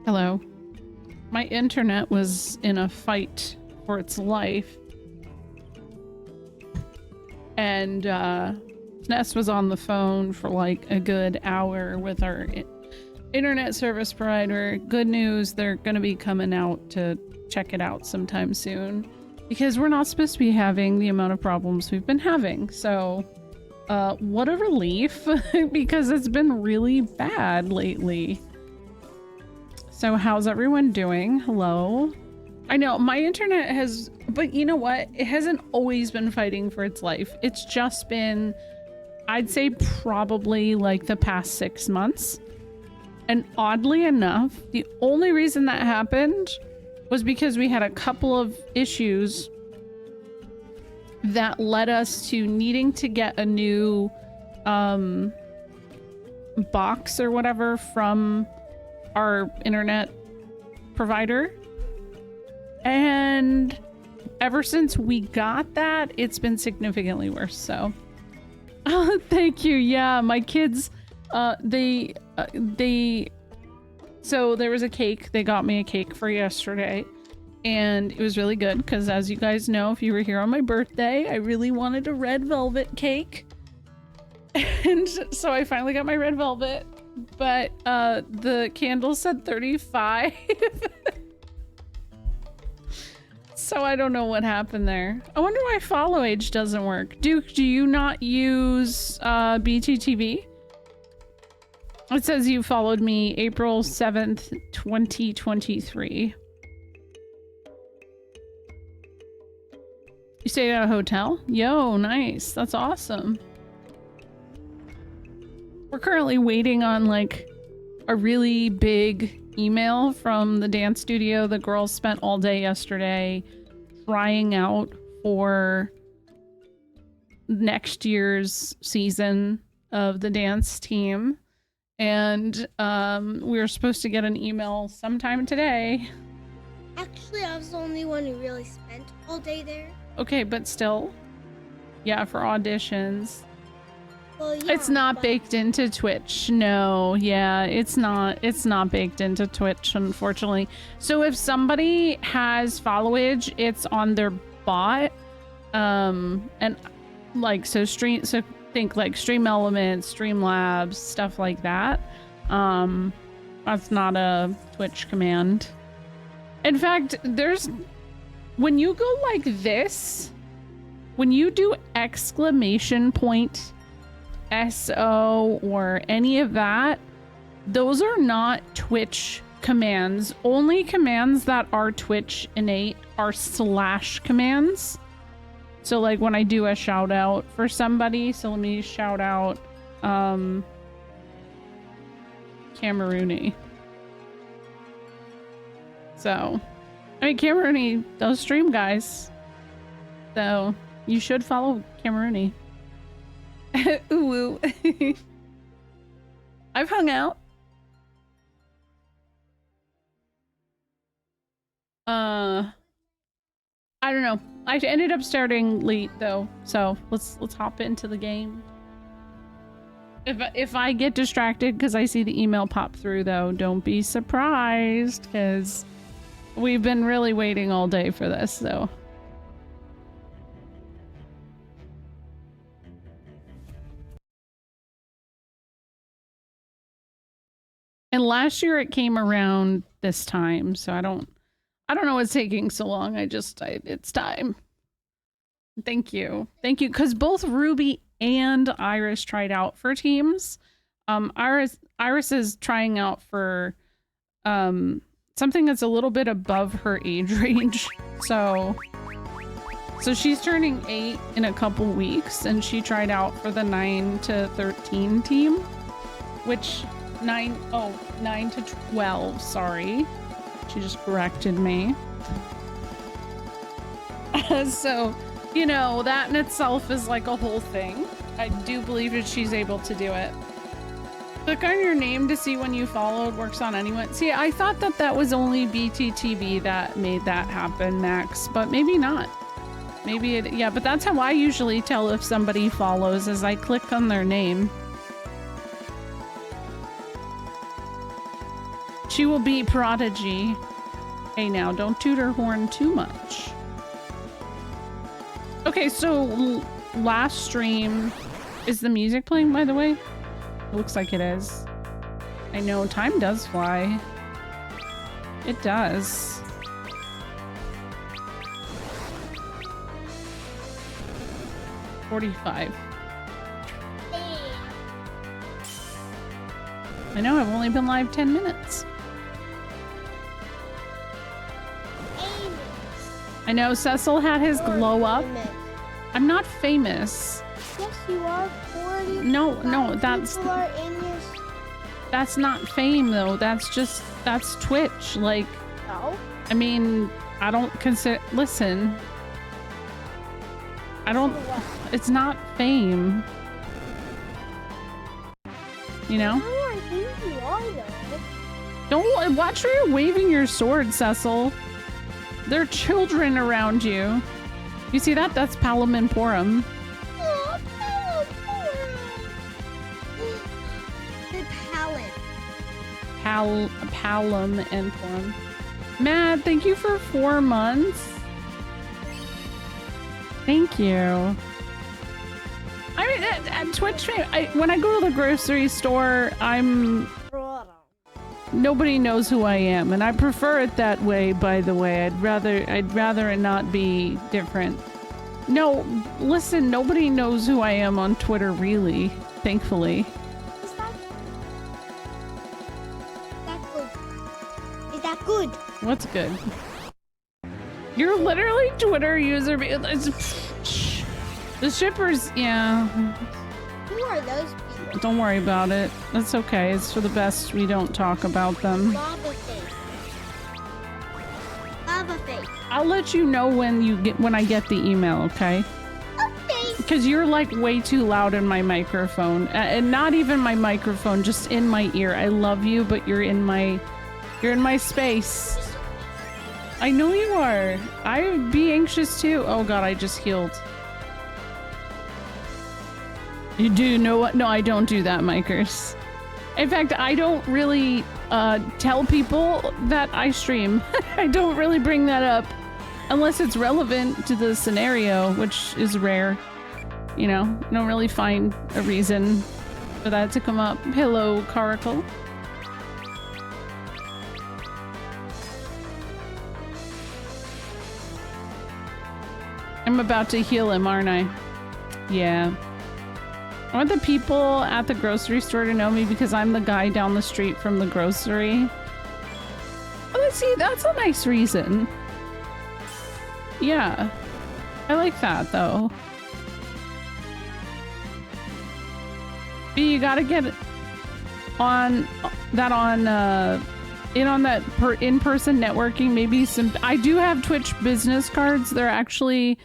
Hello. My internet was in a fight for its life. And Ness was on the phone for like a good hour with our internet service provider. Good news, they're going to be coming out to check it out sometime soon. Because we're not supposed to be having the amount of problems we've been having. So, what a relief, because it's been really bad lately. So how's everyone doing? Hello? I know, my internet has... But you know what? It hasn't always been fighting for its life. It's just been, I'd say probably like the past 6 months. And oddly enough, the only reason that happened was because we had a couple of issues that led us to needing to get a new box or whatever from our internet provider. And ever since we got that, it's been significantly worse. So oh, thank you. Yeah, my kids, so there was a cake. They got me a cake for yesterday, and it was really good because, as you guys know, if you were here on my birthday, I really wanted a red velvet cake. And so I finally got my red velvet, but the candle said 35. So I don't know what happened there. I wonder why follow age doesn't work. Duke, do you not use BTTV? It says you followed me April 7th, 2023. You stayed at a hotel? Yo, nice. That's awesome. We're currently waiting on like a really big email from the dance studio. The girls spent all day yesterday trying out for next year's season of the dance team. And we were supposed to get an email sometime today. Actually, I was the only one who really spent all day there. Okay, but still. Yeah, for auditions. Well, yeah, It's not baked into Twitch. No, yeah, it's not baked into Twitch, unfortunately. So if somebody has followage, it's on their bot. And like so think like Stream Elements, Streamlabs, stuff like that. That's not a Twitch command. In fact, when you go like this, when you do exclamation point SO or any of that, those are not Twitch commands. Only commands that are Twitch innate are slash commands. So like when I do a shout out for somebody, so let me shout out Cameroony. So I mean Cameroony does stream, guys. So you should follow Cameroony. Ooh. I've hung out. I don't know. I ended up starting late though, so let's hop into the game. If I get distracted because I see the email pop through though, don't be surprised because we've been really waiting all day for this, so. And last year it came around this time, so I don't know what's taking so long. It's time. Thank you, because both Ruby and Iris tried out for teams. Iris is trying out for something that's a little bit above her age range. So she's turning 8 in a couple weeks, and she tried out for the 9 to 13 team, which 9 to 12, sorry. She just corrected me. So, you know, that in itself is like a whole thing. I do believe that she's able to do it. Click on your name to see when you followed. Works on anyone. See, I thought that was only BTTV that made that happen, Max, but maybe not. Maybe it, yeah, but that's how I usually tell if somebody follows, is I click on their name. She will be Prodigy. Hey now, don't toot her horn too much. Okay, so last stream, is the music playing, by the way? It looks like it is. I know, time does fly. It does. $45. I know, I've only been live 10 minutes. I know, Cecil had his glow up. I'm not famous. Yes, you are. 40. No, that's not fame though. That's Twitch. Like, no. I mean, I don't consider. Listen, I don't. It's not fame. You know. I think you are though. Don't watch where you're waving your sword, Cecil. There are children around you. You see that? That's Palom and Porum. Oh, Palom and Porum. Matt, thank you for 4 months. Thank you. I mean, at Twitch, when I go to the grocery store, nobody knows who I am, and I prefer it that way, by the way. I'd rather it not be different. No, listen, nobody knows who I am on Twitter, really, thankfully. Is that good? What's good? You're literally Twitter user. The shippers, yeah. Who are those people? Don't worry about it. That's okay. It's for the best we don't talk about them. Lava face. Lava face. I'll let you know when I get the email, okay? Okay. Because you're like way too loud in my microphone. And not even my microphone, just in my ear. I love you, but you're in my space. I know you are. I'd be anxious too. Oh god, I just healed. You do know what? No, I don't do that, Mikers. In fact, I don't really tell people that I stream. I don't really bring that up unless it's relevant to the scenario, which is rare. You know, I don't really find a reason for that to come up. Hello, Caracal. I'm about to heal him, aren't I? Yeah. I want the people at the grocery store to know me because I'm the guy down the street from the grocery. Oh, let's see, that's a nice reason. Yeah. I like that, though. But you gotta get on that in-person networking, maybe some... I do have Twitch business cards. They're actually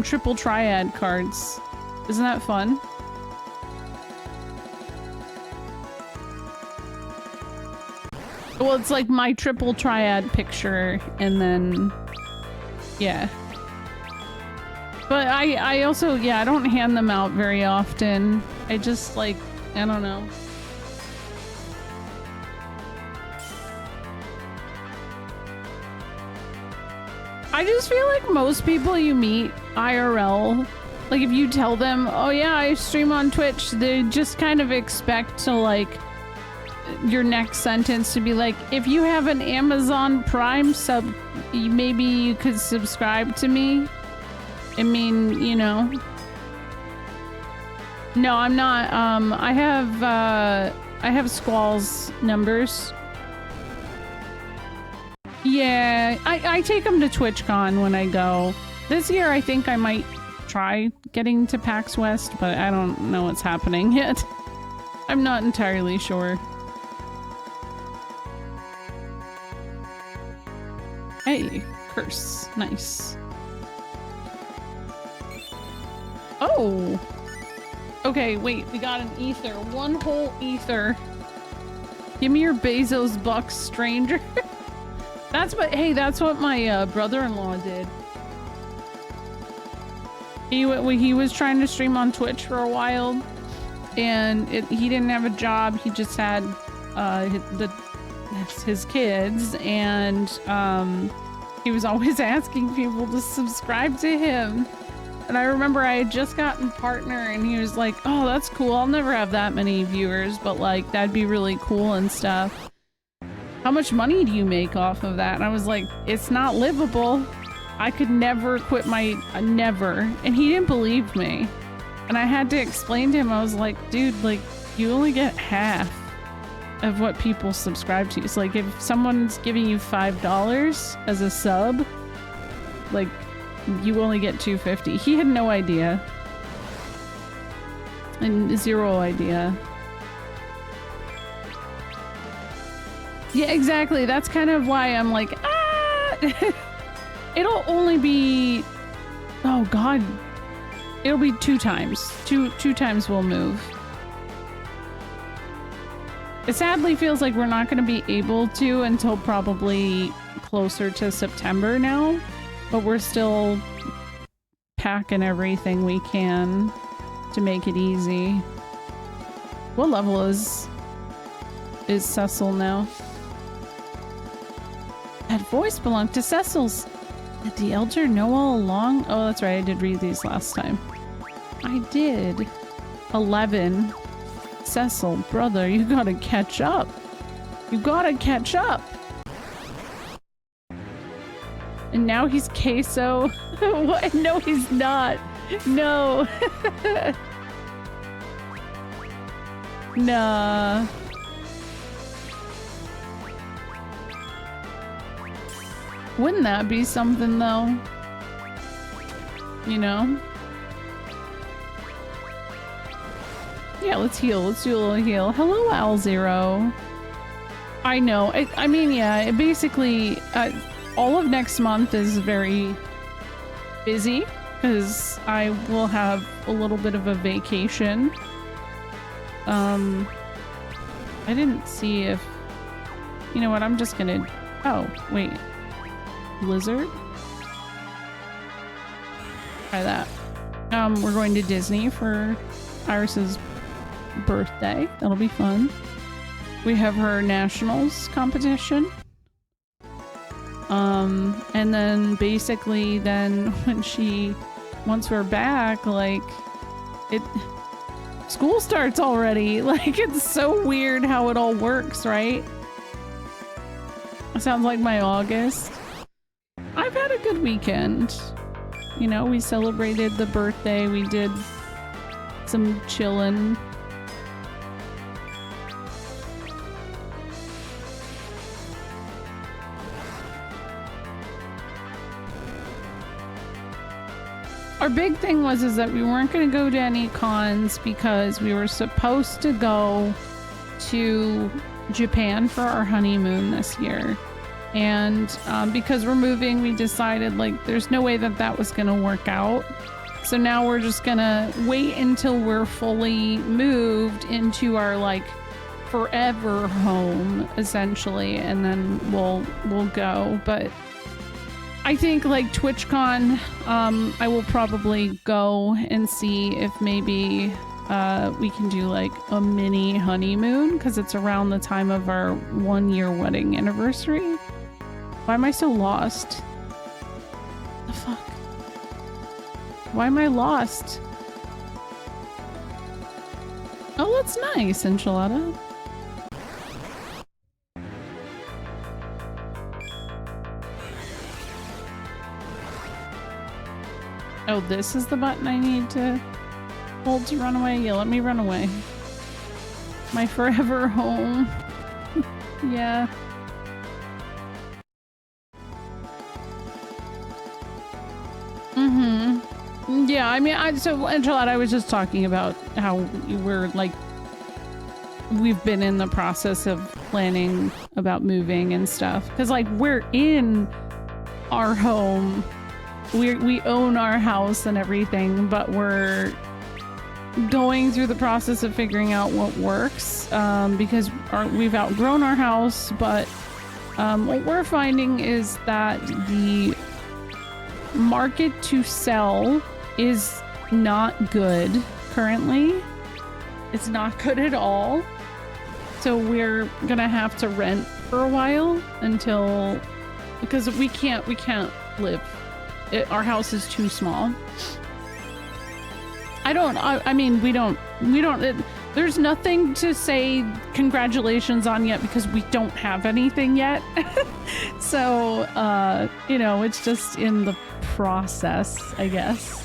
triple triad cards. Isn't that fun? Well, it's like my triple triad picture, and then... yeah. But I also, yeah, I don't hand them out very often. I just, like, I don't know. I just feel like most people you meet IRL, like if you tell them, oh yeah, I stream on Twitch, they just kind of expect to, like, your next sentence to be like, if you have an Amazon Prime sub, maybe you could subscribe to me. I mean, you know. No, I'm not. I have Squall's numbers. Yeah, I take them to TwitchCon when I go. This year, I think I might try getting to PAX West, but I don't know what's happening yet. I'm not entirely sure. Hey, curse. Nice. Oh! Okay, wait, we got an ether. One whole ether. Give me your Bezos bucks, stranger. That's what, hey, that's what my brother-in-law did. He was trying to stream on Twitch for a while, and he didn't have a job. He just had his kids, and he was always asking people to subscribe to him. And I remember I had just gotten partner, and he was like, oh, that's cool. I'll never have that many viewers, but like, that'd be really cool and stuff. How much money do you make off of that? And I was like, it's not livable. I could never quit my, never. And he didn't believe me. And I had to explain to him, I was like, dude, like, you only get half of what people subscribe to. So like, if someone's giving you $5 as a sub, like, you only get $2.50. He had no idea. And zero idea. Yeah, exactly. That's kind of why I'm like, ah! It'll only be... oh god. It'll be 2 times. Two times we'll move. It sadly feels like we're not going to be able to until probably closer to September now. But we're still packing everything we can to make it easy. What level is Cecil now? That voice belonged to Cecil's. Did the elder know all along? Oh, that's right. I did read these last time. I did. 11. Cecil, brother, you gotta catch up. You gotta catch up. And now he's queso. What? No, he's not. No. Nah. Wouldn't that be something though? You know? Yeah, let's heal. Let's do a little heal. Hello, Al0. I know. I mean, yeah, it basically, all of next month is very busy because I will have a little bit of a vacation. I didn't see if, you know what, I'm just gonna, oh, wait. Blizzard? Try that. We're going to Disney for Iris's birthday. That'll be fun. We have her nationals competition. And then basically then once we're back, like, school starts already. Like, it's so weird how it all works, right? Sounds like my August. I've had a good weekend. You know, we celebrated the birthday, we did some chillin'. Our big thing is that we weren't going to go to any cons because we were supposed to go to Japan for our honeymoon this year. And because we're moving, we decided like there's no way that that was going to work out. So now we're just going to wait until we're fully moved into our like forever home essentially, and then we'll go. But I think like TwitchCon, I will probably go and see if maybe we can do like a mini honeymoon because it's around the time of our 1-year wedding anniversary. Why am I so lost? The fuck? Why am I lost? Oh, that's nice, enchilada. Oh, this is the button I need to hold to run away? Yeah, let me run away. My forever home. Yeah. Mm-hmm. Yeah, I mean, so Enchilada, I was just talking about how we're like, we've been in the process of planning about moving and stuff. Because like, we're in our home. We own our house and everything, but we're going through the process of figuring out what works because we've outgrown our house, but what we're finding is that the market to sell is not good currently. It's not good at all. So we're gonna have to rent for a while until, because we can't live. Our house is too small. I mean, we don't, there's nothing to say congratulations on yet because we don't have anything yet. So, you know, it's just in the process, I guess.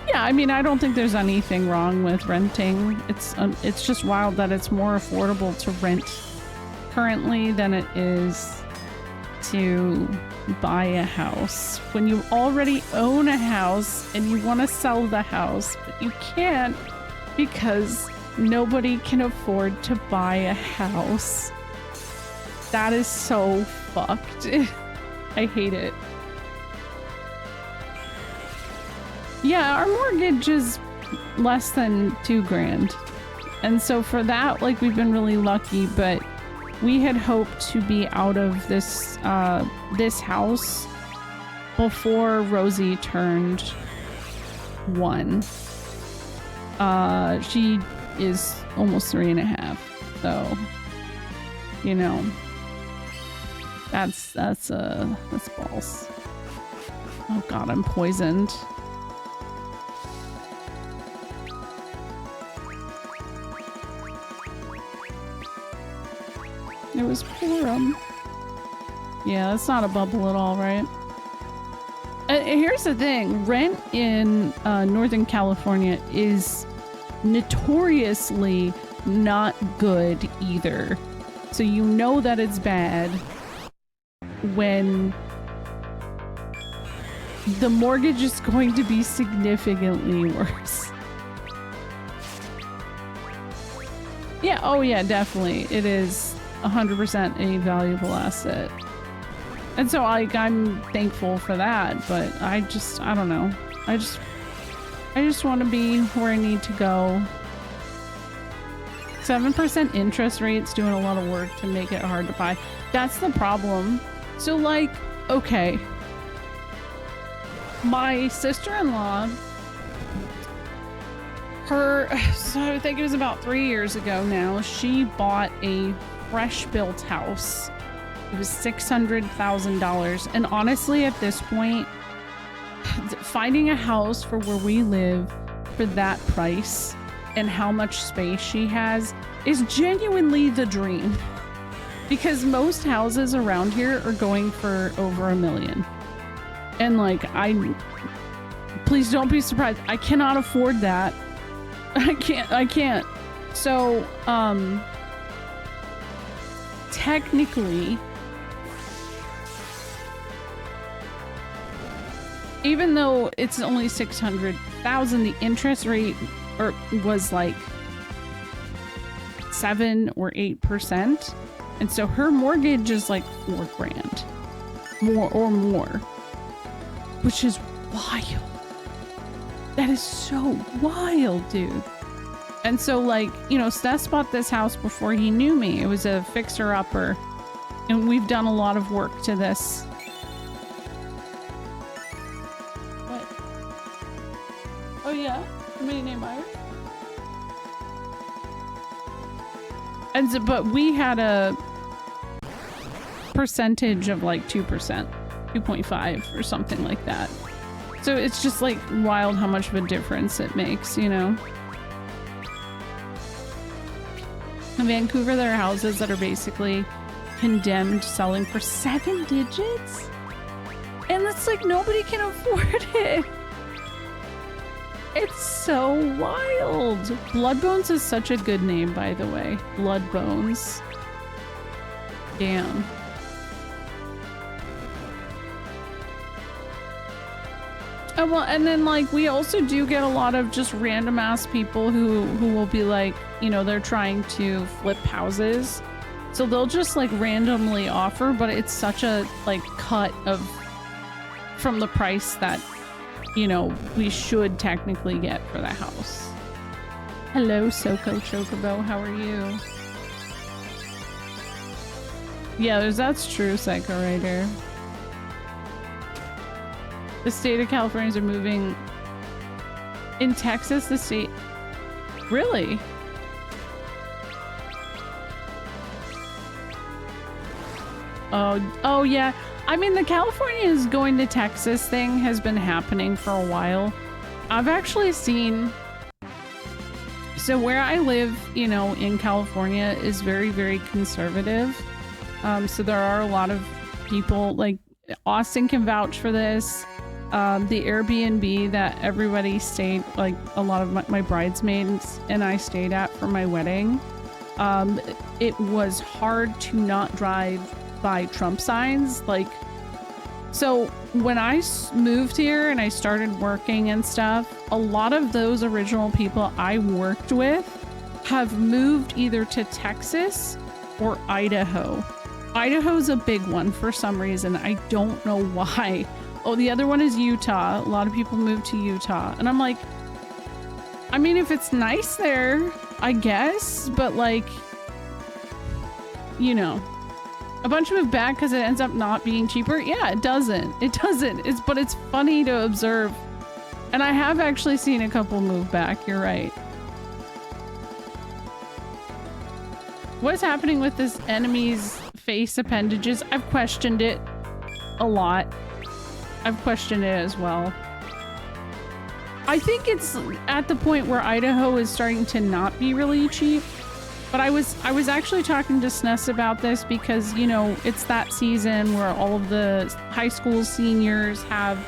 Yeah, I mean, I don't think there's anything wrong with renting. It's just wild that it's more affordable to rent currently than it is to buy a house when you already own a house and you want to sell the house, but you can't because nobody can afford to buy a house. That is so fucked. I hate it. Yeah, our mortgage is less than $2,000. And so for that, like, we've been really lucky, but we had hoped to be out of this this house before Rosie turned 1. She is almost 3.5, so you know, that's balls. Oh god, I'm poisoned. It was Purim. Yeah, that's not a bubble at all, right? Here's the thing. Rent in Northern California is notoriously not good either. So you know that it's bad when the mortgage is going to be significantly worse. Yeah, oh yeah, definitely. It is 100% a valuable asset. And so I'm thankful for that, but I don't know. I just want to be where I need to go. 7% interest rate's doing a lot of work to make it hard to buy. That's the problem. So like, okay. My sister-in-law, so I think it was about 3 years ago now, she bought a fresh built house. It was $600,000. And honestly, at this point, finding a house for where we live for that price and how much space she has is genuinely the dream. Because most houses around here are going for over $1 million. And like, please don't be surprised. I cannot afford that. I can't. So, technically, even though it's only $600,000, the interest rate was like 7 or 8%. And so her mortgage is like $4,000 more, which is wild. That is so wild, dude. And so like, you know, Steph bought this house before he knew me. It was a fixer-upper. And we've done a lot of work to this. What? Oh yeah? Somebody named Myers? And so, but we had a percentage of like 2%, 2.5 or something like that. So it's just like wild how much of a difference it makes, you know? In Vancouver, there are houses that are basically condemned selling for 7 digits. And it's like nobody can afford it. It's so wild. Bloodbones is such a good name, by the way. Bloodbones. Damn. Oh, well, and then like we also do get a lot of just random ass people who will be like, you know, they're trying to flip houses. So they'll just like randomly offer, but it's such a like cut from the price that, you know, we should technically get for the house. Hello, Soko Chocobo, how are you? Yeah, that's true, Psycho Rider. The state of California is moving. In Texas, the state... Really? Oh yeah. I mean, the California is going to Texas thing has been happening for a while. I've actually seen... So where I live, you know, in California is very, very conservative. So there are a lot of people, like Austin can vouch for this. The Airbnb that everybody stayed, like a lot of my bridesmaids and I stayed at for my wedding, it was hard to not drive by Trump signs. Like, so when I moved here and I started working and stuff, a lot of those original people I worked with have moved either to Texas or Idaho. Idaho's a big one for some reason. I don't know why. Oh, the other one is Utah. A lot of people move to Utah. And I'm like, I mean, if it's nice there, I guess. But like, you know, a bunch move back because it ends up not being cheaper. Yeah, it doesn't. It doesn't. But it's funny to observe. And I have actually seen a couple move back. You're right. What is happening with this enemy's face appendages? I've questioned it a lot. I've questioned it as well. I think it's at the point where Idaho is starting to not be really cheap. But I was actually talking to Sness about this because, you know, it's that season where all of the high school seniors have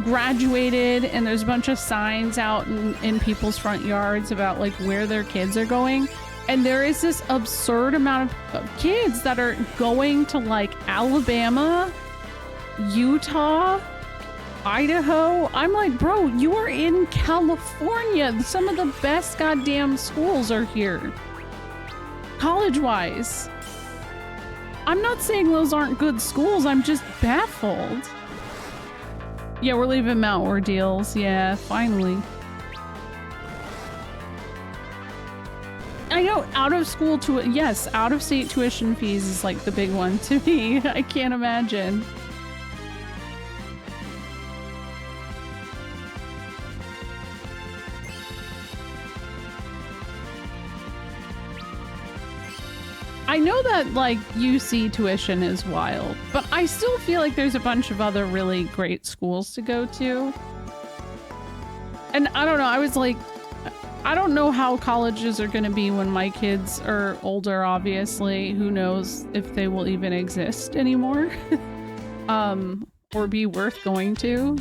graduated and there's a bunch of signs out in people's front yards about like where their kids are going. And there is this absurd amount of kids that are going to like Alabama, Utah, Idaho. I'm like, bro, you are in California. Some of the best goddamn schools are here. College-wise. I'm not saying those aren't good schools. I'm just baffled. Yeah, we're leaving Mount Ordeals. Yeah, finally. I know out of state tuition fees is like the big one to me. I can't imagine. I know that like UC tuition is wild, but I still feel like there's a bunch of other really great schools to go to. And I don't know, I was like, I don't know how colleges are going to be when my kids are older, obviously. Who knows if they will even exist anymore or be worth going to.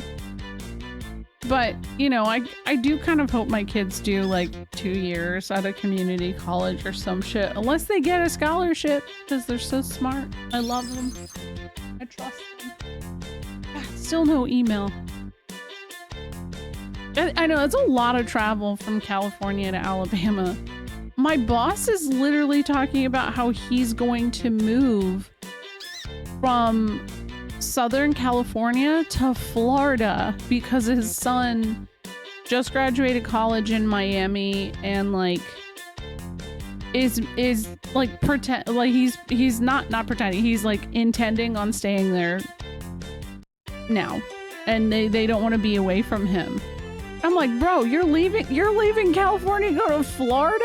But, you know, I do kind of hope my kids do like 2 years at a community college or some shit. Unless they get a scholarship because they're so smart. I love them. I trust them. God, still no email. I know, it's a lot of travel from California to Alabama. My boss is literally talking about how he's going to move from Southern California to Florida because his son just graduated college in Miami and like is like he's not pretending, he's like intending on staying there now, and they don't want to be away from him. I'm like, bro, you're leaving California to go to Florida?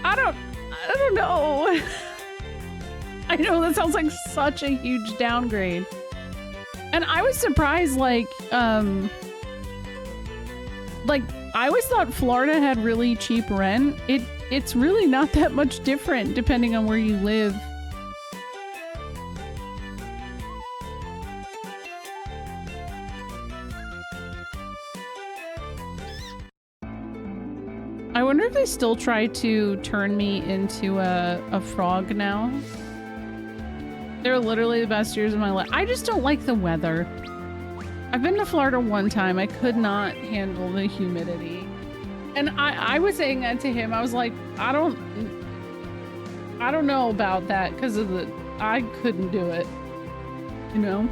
I don't know. I know that sounds like such a huge downgrade. And I was surprised, like I always thought Florida had really cheap rent. It's really not that much different depending on where you live. I wonder if they still try to turn me into a frog now. They're literally the best years of my life. I just don't like the weather. I've been to Florida one time. I could not handle the humidity. And I was saying that to him. I was like, I don't know about that because of I couldn't do it, you know?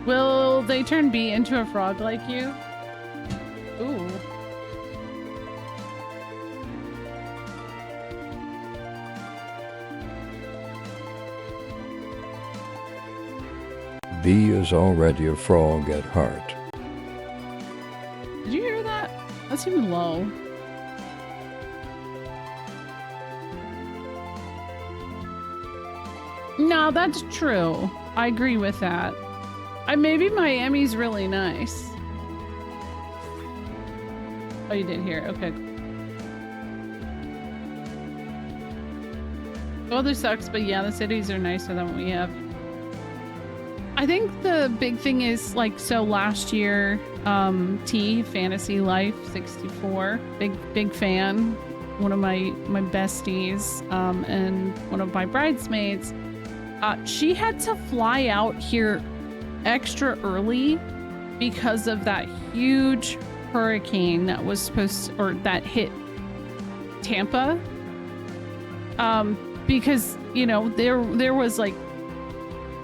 Will they turn B into a frog like you? Ooh. B is already a frog at heart. Did you hear that? That's even low. No, that's true. I agree with that. Maybe Miami's really nice. Oh, you did hear. Okay. Weather sucks, but yeah, the cities are nicer than what we have. I think the big thing is like, so last year, T Fantasy Life 64, big fan, one of my besties, and one of my bridesmaids. She had to fly out here extra early because of that huge hurricane that was that hit Tampa. Because, you know, there was like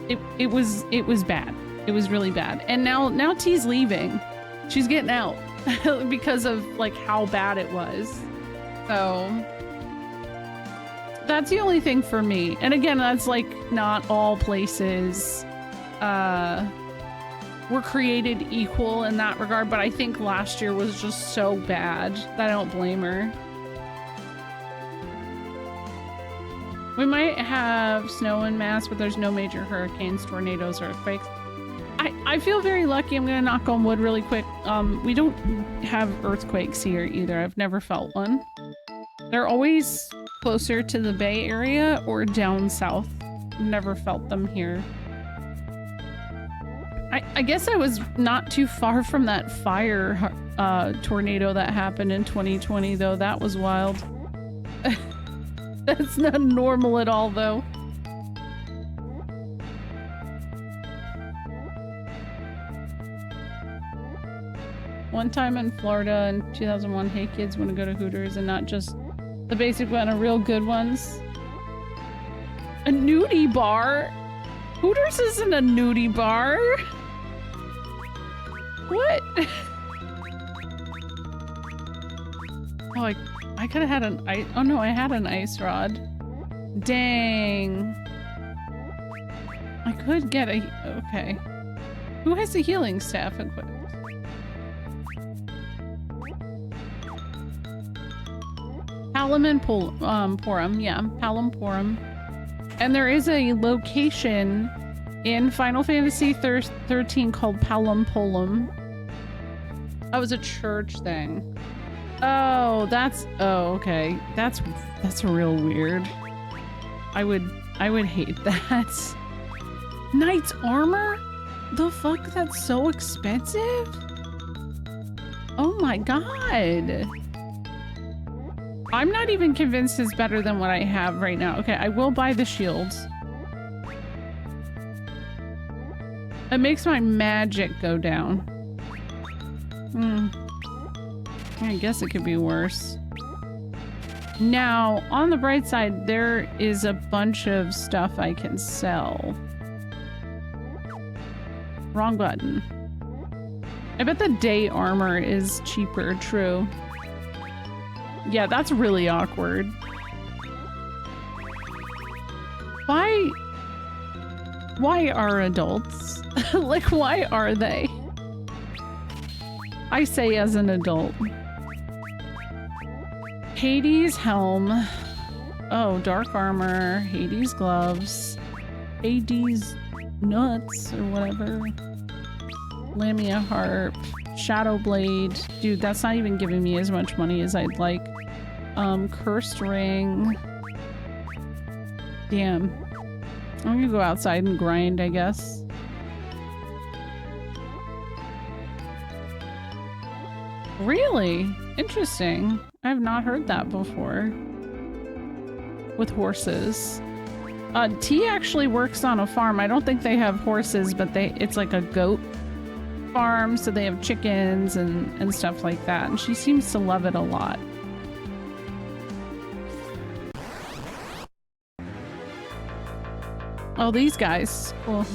it was bad. It was really bad. And now T's leaving. She's getting out because of like how bad it was. So that's the only thing for me. And again, that's like not all places were created equal in that regard, but I think last year was just so bad that I don't blame her. We might have snow in Mass, but there's no major hurricanes, tornadoes, or earthquakes. I feel very lucky. I'm gonna knock on wood really quick. We don't have earthquakes here either. I've never felt one. They're always closer to the Bay Area or down south. Never felt them here. I guess I was not too far from that fire tornado that happened in 2020, though. That was wild. That's not normal at all, though. One time in Florida in 2001, hey kids want to go to Hooters and not just the basic one, real good ones. A nudie bar? Hooters isn't a nudie bar. What? Oh, I could have had an ice. Oh no, I had an ice rod. Dang. I could get a. Okay. Who has the healing staff equipped? Porum, yeah, Porum. And there is a location in Final Fantasy 13 called Polum. That was a church thing. Oh, okay. That's real weird. I would hate that. Knight's armor? The fuck? That's so expensive? Oh my god. I'm not even convinced it's better than what I have right now. Okay, I will buy the shield. It makes my magic go down. I guess it could be worse. Now, on the bright side, there is a bunch of stuff I can sell. Wrong button. I bet the day armor is cheaper, true. Yeah, that's really awkward. Why are adults? Like, why are they? I say as an adult. Hades helm. Oh, dark armor. Hades gloves. Hades nuts or whatever. Lamia harp. Shadow blade. Dude, that's not even giving me as much money as I'd like. Cursed ring. Damn. I'm gonna go outside and grind, I guess. Really? Interesting. I have not heard that before. With horses. T actually works on a farm. I don't think they have horses, but it's like a goat farm, so they have chickens and stuff like that. And she seems to love it a lot. Oh, these guys. Cool.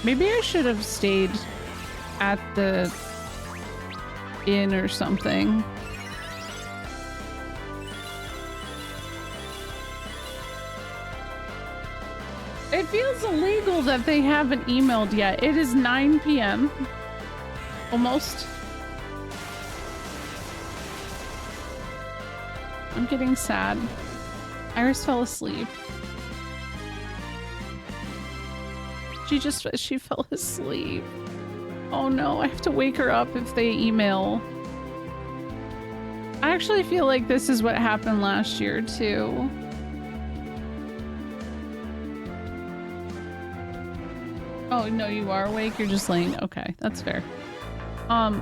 Maybe I should have stayed at the inn or something. It feels illegal that they haven't emailed yet. It is 9 p.m. Almost. I'm getting sad. Iris fell asleep. She fell asleep. Oh no, I have to wake her up if they email. I actually feel like this is what happened last year too. Oh no, you are awake? You're just laying. Okay, that's fair. Well,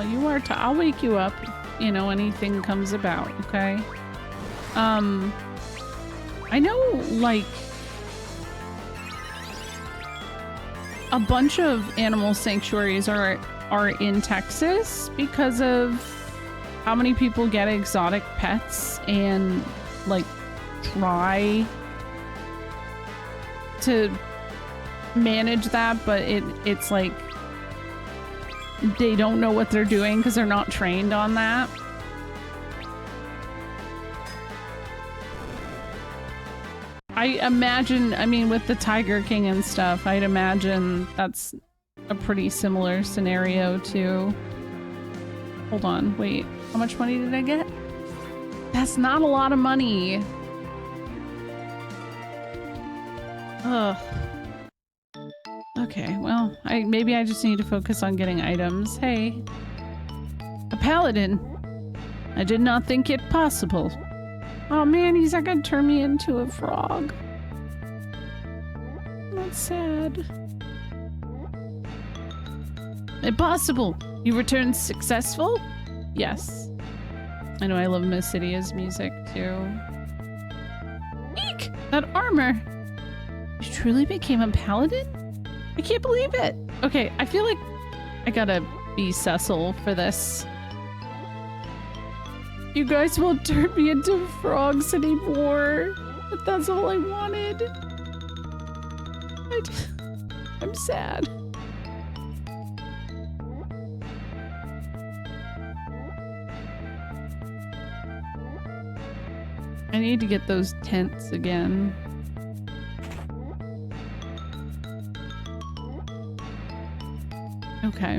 you are. I'll wake you up if, you know, anything comes about. Okay. I know, like, a bunch of animal sanctuaries are in Texas because of how many people get exotic pets and like try to manage that, but it's like they don't know what they're doing because they're not trained on that. I imagine, I mean, with the Tiger King and stuff, I'd imagine that's a pretty similar scenario too. Hold on, wait, how much money did I get? That's not a lot of money. Ugh. Okay, well, maybe I just need to focus on getting items. Hey. A paladin. I did not think it possible. Oh man, he's not gonna turn me into a frog. That's sad. Impossible! You returned successful? Yes. I know I love Miss Cydia's music too. Eek! That armor! You truly became a paladin? I can't believe it! Okay, I feel like I gotta be Cecil for this. You guys won't turn me into frogs anymore. But that's all I wanted. I'm sad. I need to get those tents again. Okay.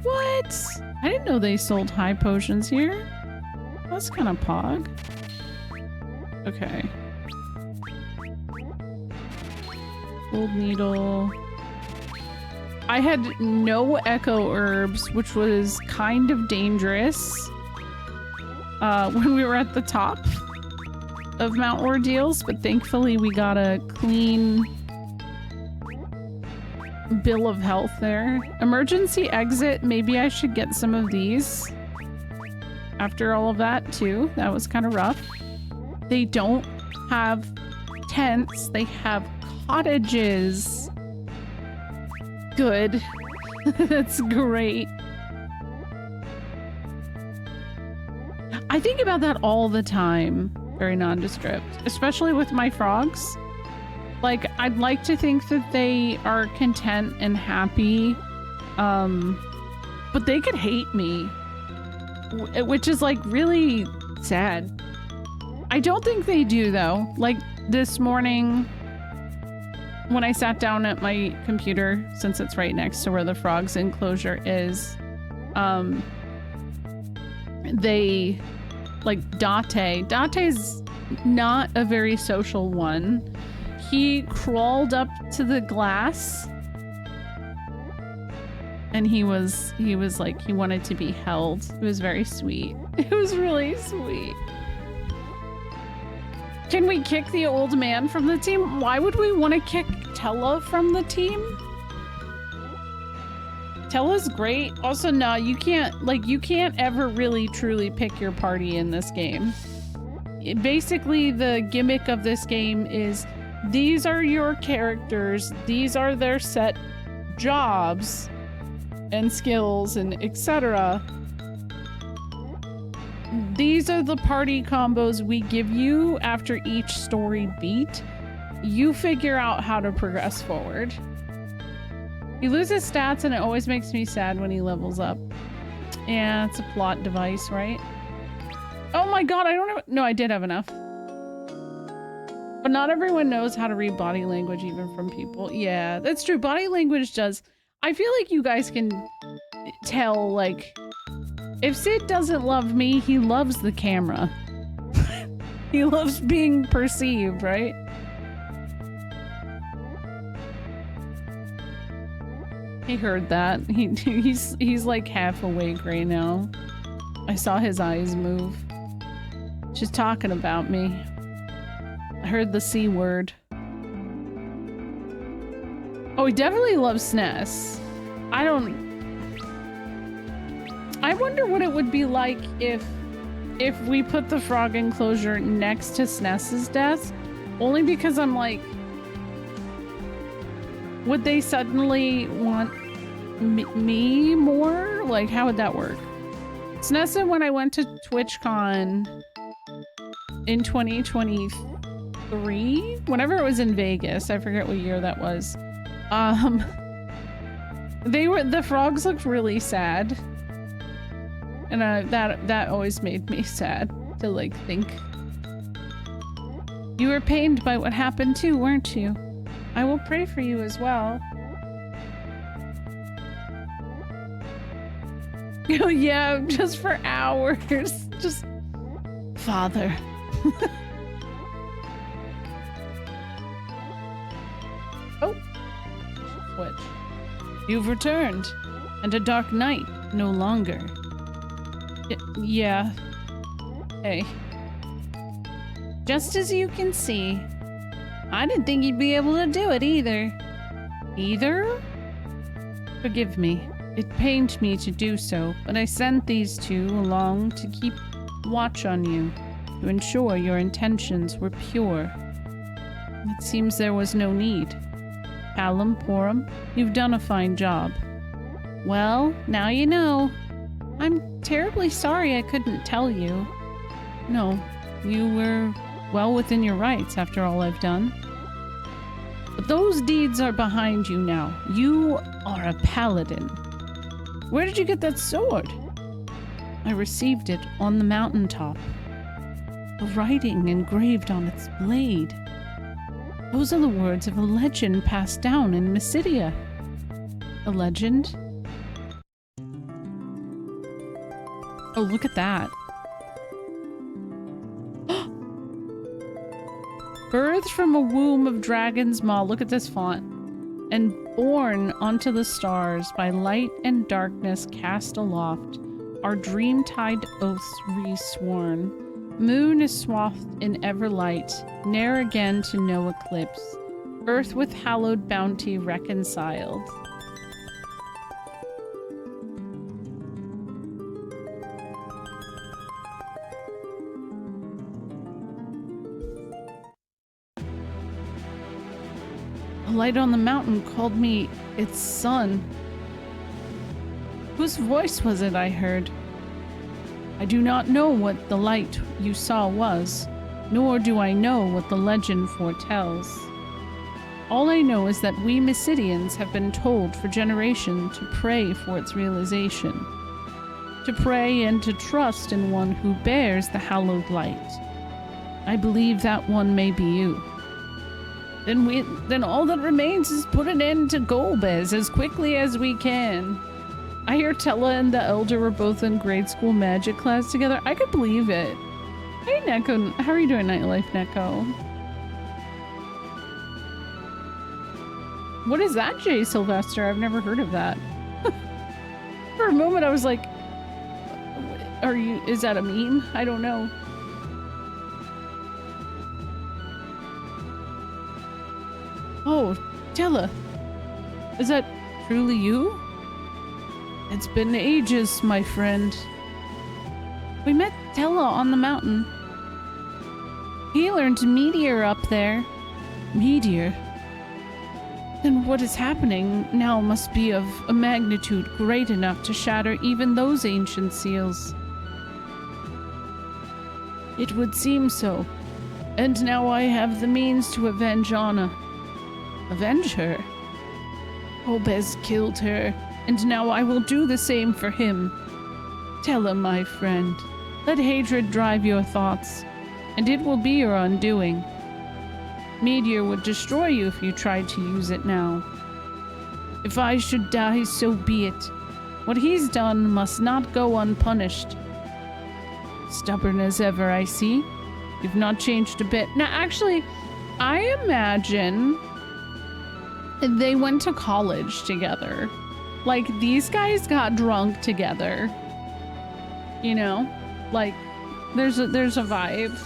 What? I didn't know they sold high potions here. That's kind of pog. Okay. Gold needle. I had no echo herbs, which was kind of dangerous when we were at the top of Mount Ordeals, but thankfully we got a clean bill of health there. Emergency exit, maybe I should get some of these after all of that too. That was kind of rough. They don't have tents, they have cottages. Good. That's great. I think about that all the time. Very nondescript, especially with my frogs. Like, I'd like to think that they are content and happy, but they could hate me, which is like really sad. I don't think they do though. Like this morning when I sat down at my computer, since it's right next to where the frogs enclosure is, they, like Date's not a very social one. He crawled up to the glass and he was like, he wanted to be held. It was very sweet. It was really sweet. Can we kick the old man from the team? Why would we want to kick Tella from the team? Tella's great. Also, no, you can't ever really truly pick your party in this game. Basically, the gimmick of this game is these are your characters, these are their set jobs and skills and etc. These are the party combos we give you after each story beat. You figure out how to progress forward. He loses stats and it always makes me sad when he levels up. Yeah, it's a plot device, right? Oh my god, I don't have... No, I did have enough. But not everyone knows how to read body language even from people. Yeah, that's true. Body language does... I feel like you guys can tell, like... If Sid doesn't love me, he loves the camera. He loves being perceived, right? He heard that. He's like half awake right now. I saw his eyes move. She's talking about me. I heard the C word. Oh, he definitely loves SNES. I wonder what it would be like if we put the frog enclosure next to SNES's desk. Only because I'm like, would they suddenly want me more? Like, how would that work? SNES, when I went to TwitchCon in 2023, whenever it was in Vegas, I forget what year that was. The frogs looked really sad. And that always made me sad to like think. You were pained by what happened too, weren't you? I will pray for you as well. Oh yeah, just for hours. Just Father. Oh. Switch. You've returned. And a dark night no longer. Yeah. Hey. Just as you can see, I didn't think you'd be able to do it either. Either? Forgive me. It pained me to do so, but I sent these two along to keep watch on you, to ensure your intentions were pure. It seems there was no need. Palom, Porum, you've done a fine job. Well, now you know. I'm terribly sorry I couldn't tell you. No, you were well within your rights after all I've done. But those deeds are behind you now. You are a paladin. Where did you get that sword? I received it on the mountaintop. The writing engraved on its blade. Those are the words of a legend passed down in Mysidia. A legend? Oh, look at that. Birthed from a womb of dragon's maw, look at this font, and born onto the stars by light and darkness cast aloft, our dream-tide oaths re-sworn. Moon is swathed in everlight, ne'er again to know eclipse. Earth with hallowed bounty reconciled. A light on the mountain called me its son. Whose voice was it I heard? I do not know what the light you saw was, nor do I know what the legend foretells. All I know is that we Mysidians have been told for generations to pray for its realization. To pray and to trust in one who bears the hallowed light. I believe that one may be you. Then all that remains is put an end to Golbez as quickly as we can. I hear Tella and the Elder were both in grade school magic class together. I could believe it. Hey, Neko. How are you doing, Nightlife, Neko? What is that, Jay Sylvester? I've never heard of that. For a moment, I was like, is that a meme? I don't know. Oh, Tella. Is that truly you? It's been ages, my friend. We met Tella on the mountain. He learned Meteor up there. Meteor? Then what is happening now must be of a magnitude great enough to shatter even those ancient seals. It would seem so. And now I have the means to avenge Anna. Avenge her? Golbez killed her, and now I will do the same for him. Tell him, my friend. Let hatred drive your thoughts, and it will be your undoing. Meteor would destroy you if you tried to use it now. If I should die, so be it. What he's done must not go unpunished. Stubborn as ever, I see. You've not changed a bit. Now, actually, I imagine they went to college together. Like, these guys got drunk together. You know? Like, there's a vibe.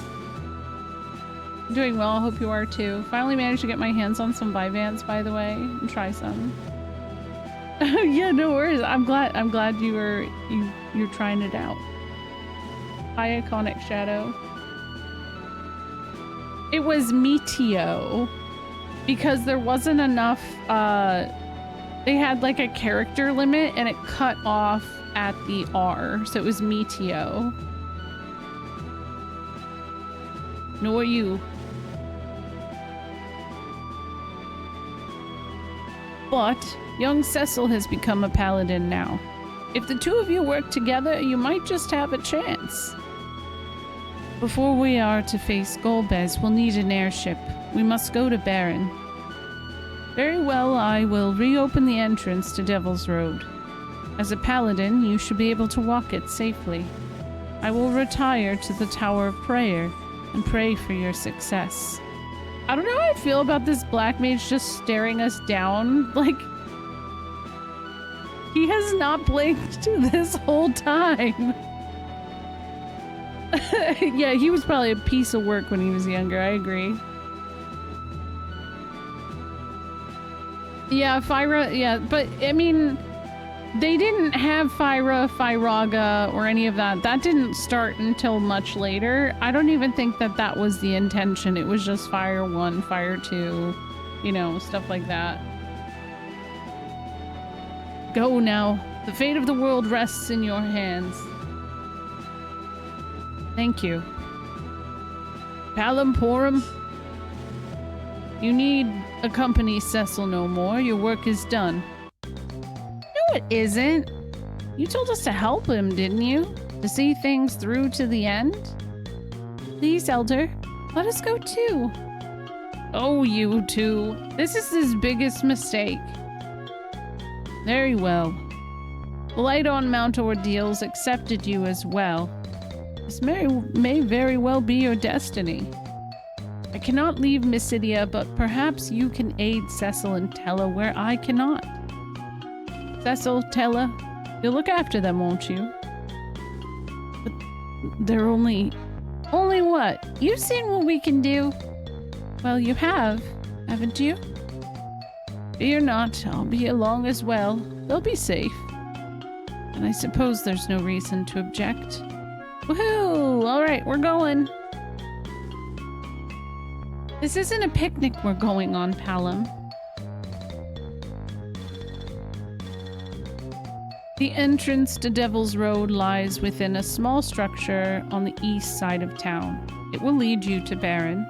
Doing well, I hope you are too. Finally managed to get my hands on some Vyvanse, by the way, and try some. Yeah, no worries. I'm glad you're trying it out. Hi, Iconic Shadow. It was Meteo. Because there wasn't enough, they had like a character limit and it cut off at the R, so it was Meteo. Nor you. But young Cecil has become a paladin now. If the two of you work together, you might just have a chance. Before we are to face Golbez, we'll need an airship. We must go to Baron. Very well, I will reopen the entrance to Devil's Road. As a paladin, you should be able to walk it safely. I will retire to the Tower of Prayer and pray for your success. I don't know how I feel about this black mage just staring us down. Like, he has not blinked this whole time. Yeah, he was probably a piece of work when he was younger, I agree. Yeah, Fyra, yeah, but I mean, they didn't have Fyra, Fyraga, or any of that. That didn't start until much later. I don't even think that that was the intention. It was just Fire 1, Fire 2, you know, stuff like that. Go now. The fate of the world rests in your hands. Thank you. Palamporum. You need accompany Cecil no more. Your work is done. No, it isn't. You told us to help him, didn't you? To see things through to the end? Please, Elder, let us go too. Oh, you two. This is his biggest mistake. Very well. The Light on Mount Ordeals accepted you as well. This may very well be your destiny. I cannot leave Mysidia, but perhaps you can aid Cecil and Tella where I cannot. Cecil, Tella, you'll look after them, won't you? But they're only what? You've seen what we can do. Well, you have, haven't you? Fear not, I'll be along as well. They'll be safe. And I suppose there's no reason to object. Woohoo! Alright, we're going. This isn't a picnic we're going on, Palom. The entrance to Devil's Road lies within a small structure on the east side of town. It will lead you to Baron.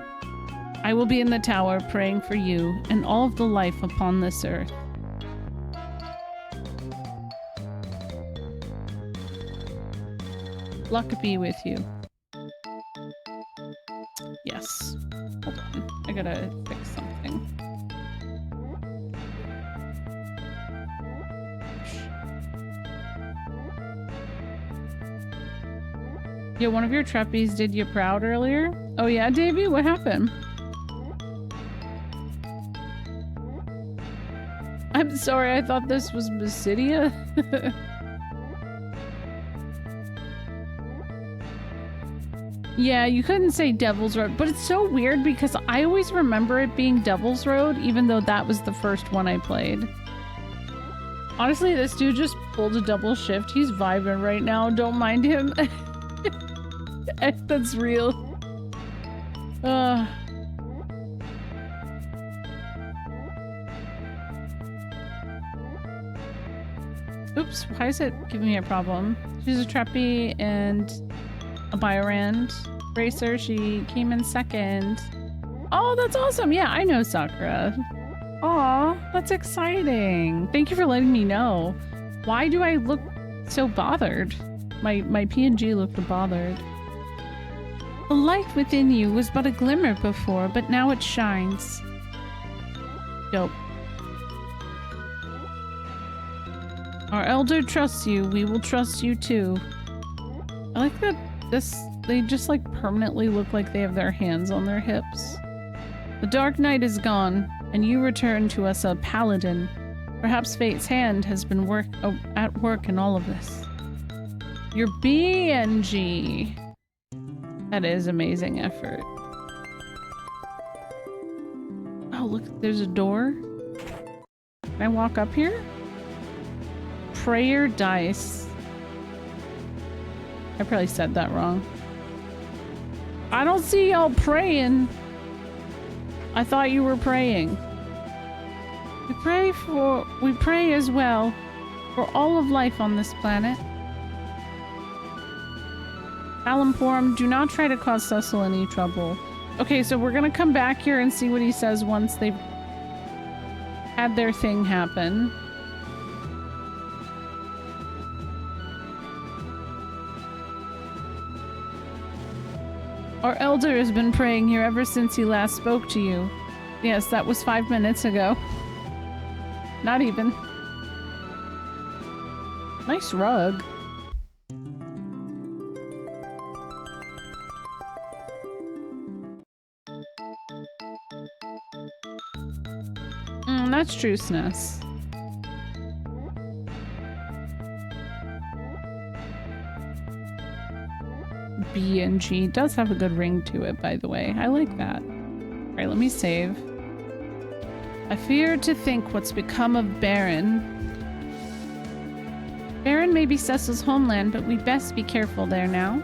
I will be in the tower praying for you and all of the life upon this earth. Luck be with you. Yes. Hold on. I gotta fix something. Yeah, one of your trappies did you proud earlier? Oh yeah, Davey? What happened? I'm sorry, I thought this was Mysidia. Yeah, you couldn't say Devil's Road, but it's so weird because I always remember it being Devil's Road, even though that was the first one I played. Honestly, this dude just pulled a double shift. He's vibing right now. Don't mind him. That's real. Oops, why is it giving me a problem? She's a Trappy and a Biorand racer. She came in second. Oh, that's awesome. Yeah, I know Sakura. Aw, that's exciting. Thank you for letting me know. Why do I look so bothered? My PNG looked bothered. The light within you was but a glimmer before, but now it shines. Dope. Our elder trusts you. We will trust you too. I like that they just like permanently look like they have their hands on their hips. The dark night is gone, and you return to us a paladin. Perhaps fate's hand has been at work in all of this. Your BNG. That is amazing effort. Oh, look, there's a door. Can I walk up here? Prayer dice. I probably said that wrong. I don't see y'all praying. I thought you were praying. We pray as well for all of life on this planet. Alamporum, do not try to cause Cecil any trouble. Okay, so we're gonna come back here and see what he says once they've had their thing happen. Our elder has been praying here ever since he last spoke to you. Yes, that was 5 minutes ago. Not even. Nice rug. That's true, SNES. B and G does have a good ring to it, by the way. I like that. Alright, let me save. I fear to think what's become of Baron. Baron may be Cecil's homeland, but we'd best be careful there now.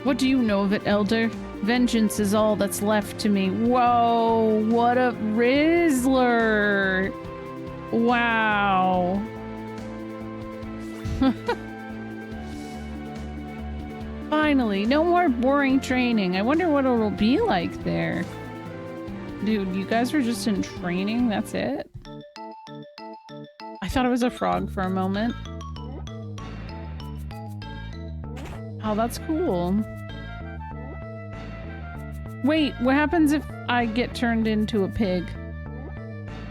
What do you know of it, Elder? Vengeance is all that's left to me. Whoa, what a Rizzler! Wow. Finally, no more boring training. I wonder what it'll be like there. Dude, you guys were just in training? That's it? I thought it was a frog for a moment. Oh, that's cool. Wait, what happens if I get turned into a pig?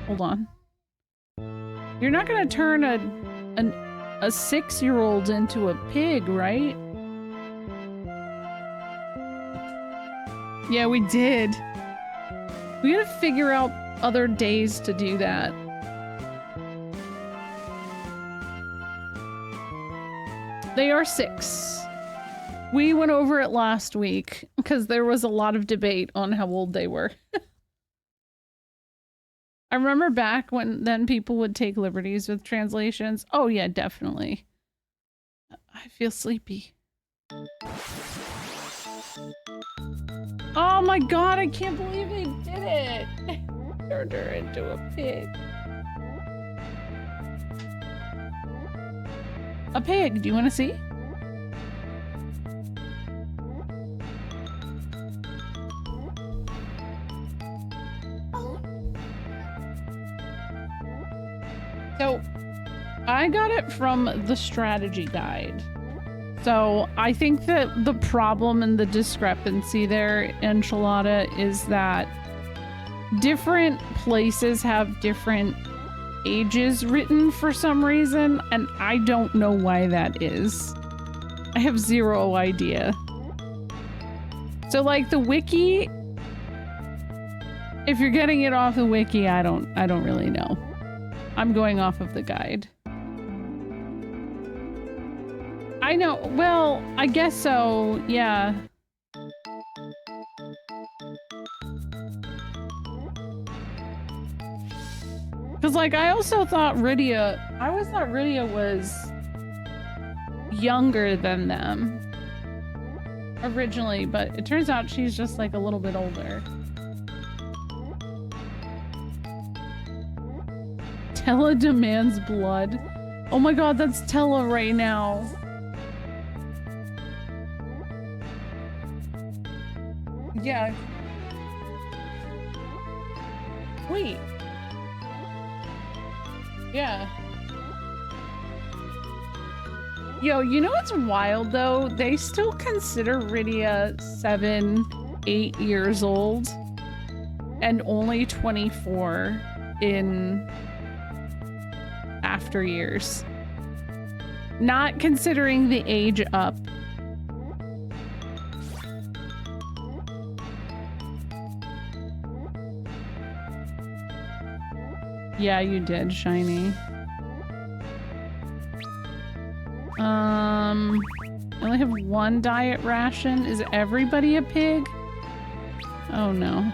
Hold on. You're not gonna turn a 6-year-old into a pig, right? Yeah, we did. We gotta figure out other days to do that. They are 6. We went over it last week because there was a lot of debate on how old they were. I remember back when then people would take liberties with translations. Oh yeah, definitely. I feel sleepy. Oh my god, I can't believe they did it! Turned her into a pig. A pig, do you want to see? So, I got it from the strategy guide. So, I think that the problem and the discrepancy there, Enchilada, is that different places have different ages written for some reason, and I don't know why that is. I have zero idea. So, like, the wiki, if you're getting it off the wiki, I don't really know. I'm going off of the guide. I know, well, I guess so, yeah. Because, like, I also thought Rydia, I always thought Rydia was younger than them originally, but it turns out she's just, like, a little bit older. Tella demands blood. Oh my god, that's Tella right now. Yeah. Wait. Yeah. Yo, you know what's wild though? They still consider Rydia 7, 8 years old and only 24 in after years. Not considering the age up. Yeah, you did, Shiny. I only have one diet ration. Is everybody a pig? Oh no.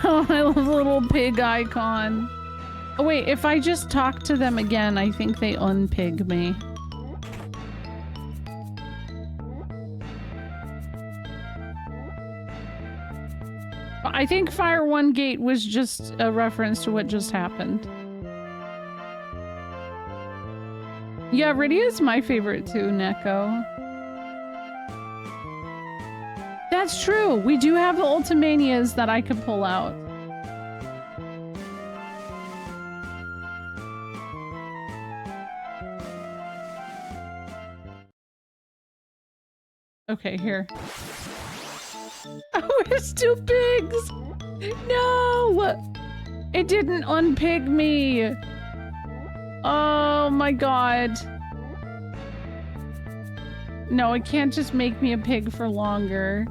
Oh, I love the little pig icon. Oh wait, if I just talk to them again, I think they unpig me. I think Fire One Gate was just a reference to what just happened. Yeah, Rydia is my favorite too, Neko. That's true. We do have the Ultimanias that I could pull out. Okay, here. Oh, it's 2 pigs! No! It didn't unpig me! Oh my god. No, it can't just make me a pig for longer.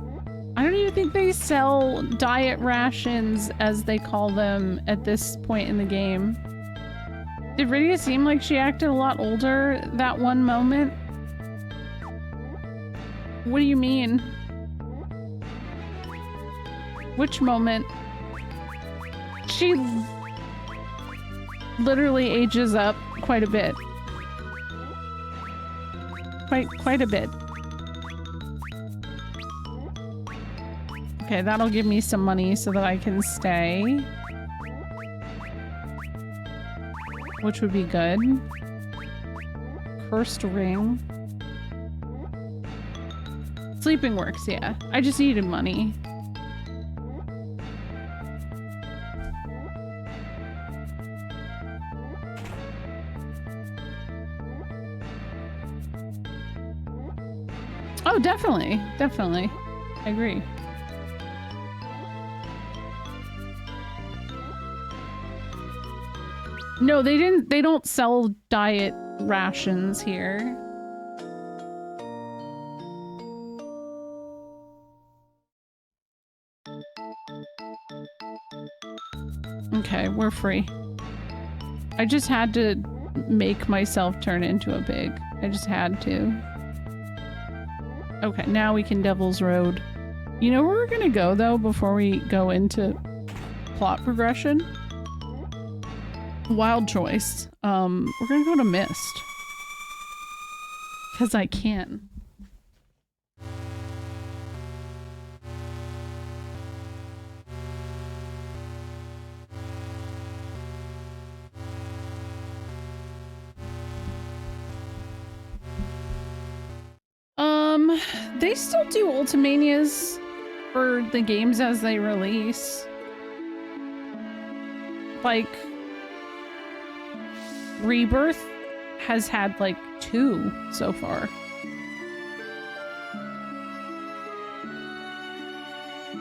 I don't even think they sell diet rations, as they call them, at this point in the game. Did Rydia seem like she acted a lot older that one moment? What do you mean? Which moment? She literally ages up quite a bit. Quite a bit. Okay, that'll give me some money so that I can stay. Which would be good. Cursed ring. Sleeping works, yeah. I just needed money. Oh, definitely. Definitely. I agree. No, they don't sell diet rations here. Okay, we're free. I just had to make myself turn into a pig. I just had to. Okay, now we can Devil's Road. You know where we're gonna go, though, before we go into plot progression? Wild choice. We're gonna go to Mist. Because I can. They still do Ultimanias for the games as they release. Like, Rebirth has had like 2 so far.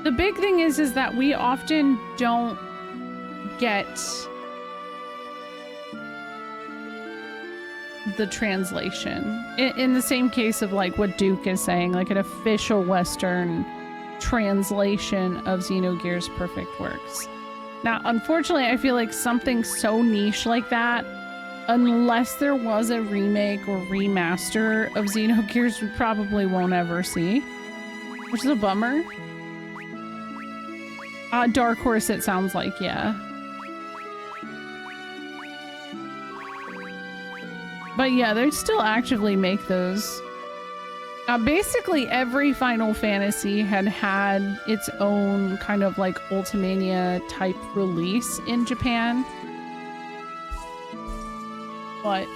The big thing is that we often don't get the translation. In the same case of like what Duke is saying, like an official Western translation of Xenogears Perfect Works. Now, unfortunately, I feel like something so niche like that, unless there was a remake or remaster of Xenogears, we probably won't ever see. Which is a bummer. Dark Horse, it sounds like, yeah. But yeah, they still actively make those. Basically, every Final Fantasy had its own kind of like Ultimania type release in Japan. But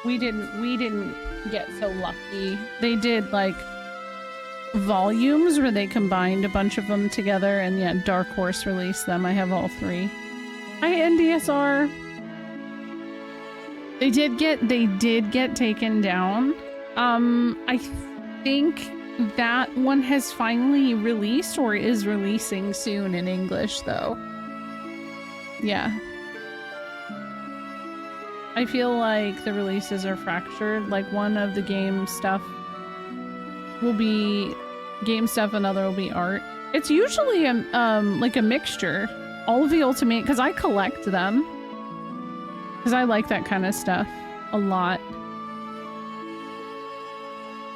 we didn't get so lucky. They did like volumes where they combined a bunch of them together, and yeah, Dark Horse released them. I have all 3. Hi, NDSR. They did get taken down. I think that one has finally released or is releasing soon in English, though. Yeah. I feel like the releases are fractured. Like, one of the game stuff will be game stuff, another will be art. It's usually like a mixture. All of the Ultimate, because I collect them. Because I like that kind of stuff a lot.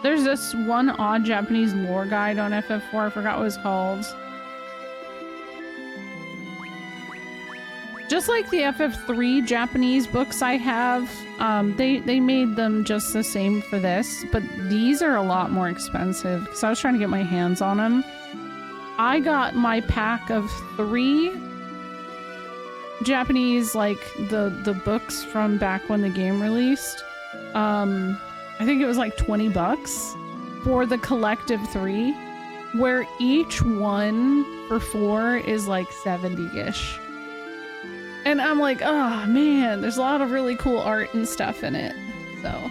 There's this one odd Japanese lore guide on FF4. I forgot what it was called. Just like the FF3 Japanese books I have, they made them just the same for this, but these are a lot more expensive because I was trying to get my hands on them. I got my pack of 3 Japanese, like the books from back when the game released. I think it was like $20 for the collective 3, where each one for 4 is like 70-ish. And I'm like, oh man, there's a lot of really cool art and stuff in it. So,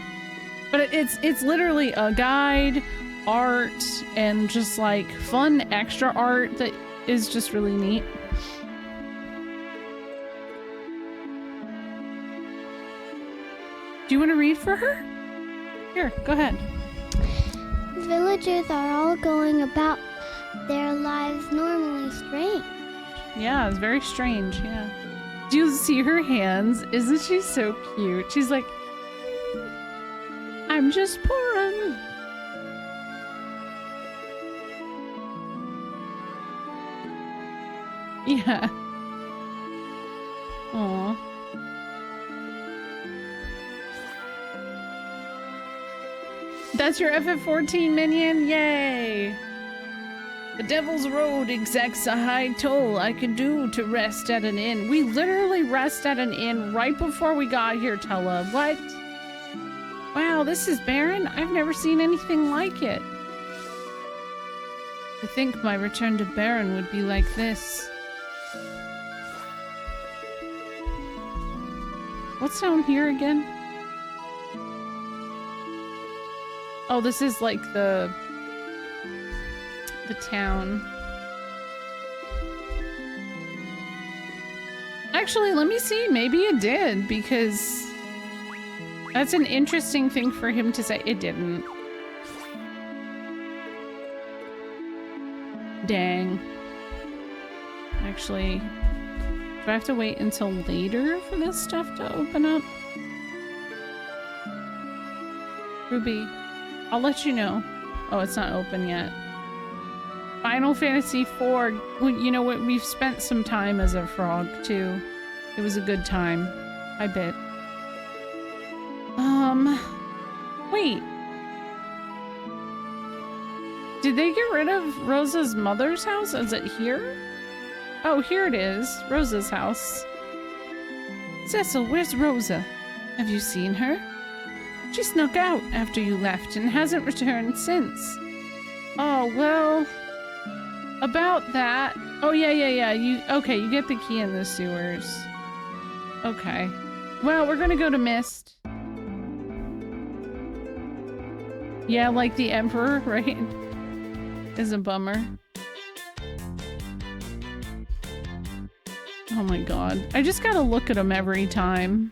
but it's literally a guide, art, and just like fun extra art that is just really neat. Do you want to read for her? Here, go ahead. villagers are all going about their lives normally strange. Yeah, it's very strange, yeah. Do you see her hands? Isn't she so cute? She's like, I'm just pouring. Yeah. Aw. That's your FF14 minion? Yay! The Devil's Road exacts a high toll I can do to rest at an inn. We literally rest at an inn right before we got here, Tella. What? Wow, this is barren? I've never seen anything like it. I think my return to Baron would be like this. What's down here again? Oh, this is like the town. Actually, let me see. Maybe it did, because that's an interesting thing for him to say. It didn't. Dang. Actually, do I have to wait until later for this stuff to open up? Ruby, I'll let you know. Oh, it's not open yet. Final Fantasy IV. You know what? We've spent some time as a frog, too. It was a good time. I bet. Wait. Did they get rid of Rosa's mother's house? Is it here? Oh, here it is. Rosa's house. Cecil, where's Rosa? Have you seen her? She snuck out after you left and hasn't returned since. Oh, well... About that... Oh, yeah. You get the key in the sewers. Okay. Well, we're gonna go to Mist. Yeah, like the Emperor, right? Is a bummer. Oh my god. I just gotta look at him every time.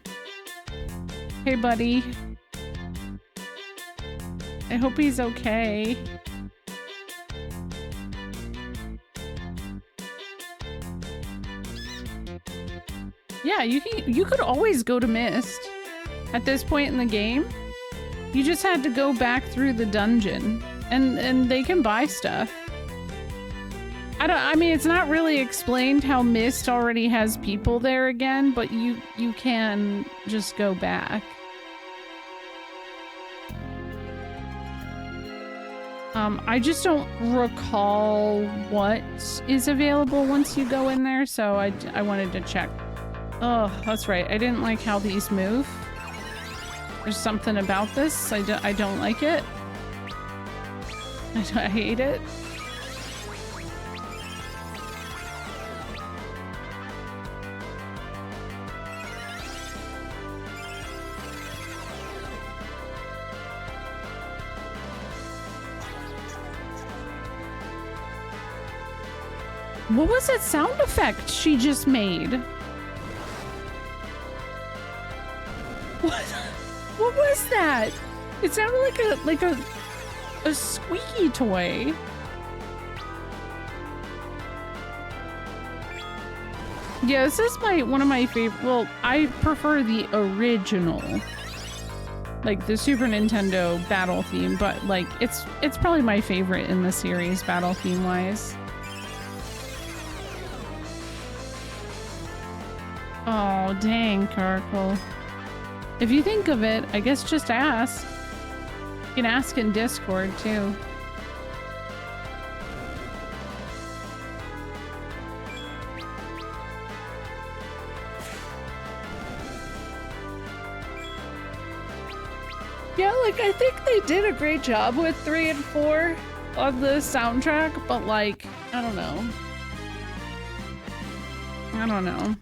Hey, buddy. I hope he's okay. Yeah, you could always go to Mist. At this point in the game, you just had to go back through the dungeon, and they can buy stuff. I mean, it's not really explained how Mist already has people there again, but you can just go back. I just don't recall what is available once you go in there, so I wanted to check. Oh, that's right. I didn't like how these move. There's something about this. I don't like it. I hate it. What was that sound effect she just made? What was that? It sounded like a squeaky toy. Yeah, this is one of my favorite. Well, I prefer the original, like the Super Nintendo battle theme, but like it's probably my favorite in the series battle theme wise. Oh, dang, Carkle. If you think of it, I guess just ask. You can ask in Discord, too. Yeah, like, I think they did a great job with 3 and 4 on the soundtrack, but, like, I don't know. I don't know.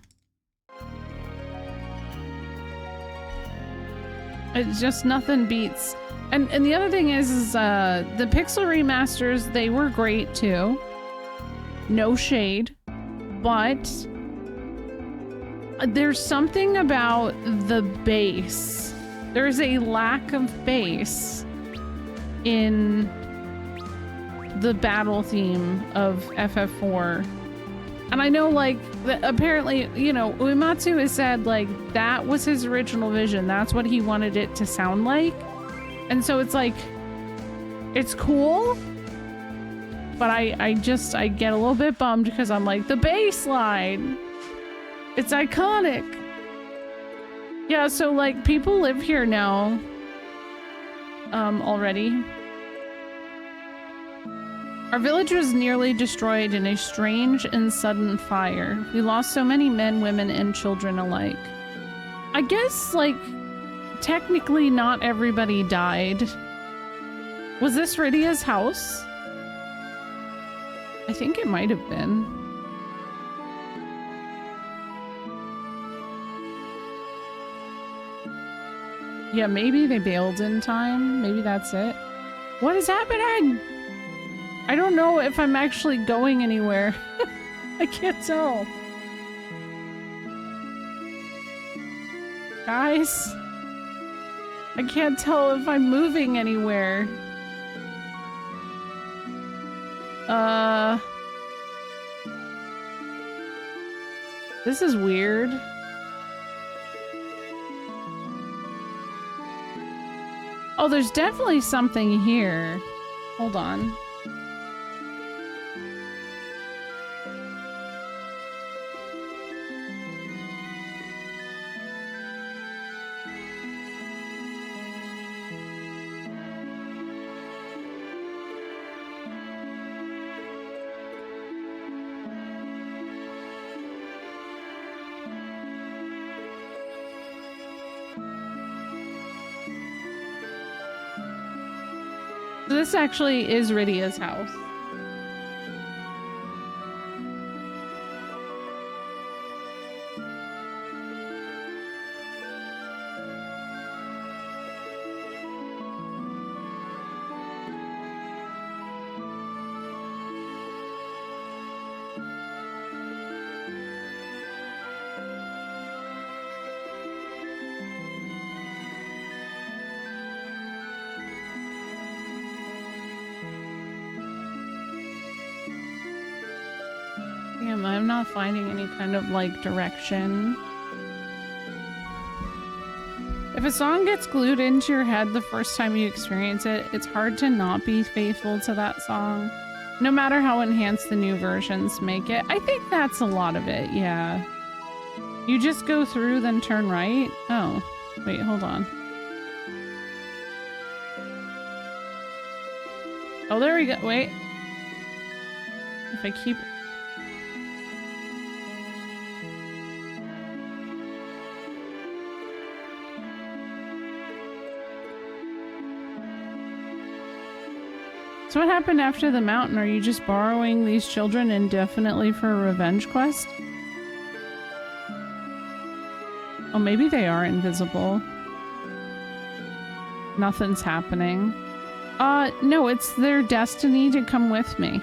It's just nothing beats. And the other thing is the pixel remasters, they were great too. No shade. But there's something about the bass. There's a lack of bass in the battle theme of FF4. And I know, like, apparently, you know, Uematsu has said, like, that was his original vision. That's what he wanted it to sound like. And so it's like, it's cool, but I get a little bit bummed because I'm like, the bass line, it's iconic. Yeah, so, like, people live here now, already. Our village was nearly destroyed in a strange and sudden fire. We lost so many men, women, and children alike. I guess, like, technically not everybody died. Was this Rydia's house? I think it might have been. Yeah, maybe they bailed in time. Maybe that's it. What is happening? I don't know if I'm actually going anywhere. I can't tell. Guys, I can't tell if I'm moving anywhere. This is weird. Oh, there's definitely something here. Hold on. This actually is Rydia's house. Damn, I'm not finding any kind of, like, direction. If a song gets glued into your head the first time you experience it, it's hard to not be faithful to that song, no matter how enhanced the new versions make it. I think that's a lot of it, yeah. You just go through, then turn right? Oh, wait, hold on. Oh, there we go. Wait. If I keep... So what happened after the mountain? Are you just borrowing these children indefinitely for a revenge quest? Oh, maybe they are invisible. Nothing's happening. No, it's their destiny to come with me.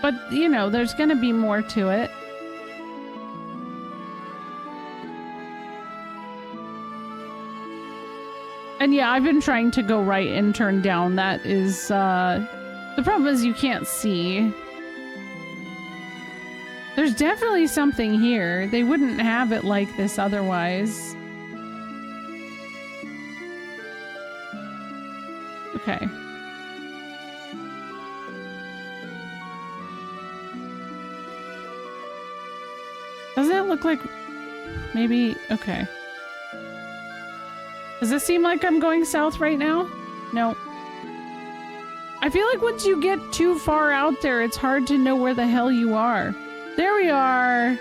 But, you know, there's gonna be more to it. And yeah, I've been trying to go right and turn down. That is, the problem is you can't see. There's definitely something here. They wouldn't have it like this otherwise. Okay. Doesn't it look like maybe... Okay. Does this seem like I'm going south right now? No. I feel like once you get too far out there, it's hard to know where the hell you are. There we are.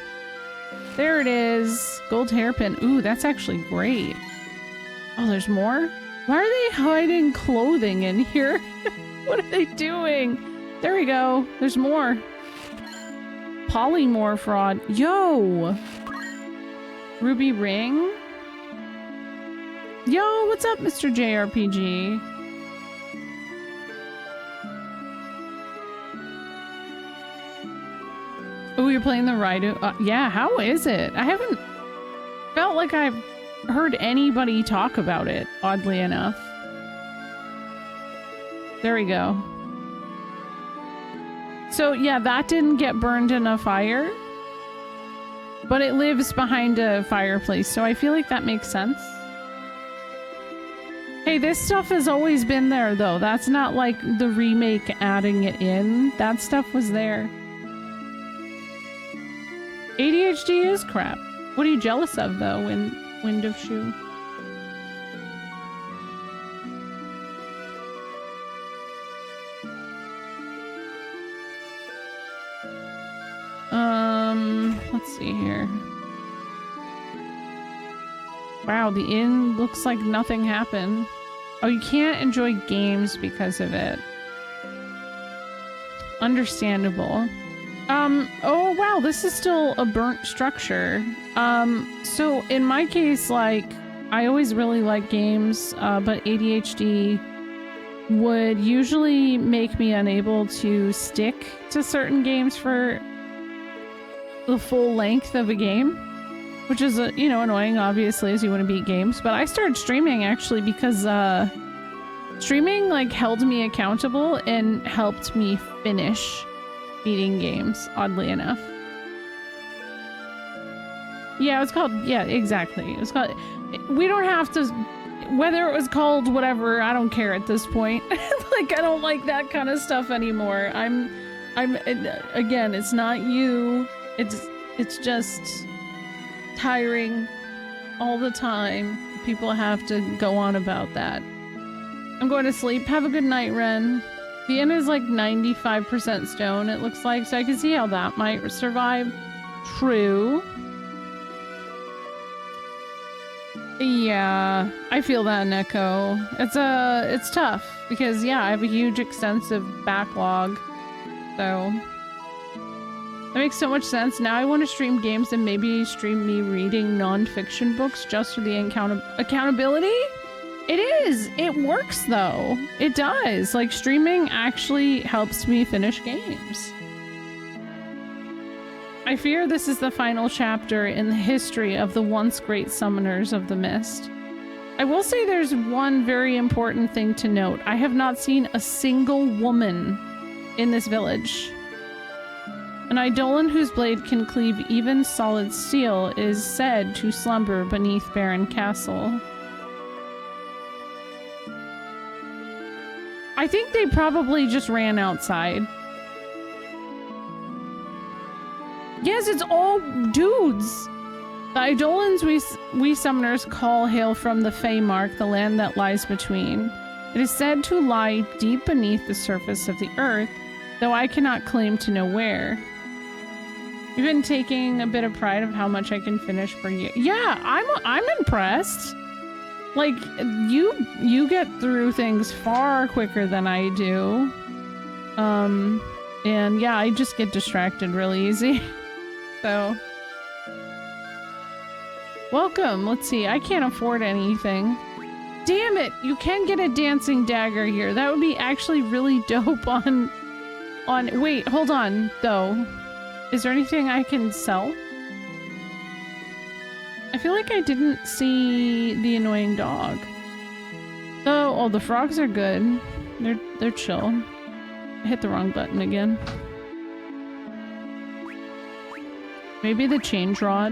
There it is. Gold hairpin. Ooh, that's actually great. Oh, there's more? Why are they hiding clothing in here? What are they doing? There we go. There's more. Polymorph fraud. Yo! Ruby ring? Yo, what's up, Mr. JRPG? Oh, you're playing the Raidu? Yeah, how is it? I haven't felt like I've heard anybody talk about it, oddly enough. There we go. So yeah, that didn't get burned in a fire, but it lives behind a fireplace, so I feel like that makes sense. Hey, this stuff has always been there, though. That's not like the remake adding it in. That stuff was there. ADHD is crap. What are you jealous of, though, Wind of Shoe? Let's see here. Wow, the inn looks like nothing happened. Oh, you can't enjoy games because of it. Understandable. Oh wow, this is still a burnt structure. So in my case, like, I always really like games, but ADHD would usually make me unable to stick to certain games for the full length of a game, which is, you know, annoying, obviously, as you want to beat games. But I started streaming actually because streaming like held me accountable and helped me finish beating games, oddly enough. Yeah, it was called, yeah, exactly. It was called, we don't have to, whether it was called whatever, I don't care at this point. Like, I don't like that kind of stuff anymore. I'm again, it's not you. It's just tiring all the time. People have to go on about that. I'm going to sleep. Have a good night, Ren. The inn is like 95% stone, it looks like, so I can see how that might survive. True. Yeah, I feel that, Neko. It's tough because, yeah, I have a huge extensive backlog, so that makes so much sense. Now I want to stream games and maybe stream me reading non-fiction books just for the accountability. It is. It works though. It does. Like, streaming actually helps me finish games. I fear this is the final chapter in the history of the once great summoners of the mist. I will say there's one very important thing to note. I have not seen a single woman in this village. An Eidolon whose blade can cleave even solid steel is said to slumber beneath Barren Castle. I think they probably just ran outside. Yes, it's all dudes! The Eidolons we summoners call hail from the Feymark, the land that lies between. It is said to lie deep beneath the surface of the earth, though I cannot claim to know where. You've been taking a bit of pride of how much I can finish per year. Yeah, I'm impressed. Like, you get through things far quicker than I do. And yeah, I just get distracted really easy. So, welcome. Let's see. I can't afford anything. Damn it! You can get a dancing dagger here. That would be actually really dope on... Wait, hold on, though. Is there anything I can sell? I feel like I didn't see the annoying dog. Oh, the frogs are good. They're chill. I hit the wrong button again. Maybe the change rod.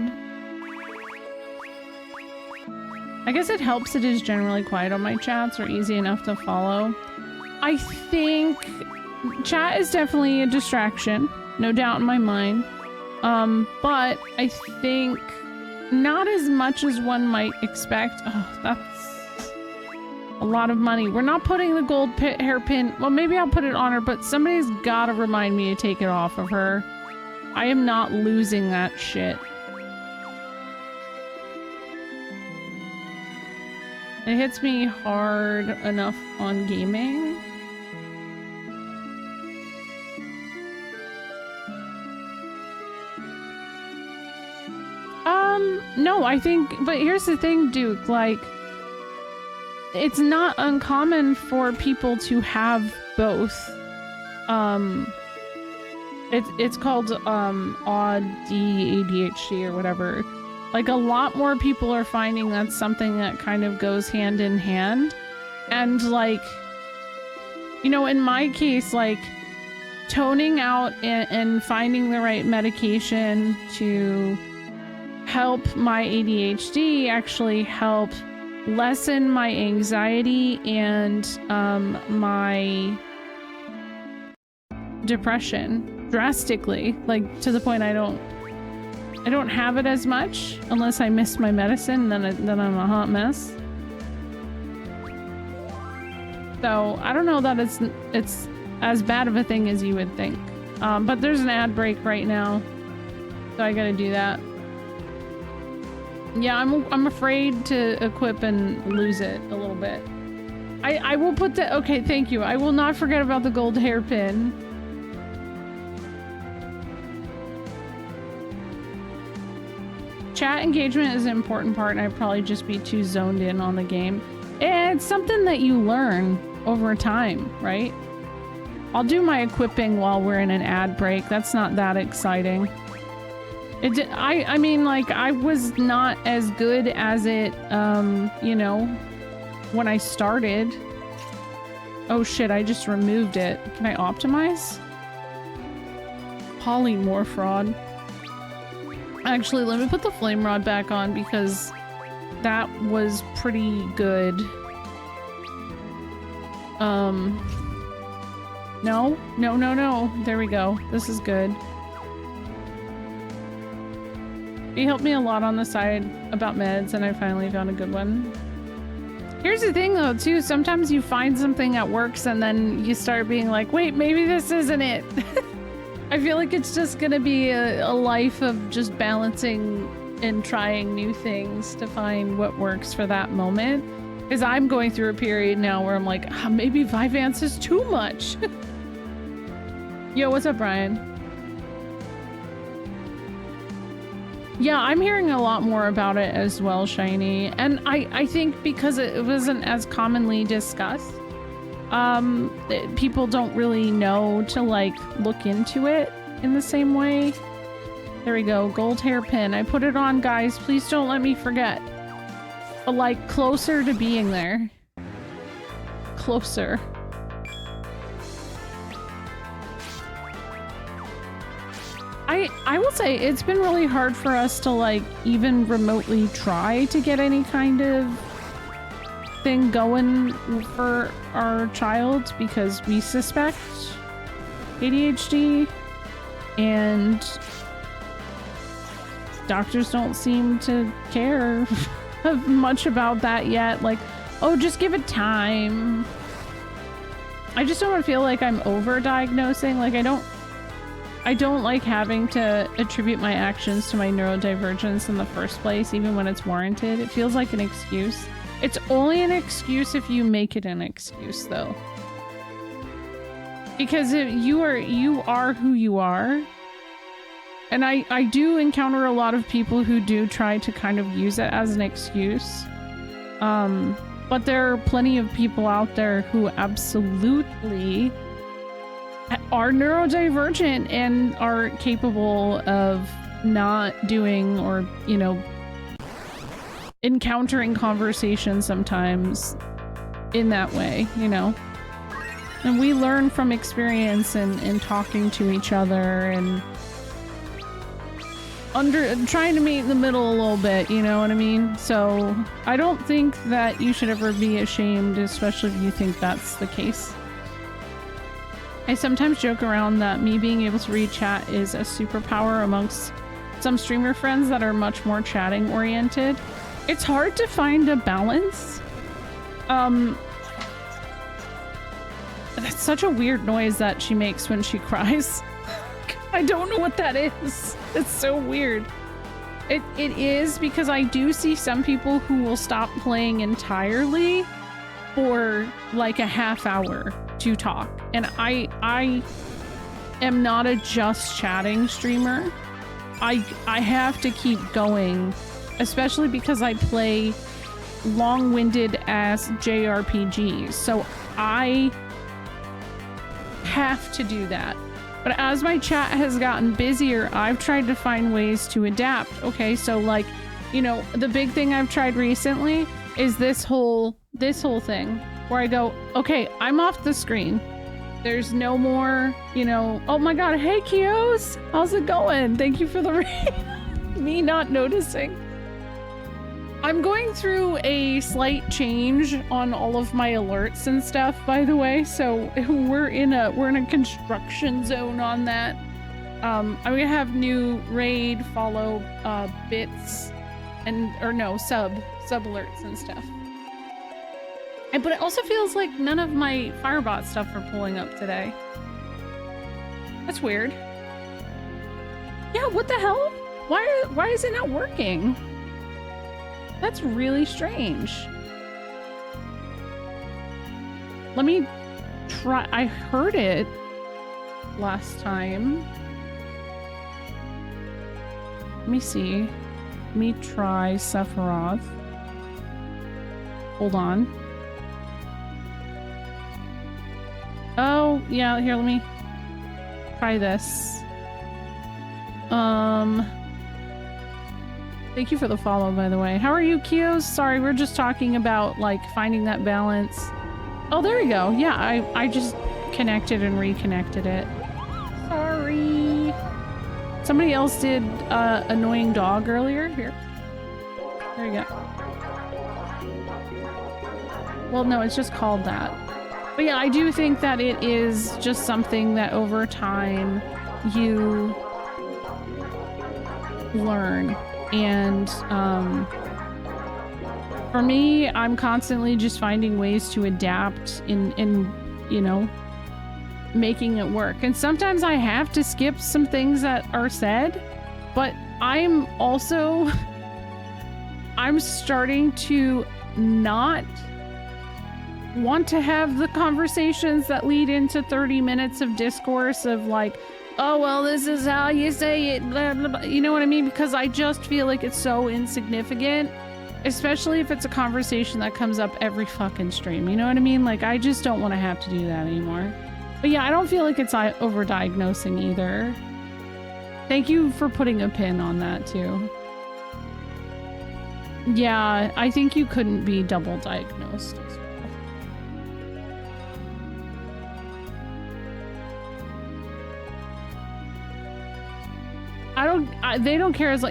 I guess it helps it is generally quiet on my chats or easy enough to follow. I think chat is definitely a distraction. No doubt in my mind. But I think not as much as one might expect. Oh, that's a lot of money. We're not putting the gold hairpin. Well, maybe I'll put it on her, but somebody's gotta remind me to take it off of her. I am not losing that shit. It hits me hard enough on gaming. No, I think, but here's the thing, Duke, like, it's not uncommon for people to have both. It's called, odd ADHD or whatever. Like, a lot more people are finding that's something that kind of goes hand in hand. And, like, you know, in my case, like, toning out and finding the right medication to help my ADHD actually help lessen my anxiety and my depression drastically, like to the point I don't have it as much unless I miss my medicine, then I'm a hot mess. So I don't know that it's as bad of a thing as you would think. But there's an ad break right now, so I gotta do that. Yeah, I'm afraid to equip and lose it a little bit. I will put the okay, thank you. I will not forget about the gold hairpin. Chat engagement is an important part, and I'd probably just be too zoned in on the game. It's something that you learn over time, right? I'll do my equipping while we're in an ad break. That's not that exciting. I mean, like, I was not as good as it, you know, when I started. Oh shit, I just removed it. Can I optimize? Polymorph rod. Actually, let me put the flame rod back on because that was pretty good. No. There we go. This is good. He helped me a lot on the side about meds, and I finally found a good one. Here's the thing, though, too. Sometimes you find something that works, and then you start being like, wait, maybe this isn't it. I feel like it's just gonna be a life of just balancing and trying new things to find what works for that moment. Because I'm going through a period now where I'm like, maybe Vyvanse is too much. Yo, what's up, Brian? Yeah, I'm hearing a lot more about it as well, Shiny. And I think because it wasn't as commonly discussed, people don't really know to, like, look into it in the same way. There we go, gold hairpin. I put it on, guys. Please don't let me forget. But, like, closer to being there. Closer. I will say it's been really hard for us to, like, even remotely try to get any kind of thing going for our child because we suspect ADHD and doctors don't seem to care much about that yet. Like, oh, just give it time. I just don't feel like I'm over-diagnosing. Like, I don't like having to attribute my actions to my neurodivergence in the first place, even when it's warranted. It feels like an excuse. It's only an excuse if you make it an excuse, though. Because you are who you are. And I do encounter a lot of people who do try to kind of use it as an excuse. But there are plenty of people out there who absolutely are neurodivergent and are capable of not doing or, you know, encountering conversation sometimes in that way, you know. And we learn from experience and talking to each other and trying to meet in the middle a little bit, you know what I mean? So I don't think that you should ever be ashamed, especially if you think that's the case. I sometimes joke around that me being able to read chat is a superpower amongst some streamer friends that are much more chatting oriented. It's hard to find a balance. That's such a weird noise that she makes when she cries. I don't know what that is. It's so weird. It is because I do see some people who will stop playing entirely for like a half hour to talk. And I am not a just chatting streamer. I have to keep going, especially because I play long-winded ass JRPGs. So I have to do that. But as my chat has gotten busier, I've tried to find ways to adapt. Okay, so like, you know, the big thing I've tried recently is this whole thing where I go, okay, I'm off the screen. There's no more, you know, oh my god, hey Kios! How's it going? Thank you for the raid. Me not noticing. I'm going through a slight change on all of my alerts and stuff, by the way, so we're in a construction zone on that. I'm gonna have new raid follow bits and sub alerts and stuff. But it also feels like none of my Firebot stuff are pulling up today. That's weird. Yeah, what the hell? Why is it not working? That's really strange. Let me try. I heard it last time. Let me see. Let me try Sephiroth. Hold on. Oh, yeah, here, let me try this. Thank you for the follow, by the way. How are you, Kios? Sorry, we're just talking about, like, finding that balance. Oh, there we go. Yeah, I just connected and reconnected it. Sorry. Somebody else did annoying dog earlier. Here. There you go. Well, no, it's just called that. But yeah, I do think that it is just something that over time you learn. And for me, I'm constantly just finding ways to adapt in you know, making it work. And sometimes I have to skip some things that are said, but I'm starting to not want to have the conversations that lead into 30 minutes of discourse of like, oh, well, this is how you say it, blah, blah, blah. You know what I mean? Because I just feel like it's so insignificant, especially if it's a conversation that comes up every fucking stream. You know what I mean? Like, I just don't want to have to do that anymore. But yeah, I don't feel like it's over-diagnosing either. Thank you for putting a pin on that, too. Yeah, I think you couldn't be double-diagnosed as well. They don't care as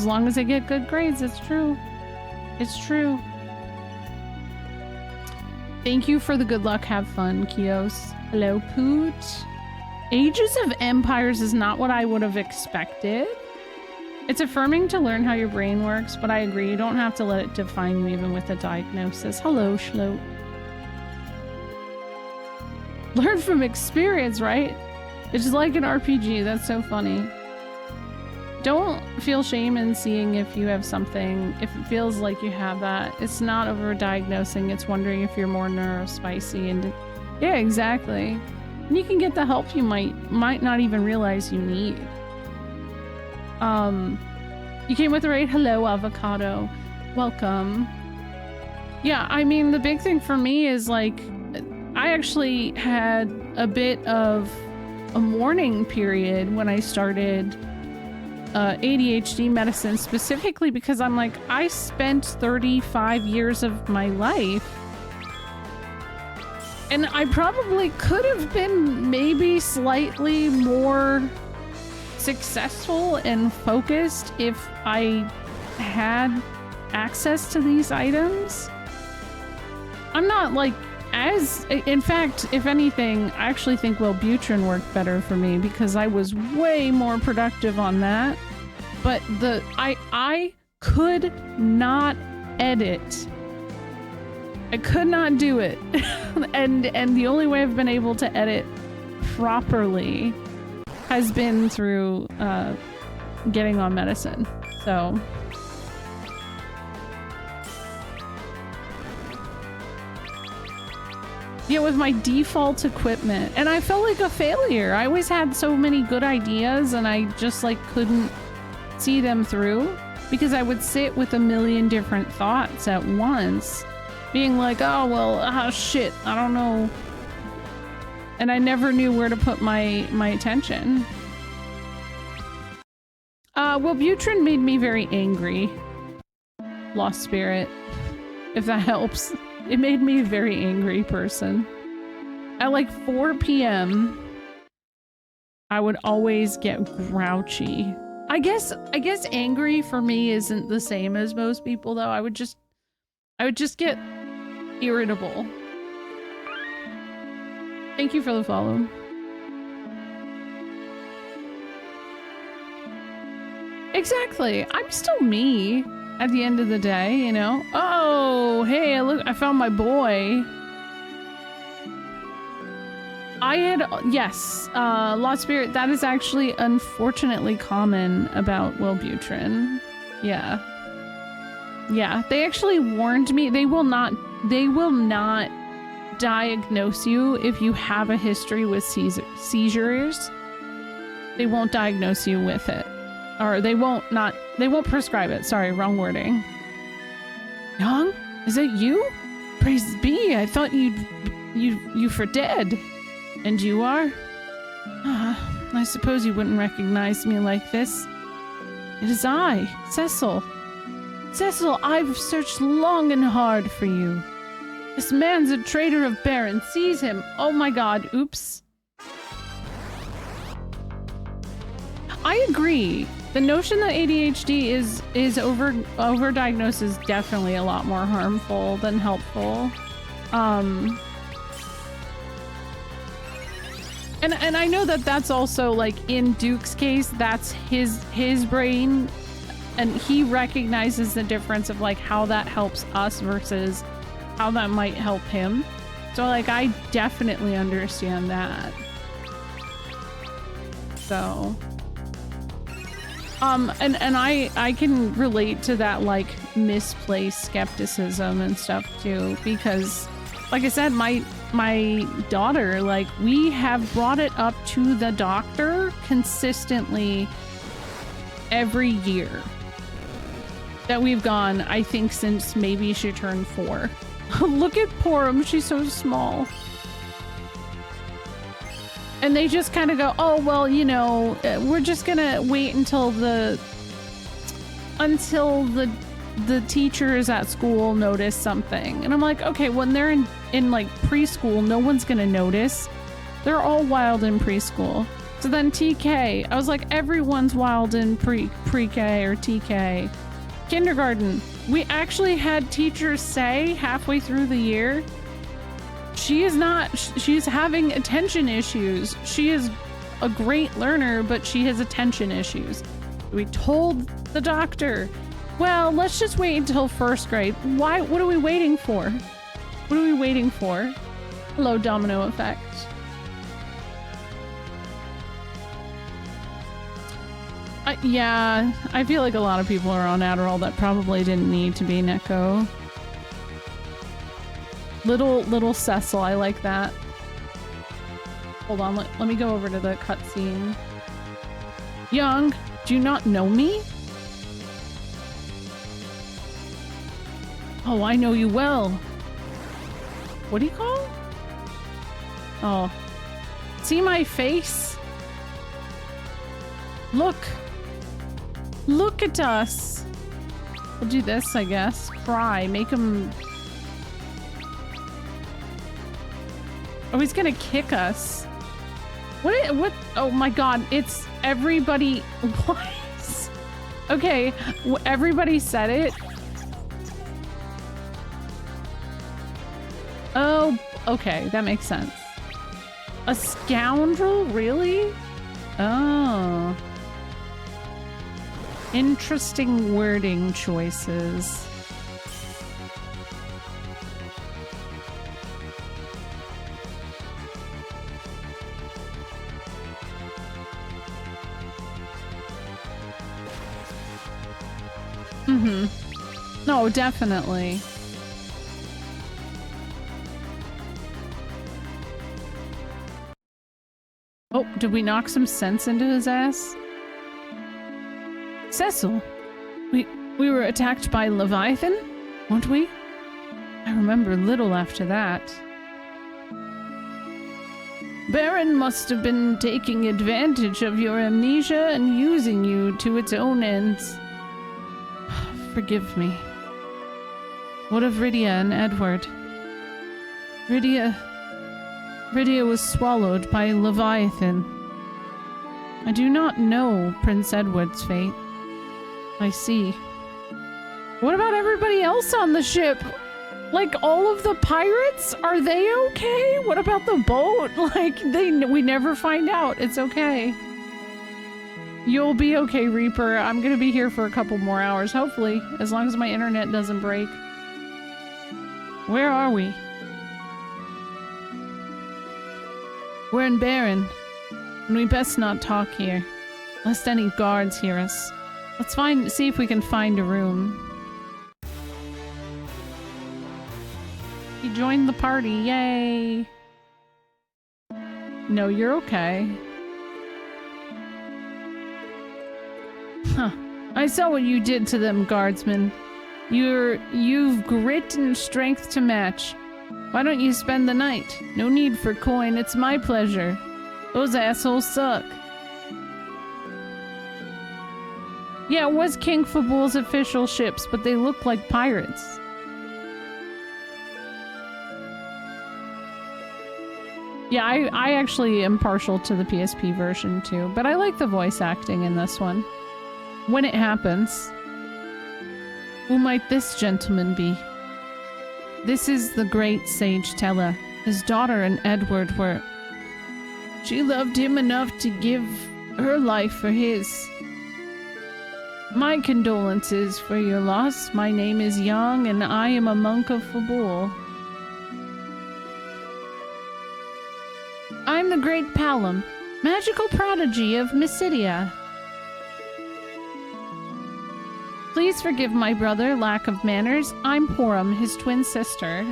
long as they get good grades. It's true. It's true. Thank you for the good luck. Have fun, Kios. Hello, Poot. Ages of Empires is not what I would have expected. It's affirming to learn how your brain works, but I agree. You don't have to let it define you even with a diagnosis. Hello, Schloat. Learn from experience, right? It's just like an RPG. That's so funny. Don't feel shame in seeing if you have something, if it feels like you have that. It's not over-diagnosing, it's wondering if you're more neurospicy and... Yeah, exactly. And you can get the help you might not even realize you need. You came with the raid. Hello, Avocado. Welcome. Yeah, I mean, the big thing for me is, like, I actually had a bit of a mourning period when I started ADHD medicine, specifically because I'm like, I spent 35 years of my life and I probably could have been maybe slightly more successful and focused if I had access to these items. I'm not like in fact, if anything, I actually think Wellbutrin worked better for me because I was way more productive on that. But I could not edit. I could not do it. and the only way I've been able to edit properly has been through getting on medicine. So yeah, with my default equipment. And I felt like a failure. I always had so many good ideas and I just like couldn't see them through because I would sit with a million different thoughts at once being like, oh, well, shit, I don't know. And I never knew where to put my attention. Wellbutrin made me very angry. Lost spirit, if that helps. It made me a very angry person. At like 4 p.m., I would always get grouchy. I guess angry for me isn't the same as most people though. I would just get irritable. Thank you for the follow. Exactly. I'm still me at the end of the day, you know? Oh, hey, look, I found my boy. Yes, Lost Spirit, that is actually unfortunately common about Wellbutrin. Yeah. Yeah, they actually warned me they will not diagnose you if you have a history with seizures. They won't diagnose you with it. Or they won't prescribe it. Sorry, wrong wording. Young? Is that you? Praise be, I thought you for dead. And you are? I suppose you wouldn't recognize me like this. It is I, Cecil. Cecil, I've searched long and hard for you. This man's a traitor of Baron. Seize him. Oh my god, oops. I agree. The notion that ADHD is overdiagnosed is definitely a lot more harmful than helpful. And I know that that's also like in Duke's case, that's his brain, and he recognizes the difference of like how that helps us versus how that might help him. So like I definitely understand that. So and I can relate to that like misplaced skepticism and stuff too, because like I said, my daughter, like we have brought it up to the doctor consistently every year that we've gone, I think since maybe she turned 4. Look at Porum, she's so small. And they just kind of go, oh, well, you know, we're just gonna wait until the teachers at school notice something. And I'm like, okay, when they're in like preschool, no one's gonna notice. They're all wild in preschool. So then TK, I was like, everyone's wild in pre-K or TK. Kindergarten, we actually had teachers say halfway through the year, she's having attention issues. She is a great learner, but she has attention issues. We told the doctor, well, let's just wait until 1st grade. Why? What are we waiting for? What are we waiting for? Hello, domino effect. Yeah, I feel like a lot of people are on Adderall that probably didn't need to be, Neko. Little Cecil, I like that. Hold on, let me go over to the cutscene. Young, do you not know me? Oh, I know you well. What do you call? Oh. See my face? Look. Look at us. We'll do this, I guess. Cry. Make him... Oh, he's gonna kick us. What? Oh my god, it's everybody. What? Okay, everybody said it. Oh, okay, that makes sense. A scoundrel? Really? Oh. Interesting wording choices. No, definitely. Oh, did we knock some sense into his ass? Cecil, we were attacked by Leviathan, weren't we? I remember little after that. Baron must have been taking advantage of your amnesia and using you to its own ends. Forgive me. What of Rydia and Edward? Rydia... Rydia was swallowed by Leviathan. I do not know Prince Edward's fate. I see. What about everybody else on the ship? Like, all of the pirates? Are they okay? What about the boat? Like, we never find out. It's okay. You'll be okay, Reaper. I'm gonna be here for a couple more hours, hopefully, as long as my internet doesn't break. Where are we? We're in Baron, and we best not talk here, lest any guards hear us. Let's see if we can find a room. You joined the party, yay! No, you're okay. Huh. I saw what you did to them, guardsmen. You've grit and strength to match. Why don't you spend the night? No need for coin, it's my pleasure. Those assholes suck. Yeah, it was King Fabul's official ships, but they look like pirates. Yeah, I actually am partial to the PSP version too, but I like the voice acting in this one. When it happens. Who might this gentleman be? This is the great Sage Tella. His daughter and Edward were... She loved him enough to give her life for his. My condolences for your loss. My name is Young, and I am a monk of Fabul. I'm the great Palom, magical prodigy of Mysidia. Please forgive my brother lack of manners. I'm Porum, his twin sister.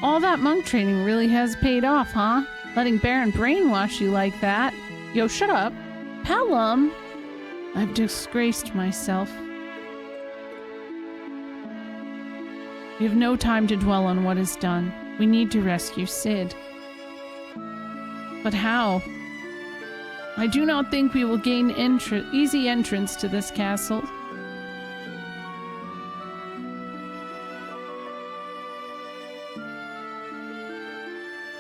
All that monk training really has paid off, huh? Letting Baron brainwash you like that. Yo, shut up. Palom! I've disgraced myself. We have no time to dwell on what is done. We need to rescue Sid. But how? I do not think we will gain easy entrance to this castle.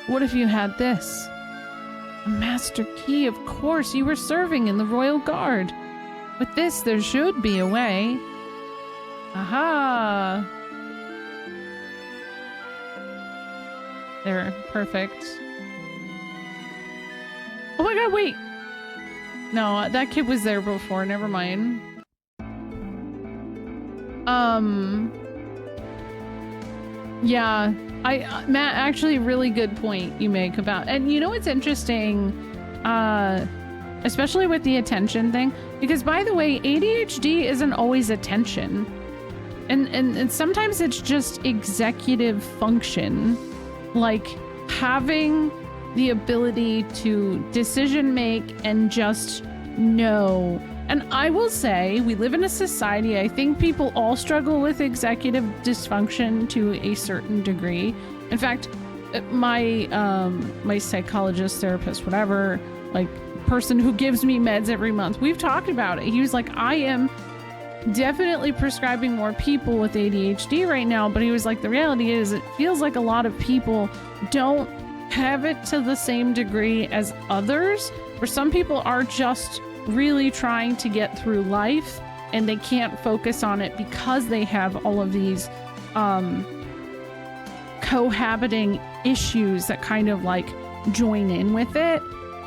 What if you had this? A master key, of course. You were serving in the Royal Guard. With this, there should be a way. Aha! There, perfect. Oh my god, wait! No, that kid was there before, never mind. Yeah, Matt, actually really good point you make about, and you know what's interesting, especially with the attention thing, because by the way, ADHD isn't always attention. And sometimes it's just executive function, like having the ability to decision make and just know. And I will say, we live in a society, I think people all struggle with executive dysfunction to a certain degree. In fact, my psychologist, therapist, whatever, like person who gives me meds every month, we've talked about it. He was like, I am definitely prescribing more people with ADHD right now, but he was like, the reality is it feels like a lot of people don't have it to the same degree as others, where some people are just really trying to get through life and they can't focus on it because they have all of these cohabiting issues that kind of like join in with it,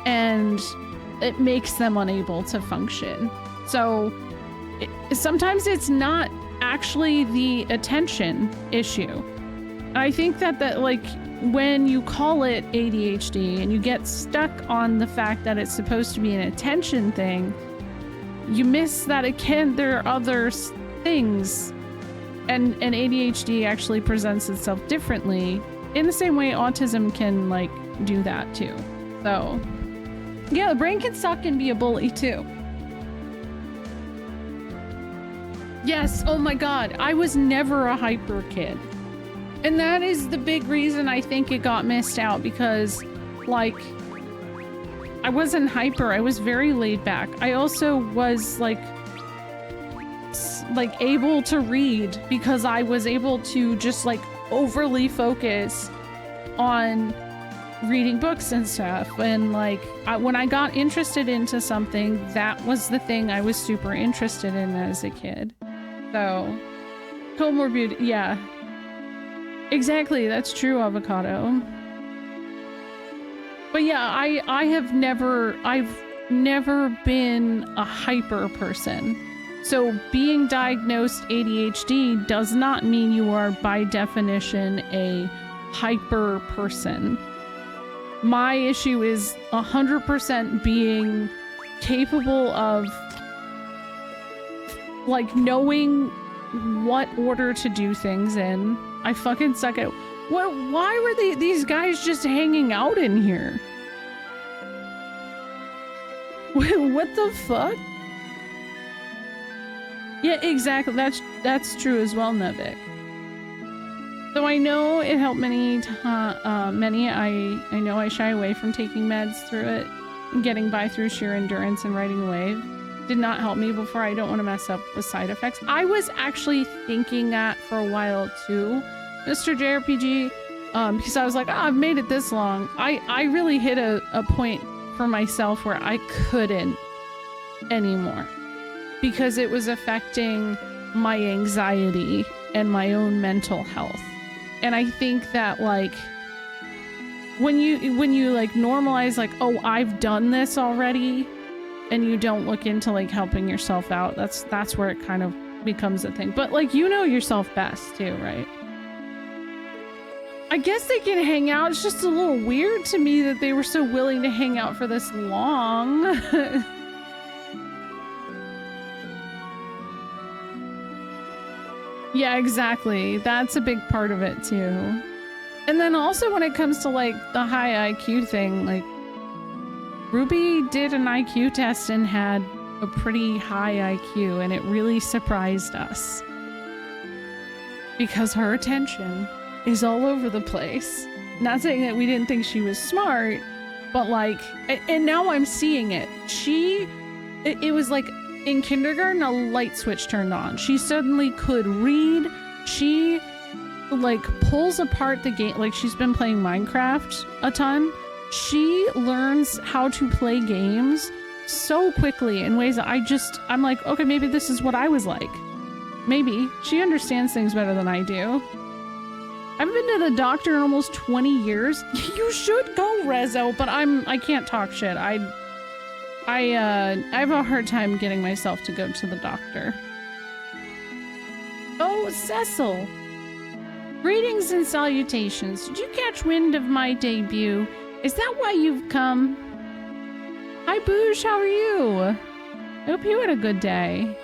and it makes them unable to function. So sometimes it's not actually the attention issue. I think that like when you call it ADHD and you get stuck on the fact that it's supposed to be an attention thing, you miss that there are other things, and ADHD actually presents itself differently in the same way autism can like do that too. So yeah, the brain can suck and be a bully too. Yes, oh my god, I was never a hyper kid. And that is the big reason I think it got missed out, because like I wasn't hyper, I was very laid back. I also was like like able to read because I was able to just like overly focus on reading books and stuff. And like when I got interested into something, that was the thing I was super interested in as a kid. So comorbid, yeah, exactly, that's true, Avocado. But yeah, I've never been a hyper person. So being diagnosed ADHD does not mean you are by definition a hyper person. My issue is 100% being capable of like knowing what order to do things in. I fucking suck at why were these guys just hanging out in here? What the fuck? Yeah, exactly. That's true as well, Nevik. So I know it helped many. I know I shy away from taking meds through it, getting by through sheer endurance and riding a wave. Did not help me before. I don't want to mess up with side effects. I was actually thinking that for a while too, Mr. JRPG, because I was like, oh, I've made it this long. I really hit a point for myself where I couldn't anymore because it was affecting my anxiety and my own mental health. And I think that like when you like normalize like, oh, I've done this already, and you don't look into like helping yourself out, that's where it kind of becomes a thing. But like, you know yourself best too, right? I guess they can hang out. It's just a little weird to me that they were so willing to hang out for this long. Yeah, exactly. That's a big part of it too. And then also when it comes to like the high IQ thing, like Ruby did an IQ test and had a pretty high IQ, and it really surprised us because her attention is all over the place. Not saying that we didn't think she was smart, but like, and now I'm seeing it. It was like in kindergarten, a light switch turned on. She suddenly could read. She like pulls apart the game. Like she's been playing Minecraft a ton. She learns how to play games so quickly in ways that I'm like, okay, maybe this is what I was like. Maybe. She understands things better than I do. I haven't been to the doctor in almost 20 years. You should go, Rezo, but I can't talk shit. I have a hard time getting myself to go to the doctor. Oh, Cecil. Greetings and salutations. Did you catch wind of my debut? Is that why you've come? Hi, Boosh, how are you? I hope you had a good day.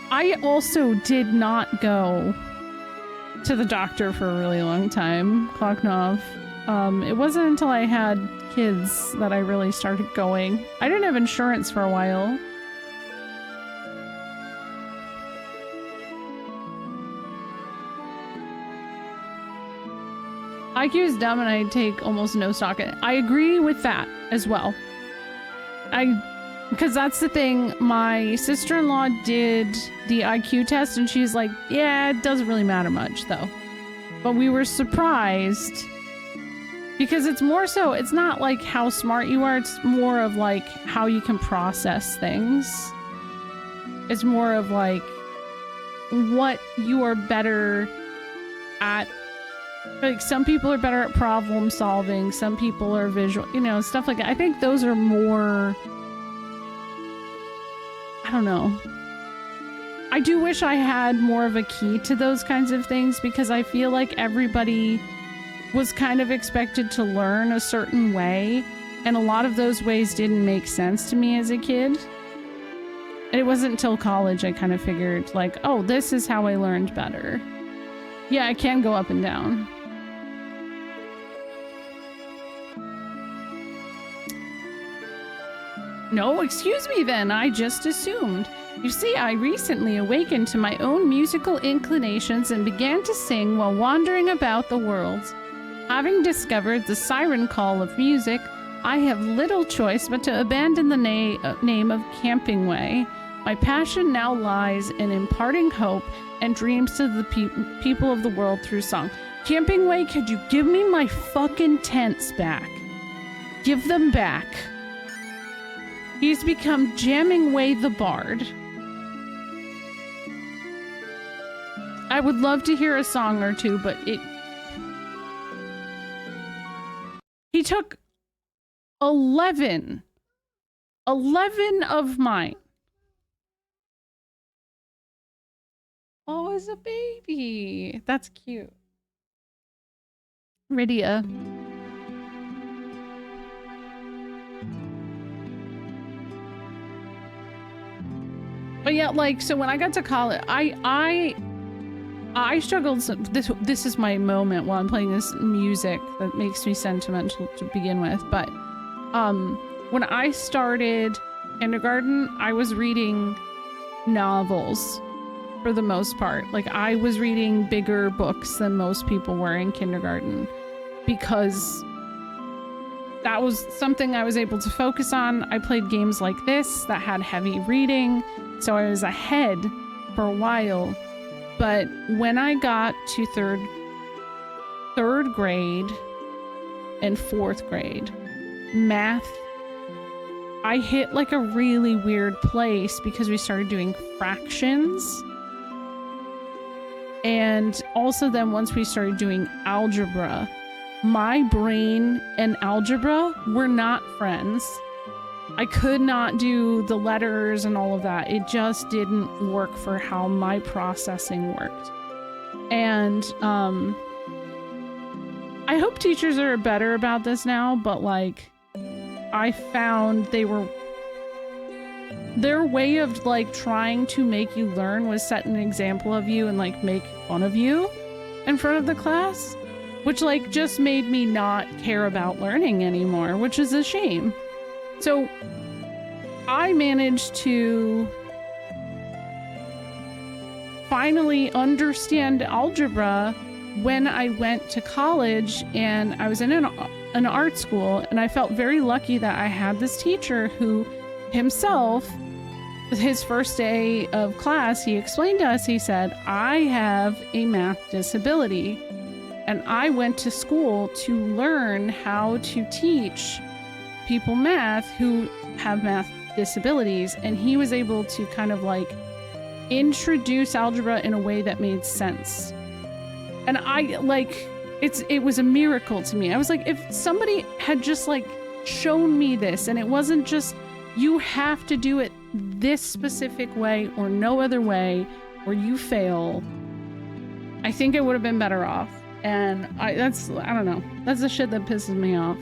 I also did not go to the doctor for a really long time, Kloknov. It wasn't until I had kids that I really started going. I didn't have insurance for a while. IQ is dumb and I take almost no stock in it. I agree with that as well. Because that's the thing, my sister-in-law did the IQ test and she's like, yeah, it doesn't really matter much though. But we were surprised because it's more so, it's not like how smart you are, it's more of like how you can process things. It's more of like what you are better at. Like some people are better at problem solving, some people are visual, you know, stuff like that. I think those are more, I don't know. I do wish I had more of a key to those kinds of things because I feel like everybody was kind of expected to learn a certain way, and a lot of those ways didn't make sense to me as a kid. And it wasn't until college I kind of figured like, oh, this is how I learned better. Yeah, I can go up and down. No, excuse me then, I just assumed. You see, I recently awakened to my own musical inclinations and began to sing while wandering about the world. Having discovered the siren call of music, I have little choice but to abandon the name of Camping Way. My passion now lies in imparting hope and dreams to the people of the world through song. Camping Way, could you give me my fucking tents back? Give them back. He's become Jamming Way the Bard. I would love to hear a song or two, but he took 11 of mine. Oh, as a baby. That's cute. Rydia. But yeah, like, so when I got to college, I struggled. This is my moment while I'm playing this music that makes me sentimental to begin with. But when I started kindergarten, I was reading novels for the most part. Like, I was reading bigger books than most people were in kindergarten because that was something I was able to focus on. I played games like this that had heavy reading, so I was ahead for a while. But when I got to third grade and fourth grade, math, I hit like a really weird place because we started doing fractions. And also then once we started doing algebra, my brain and algebra were not friends. I could not do the letters and all of that. It just didn't work for how my processing worked. And I hope teachers are better about this now, but like I found their way of like trying to make you learn was set an example of you and like make fun of you in front of the class, which like just made me not care about learning anymore, which is a shame. So I managed to finally understand algebra when I went to college, and I was in an art school, and I felt very lucky that I had this teacher who himself, his first day of class, he explained to us, he said, I have a math disability, and I went to school to learn how to teach people math who have math disabilities, and he was able to kind of like introduce algebra in a way that made sense. And I like, it was a miracle to me. I was like, if somebody had just like shown me this, and it wasn't just, you have to do it this specific way or no other way, or you fail, I think it would have been better off. And I don't know. That's the shit that pisses me off.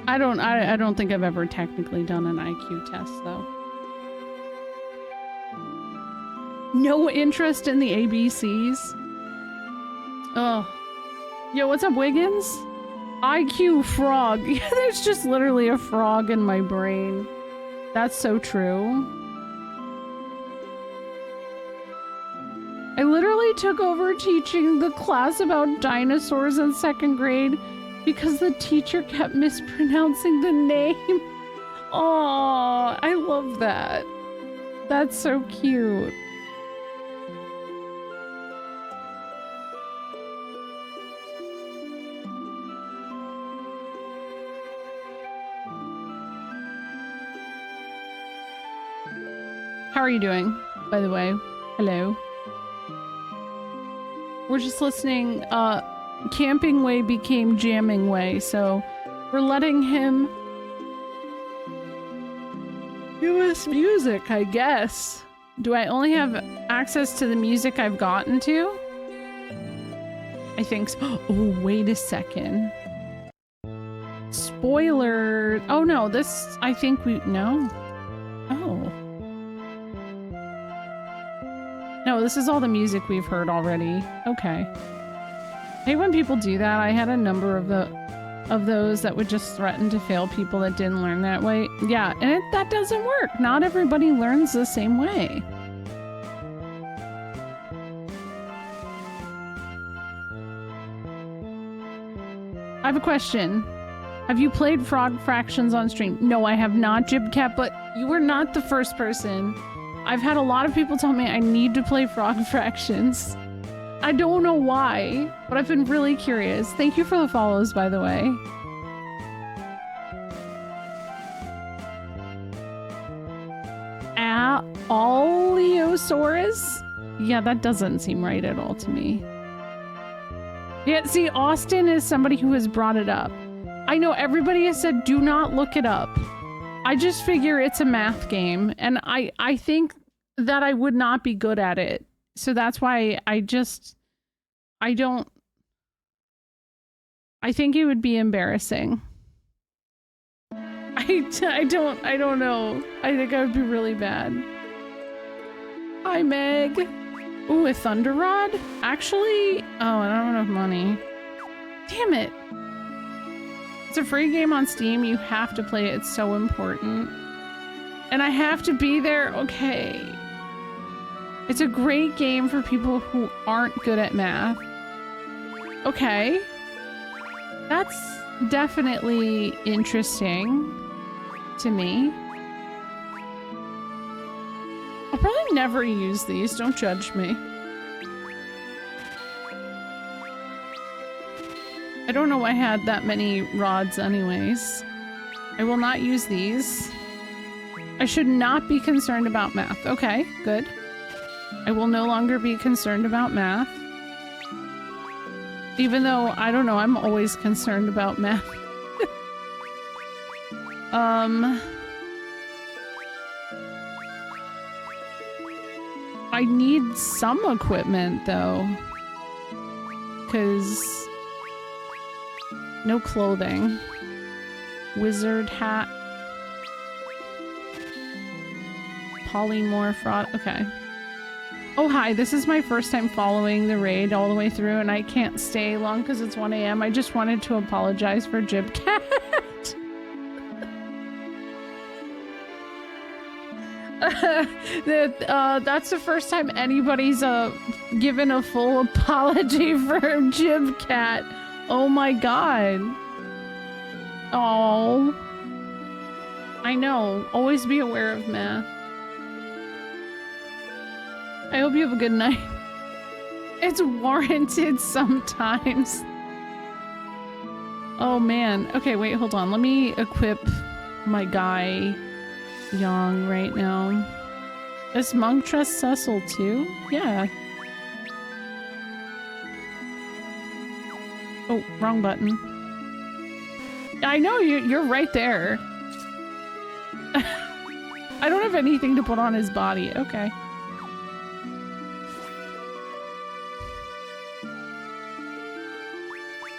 I don't think I've ever technically done an IQ test though. No interest in the ABCs. Oh. Yo, what's up, Wiggins? IQ frog. Yeah, there's just literally a frog in my brain. That's so true. I literally took over teaching the class about dinosaurs in 2nd grade because the teacher kept mispronouncing the name. Aw, I love that. That's so cute. How are you doing, by the way? Hello. We're just listening. Camping Way became Jamming Way, so we're letting him give us music, I guess. Do I only have access to the music I've gotten to? I think so. Oh, wait a second. Spoiler. Oh no, this, I think we, no. Oh. No, this is all the music we've heard already. Okay. I hate when people do that. I had a number of those that would just threaten to fail people that didn't learn that way. Yeah, and that doesn't work. Not everybody learns the same way. I have a question. Have you played Frog Fractions on stream? No, I have not, Jibcat, but You were not the first person. I've had a lot of people tell me I need to play Frog Fractions. I don't know why, but I've been really curious. Thank you for the follows, by the way. Oleosaurus? Yeah, that doesn't seem right at all to me. Yeah, see, Austin is somebody who has brought it up. I know everybody has said do not look it up. I just figure it's a math game, and I think that I would not be good at it. So that's why I think it would be embarrassing. I don't know. I think I would be really bad. Hi, Meg. Ooh, a Thunder Rod? Actually, oh, I don't have enough money. Damn it. It's a free game on Steam. You have to play it. It's so important. And I have to be there? Okay. It's a great game for people who aren't good at math. Okay. That's definitely interesting to me. I'll probably never use these. Don't judge me. I don't know why I had that many rods anyways. I will not use these. I should not be concerned about math. Okay, good. I will no longer be concerned about math. Even though, I don't know, I'm always concerned about math. I need some equipment though. 'Cause no clothing. Wizard hat. Polymorph rod. Okay. Oh, hi. This is my first time following the raid all the way through, and I can't stay long because it's 1 a.m. I just wanted to apologize for Jibcat. That's the first time anybody's given a full apology for Jibcat. Oh my god. Oh. I know. Always be aware of math. I hope you have a good night. It's warranted sometimes. Oh man. Okay, wait, hold on. Let me equip my guy Yang right now. Does Monk trust Cecil too? Yeah. Oh, wrong button. I know, you're right there. I don't have anything to put on his body. Okay.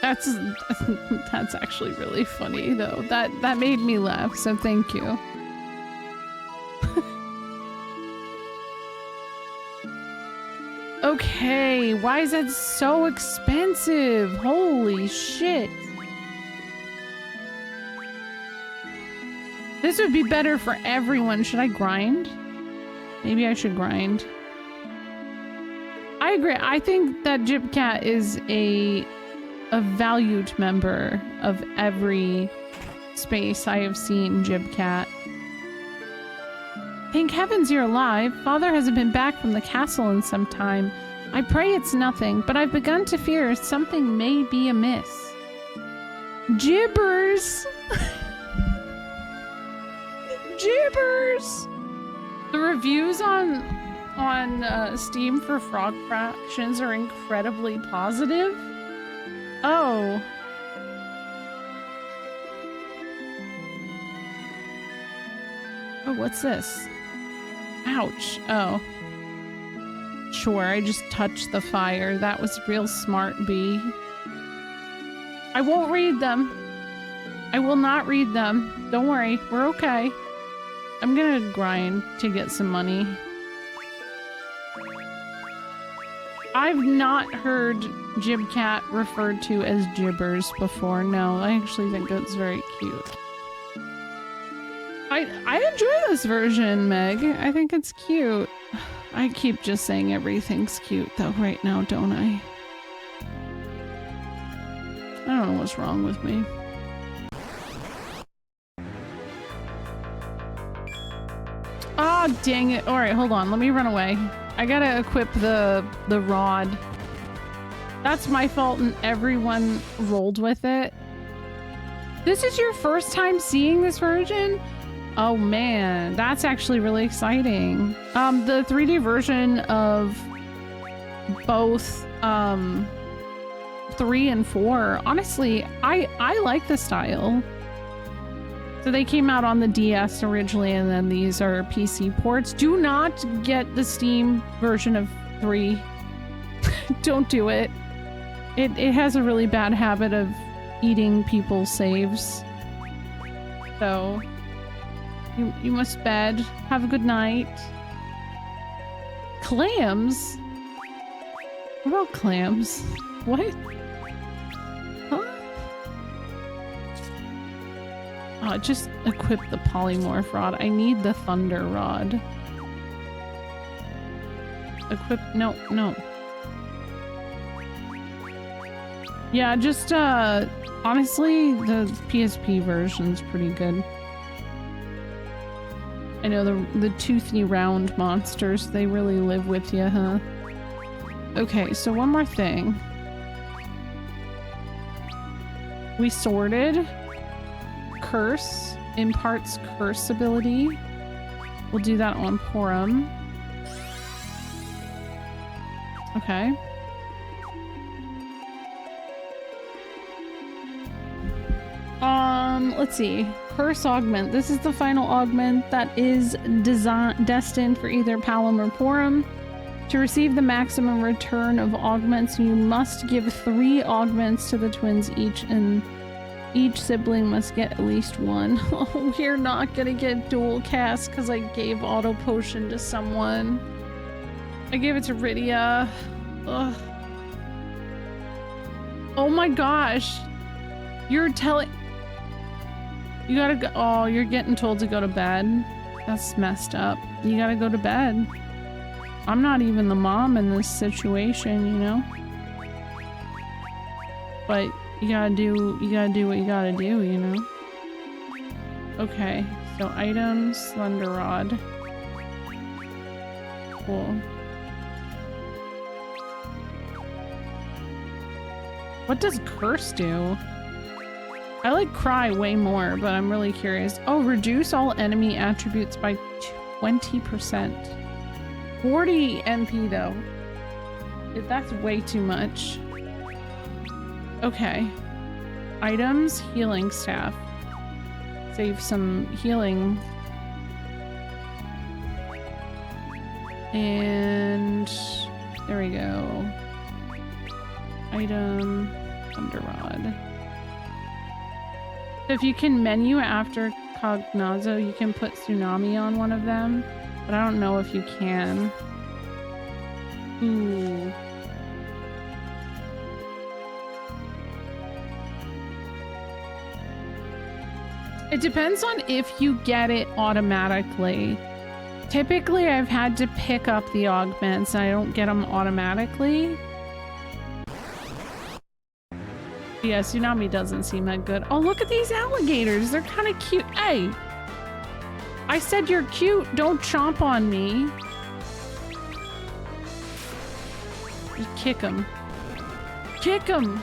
That's actually really funny though. That made me laugh, so thank you. Okay, why is that so expensive? Holy shit. This would be better for everyone. Should I grind? Maybe I should grind. I agree. I think that Jibcat is a valued member of every space I have seen Jibcat. Thank heavens you're alive. Father hasn't been back from the castle in some time. I pray it's nothing, but I've begun to fear something may be amiss. Jibbers! Jibbers! The reviews on Steam for Frog Fractions are incredibly positive. Oh. Oh, what's this? Ouch. Oh. Sure, I just touched the fire. That was real smart, bee. I won't read them. I will not read them. Don't worry, we're okay. I'm gonna grind to get some money. I've not heard Jibcat referred to as Jibbers before. No, I actually think that's very cute. I enjoy this version, Meg. I think it's cute. I keep just saying everything's cute though right now, don't I? I don't know what's wrong with me. Oh, dang it. All right, hold on. Let me run away. I gotta equip the rod. That's my fault and everyone rolled with it. This is your first time seeing this version? Oh man, that's actually really exciting. The 3D version of both 3 and 4, honestly, I like the style. So they came out on the DS originally, and then these are PC ports. Do not get the Steam version of 3. Don't do it. It has a really bad habit of eating people's saves. So you must bed. Have a good night. Clams? What about clams? What? Huh? Oh, just equip the polymorph rod. I need the thunder rod. Equip, no. Yeah, just, honestly, the PSP version's pretty good. I know the toothy round monsters, they really live with you, huh? Okay, so one more thing. We sorted. Curse imparts curse ability. We'll do that on Porum. Okay. Let's see. Curse augment. This is the final augment that is destined for either Palom or Porum. To receive the maximum return of augments, you must give 3 augments to the twins each, and each sibling must get at least 1. Oh, we're not gonna get dual cast because I gave auto potion to someone. I gave it to Rydia. Ugh. Oh my gosh. You're telling... You gotta go... Oh, you're getting told to go to bed. That's messed up. You gotta go to bed. I'm not even the mom in this situation, you know? But you gotta do what you gotta do, you know? Okay, so items, thunder rod. Cool. What does curse do? I like cry way more, but I'm really curious. Oh, reduce all enemy attributes by 20%. 40 MP though. That's way too much. Okay. Items, healing staff. Save some healing. And there we go. Item, thunder rod. So if you can menu after Cognazo, you can put Tsunami on one of them, but I don't know if you can. Ooh. It depends on if you get it automatically. Typically, I've had to pick up the augments and I don't get them automatically. Yeah, Tsunami doesn't seem that good. Oh, look at these alligators. They're kind of cute. Hey, I said you're cute. Don't chomp on me. Just kick them. Kick them.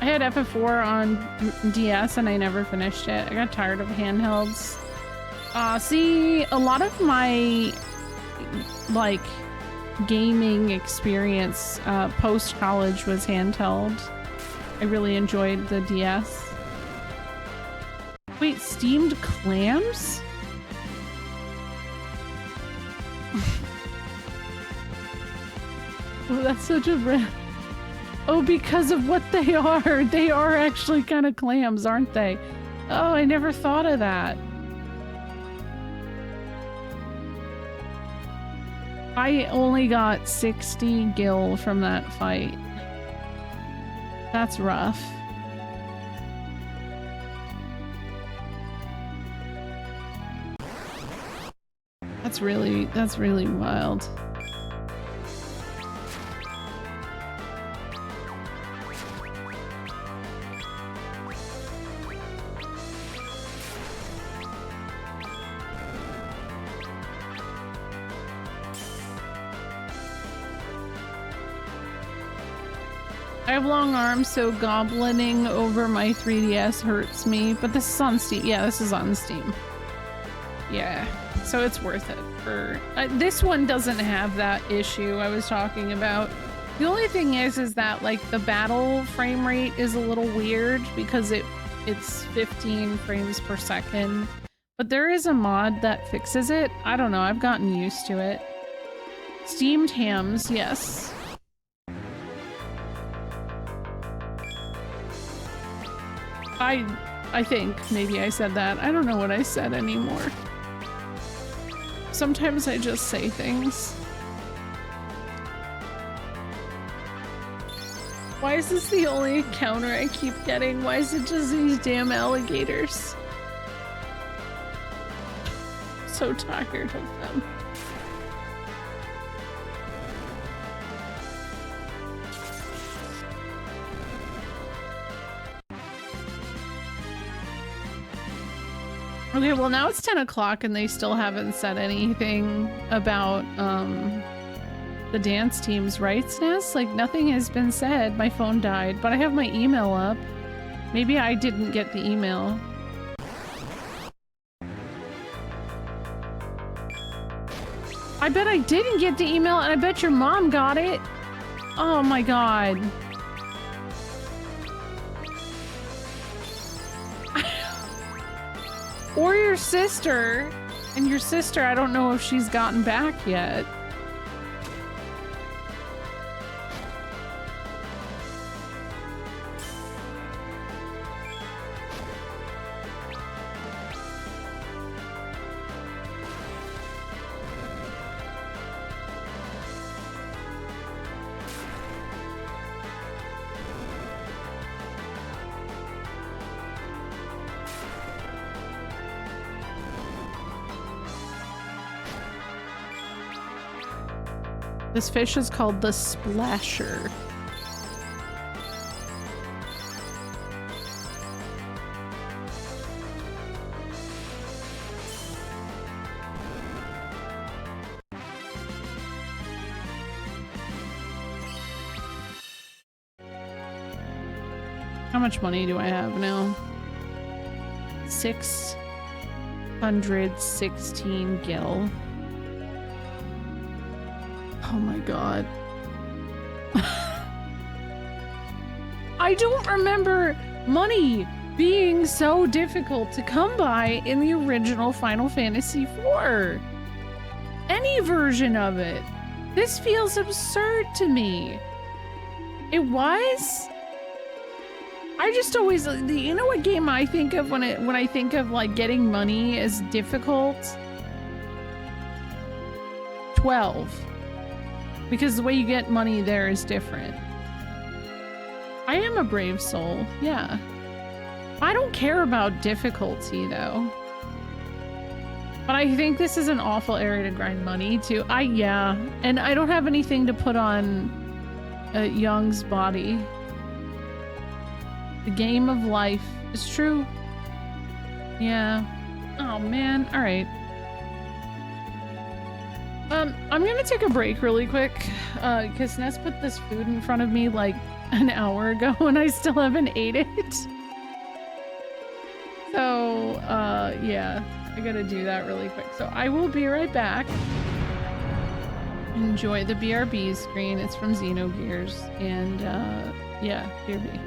I had FF4 on DS and I never finished it. I got tired of handhelds. See, a lot of my, like, gaming experience post-college was handheld. I really enjoyed the DS. Wait, steamed clams? Oh, that's such a... Oh, because of what they are. They are actually kind of clams, aren't they? Oh, I never thought of that. I only got 60 gil from that fight. That's rough. That's really wild. I have long arms, so goblining over my 3DS hurts me. But this is on Steam. Yeah, this is on Steam. Yeah, so it's worth it. For this one doesn't have that issue I was talking about. The only thing is that like the battle frame rate is a little weird because it's 15 frames per second. But there is a mod that fixes it. I don't know, I've gotten used to it. Steamed hams, yes. I think maybe I said that. I don't know what I said anymore. Sometimes I just say things. Why is this the only encounter I keep getting? Why is it just these damn alligators? So tired of them. Okay, well now it's 10 o'clock and they still haven't said anything about the dance team's rights, Ness. Like nothing has been said. My phone died, but I have my email up. Maybe I didn't get the email. I bet I didn't get the email and I bet your mom got it. Oh my god. Or your sister. And your sister, I don't know if she's gotten back yet. This fish is called the splasher. How much money do I have now? 616 gil. Oh my god. I don't remember money being so difficult to come by in the original Final Fantasy IV. Any version of it. This feels absurd to me. It was? I just always, you know what game I think of when I think of like getting money as difficult? 12. Because the way you get money there is different. I am a brave soul, yeah. I don't care about difficulty though. But I think this is an awful area to grind money too. Yeah. And I don't have anything to put on Young's body. The game of life is true. Yeah. Oh man, alright. I'm gonna take a break really quick, because Ness put this food in front of me like an hour ago and I still haven't ate it. So, yeah, I gotta do that really quick. So I will be right back. Enjoy the BRB screen. It's from Xenogears, and, yeah, BRB.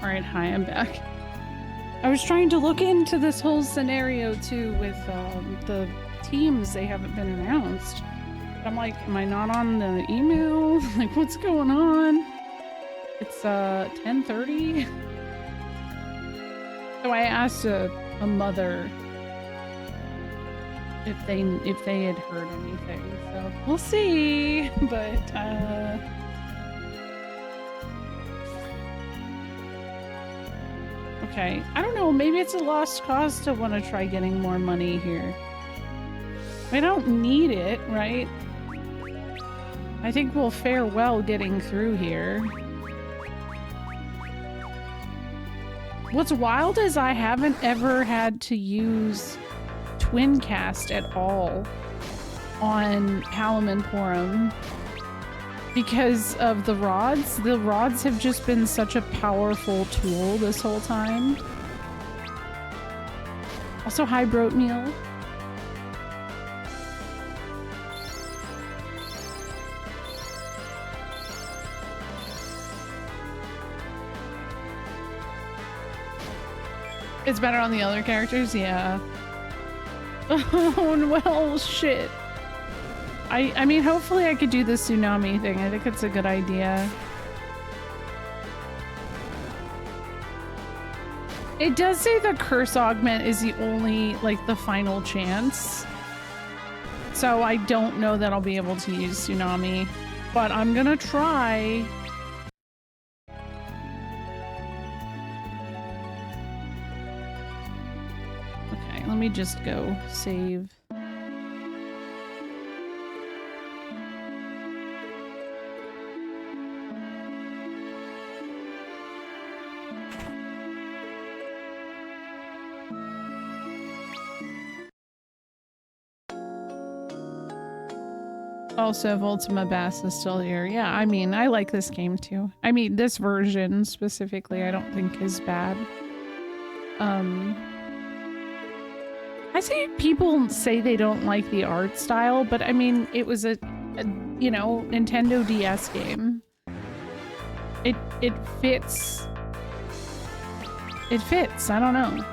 Alright, hi, I'm back. I was trying to look into this whole scenario too with the teams. They haven't been announced. But I'm like, am I not on the email? Like, what's going on? It's 10:30. So I asked a mother if they had heard anything. So we'll see. But okay, I don't know, maybe it's a lost cause to want to try getting more money here. I don't need it, right? I think we'll fare well getting through here. What's wild is I haven't ever had to use Twincast at all on Palom and Porum because of the rods. The rods have just been such a powerful tool this whole time. Also, hi Broatmeal. It's better on the other characters? Yeah. Oh, well, shit. I mean, hopefully I could do the tsunami thing. I think it's a good idea. It does say the curse augment is the only, like, the final chance. So I don't know that I'll be able to use tsunami. But I'm gonna try. Let me just go save. Also, if Ultima Bass is still here. Yeah, I mean, I like this game too. I mean, this version specifically, I don't think is bad. I see people say they don't like the art style, but I mean, it was a you know, Nintendo DS game. It fits. It fits. I don't know.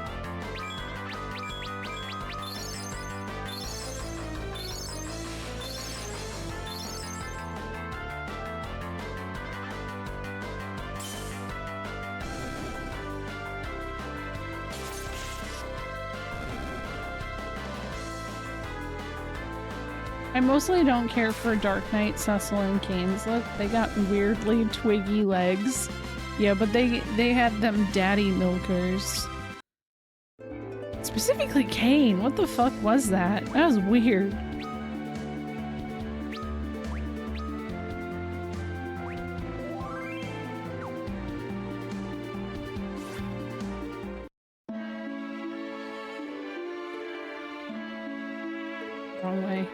I mostly don't care for Dark Knight, Cecil, and Kane's look. They got weirdly twiggy legs. Yeah, but they had them daddy milkers. Specifically Kane. What the fuck was that? That was weird. Wrong way.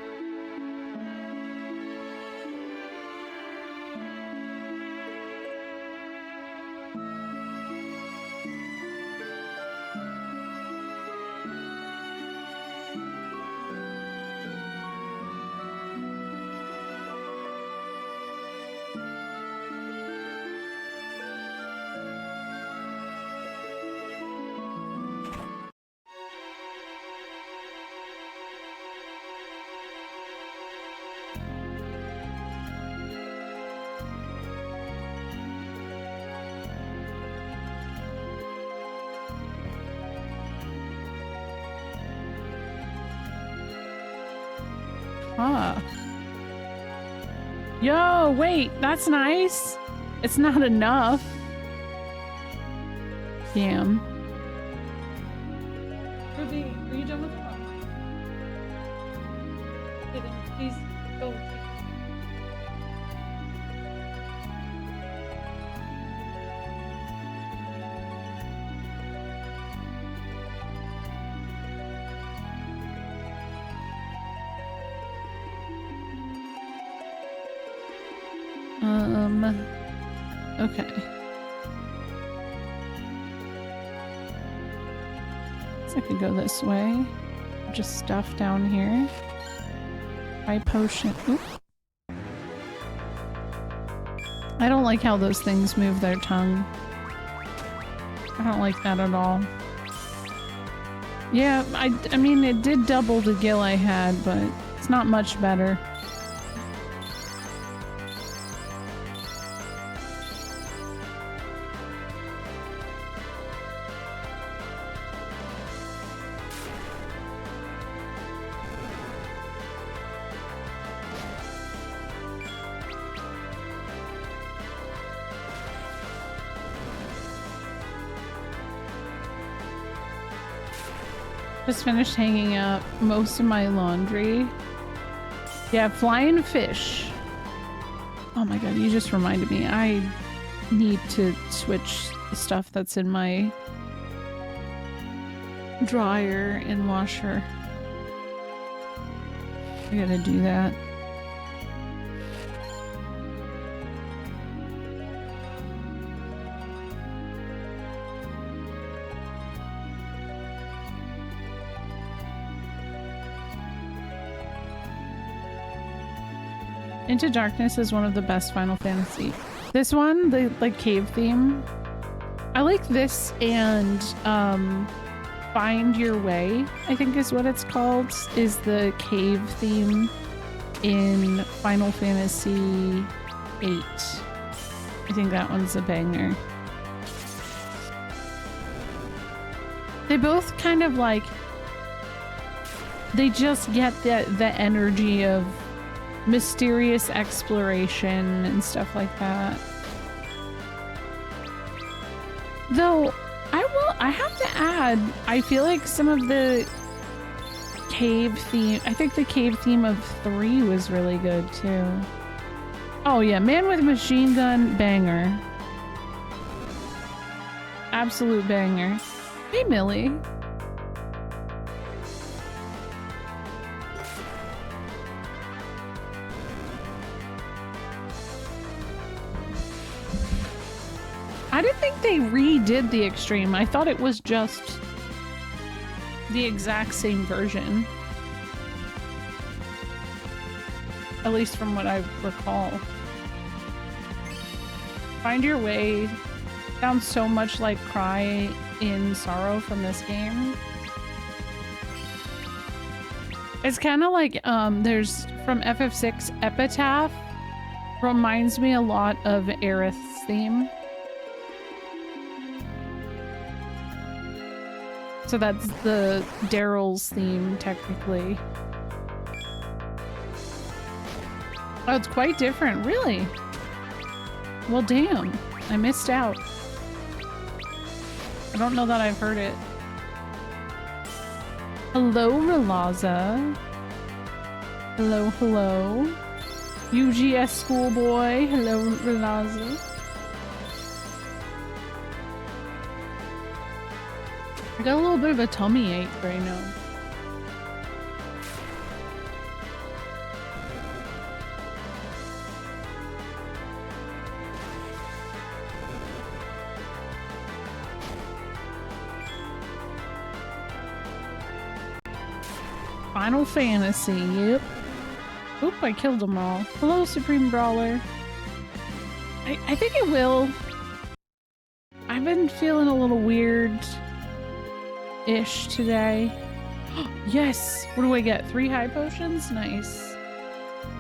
Huh. Yo, wait, that's nice. It's not enough. Damn. Ruby, are you done with the book? Okay, then please go. Okay. So I could go this way. Just stuff down here. Buy potion. Oop. I don't like how those things move their tongue. I don't like that at all. Yeah, I mean, it did double the gil I had, but it's not much better. Just finished hanging up most of my laundry. Yeah, flying fish. Oh my god, you just reminded me. I need to switch the stuff that's in my dryer and washer. I gotta do that. Into Darkness is one of the best Final Fantasy. This one, the like cave theme. I like this and Find Your Way, I think is what it's called, is the cave theme in Final Fantasy VIII. I think that one's a banger. They both kind of like, they just get the energy of mysterious exploration and stuff like that. Though I have to add, I feel like some of the cave theme, I think the cave theme of 3 was really good too. Oh yeah, Man with Machine Gun, banger. Absolute banger. Hey Millie. I didn't think they redid the Extreme. I thought it was just the exact same version. At least from what I recall. Find Your Way sounds so much like Cry in Sorrow from this game. It's kind of like, there's from FF6 Epitaph. Reminds me a lot of Aerith's theme. So that's the Daryl's theme, technically. Oh, it's quite different, really? Well, damn. I missed out. I don't know that I've heard it. Hello, Relaza. Hello, hello. UGS schoolboy. Hello, Relaza. I got a little bit of a tummy ache right now. Final Fantasy, yep. Oop, I killed them all. Hello, Supreme Brawler. I think it will. I've been feeling a little weird-ish today. Yes! What do I get? 3 high potions? Nice.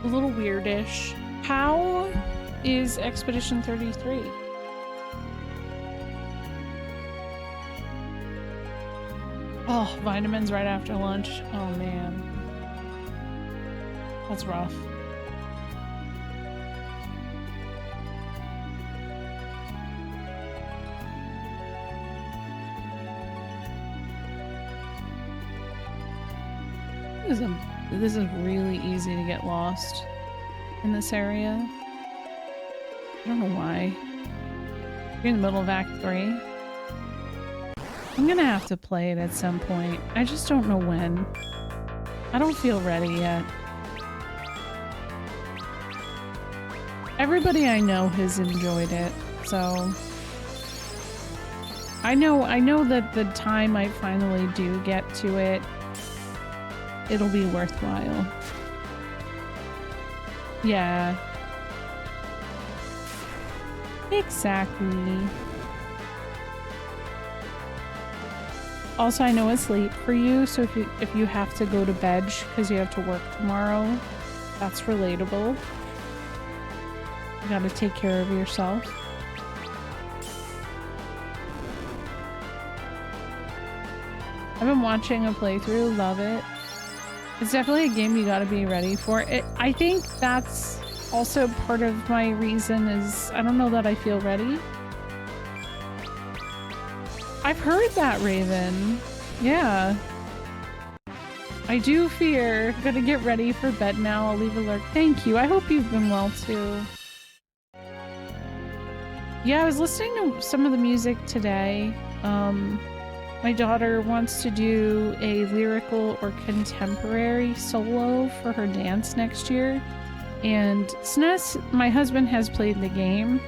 A little weirdish. How is Expedition 33? Oh, vitamins right after lunch. Oh man. That's rough. This is really easy to get lost in this area. I don't know why. You're in the middle of Act 3. I'm gonna have to play it at some point. I just don't know when. I don't feel ready yet. Everybody I know has enjoyed it, so I know that the time I finally do get to it, it'll be worthwhile. Yeah. Exactly. Also, I know it's late for you, so if you have to go to bed because you have to work tomorrow, that's relatable. You gotta take care of yourself. I've been watching a playthrough, love it. It's definitely a game you gotta be ready for. I think that's also part of my reason is I don't know that I feel ready. I've heard that, Raven. Yeah. I do fear. I'm gonna get ready for bed now. I'll leave a lurk. Thank you. I hope you've been well too. Yeah, I was listening to some of the music today. My daughter wants to do a lyrical or contemporary solo for her dance next year. And SNES, my husband has played the game.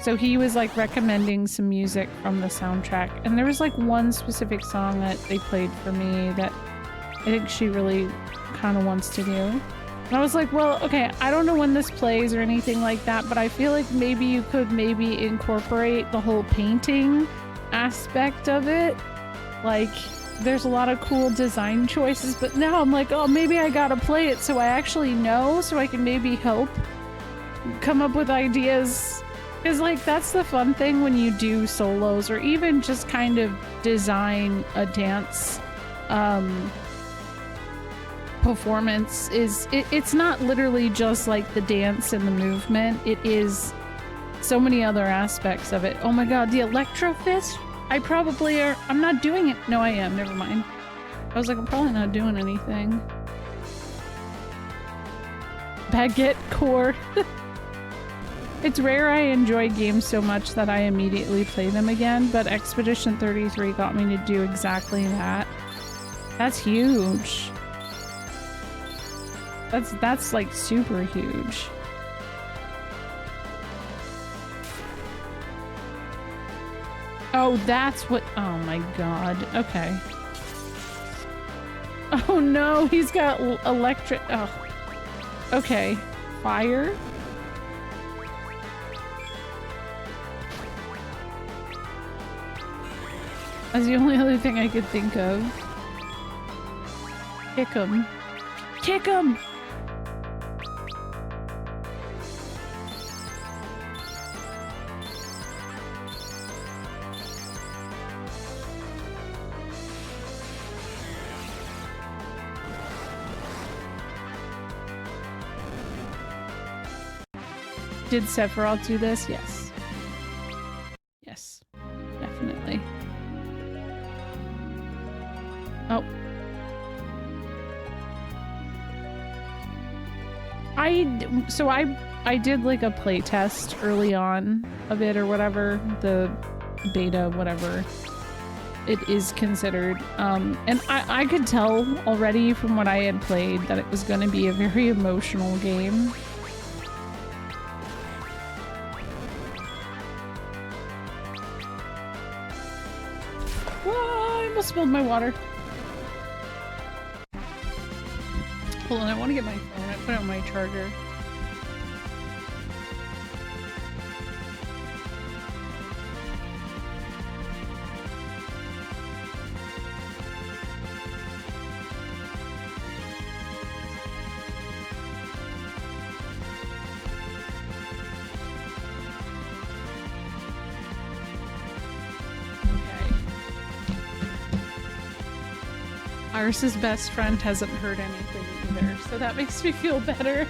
So he was like recommending some music from the soundtrack. And there was like one specific song that they played for me that I think she really kind of wants to do. And I was like, well, okay, I don't know when this plays or anything like that, but I feel like maybe you could maybe incorporate the whole painting aspect of it. Like, there's a lot of cool design choices, but now I'm like, oh, maybe I gotta play it so I actually know, so I can maybe help come up with ideas. Because, like, that's the fun thing when you do solos or even just kind of design a dance performance is it's not literally just like the dance and the movement. It is so many other aspects of it. Oh my god, the Electro Fist? I'm not doing it. No, I am. Never mind. I was like, I'm probably not doing anything. Baguette Core. It's rare I enjoy games so much that I immediately play them again, but Expedition 33 got me to do exactly that. That's huge. That's like super huge. Oh, that's what— oh my god. Okay. Oh no, he's got electric— oh. Okay. Fire? That's the only other thing I could think of. Kick him. Kick him! Did Sephiroth do this? Yes. Yes. Definitely. Oh. I did like a play test early on of it or whatever, the beta, whatever it is considered. And I could tell already from what I had played that it was going to be a very emotional game. Whoa, I almost spilled my water. Hold on, I want to get my phone. I put out my charger. Iris's best friend hasn't heard anything either, so that makes me feel better.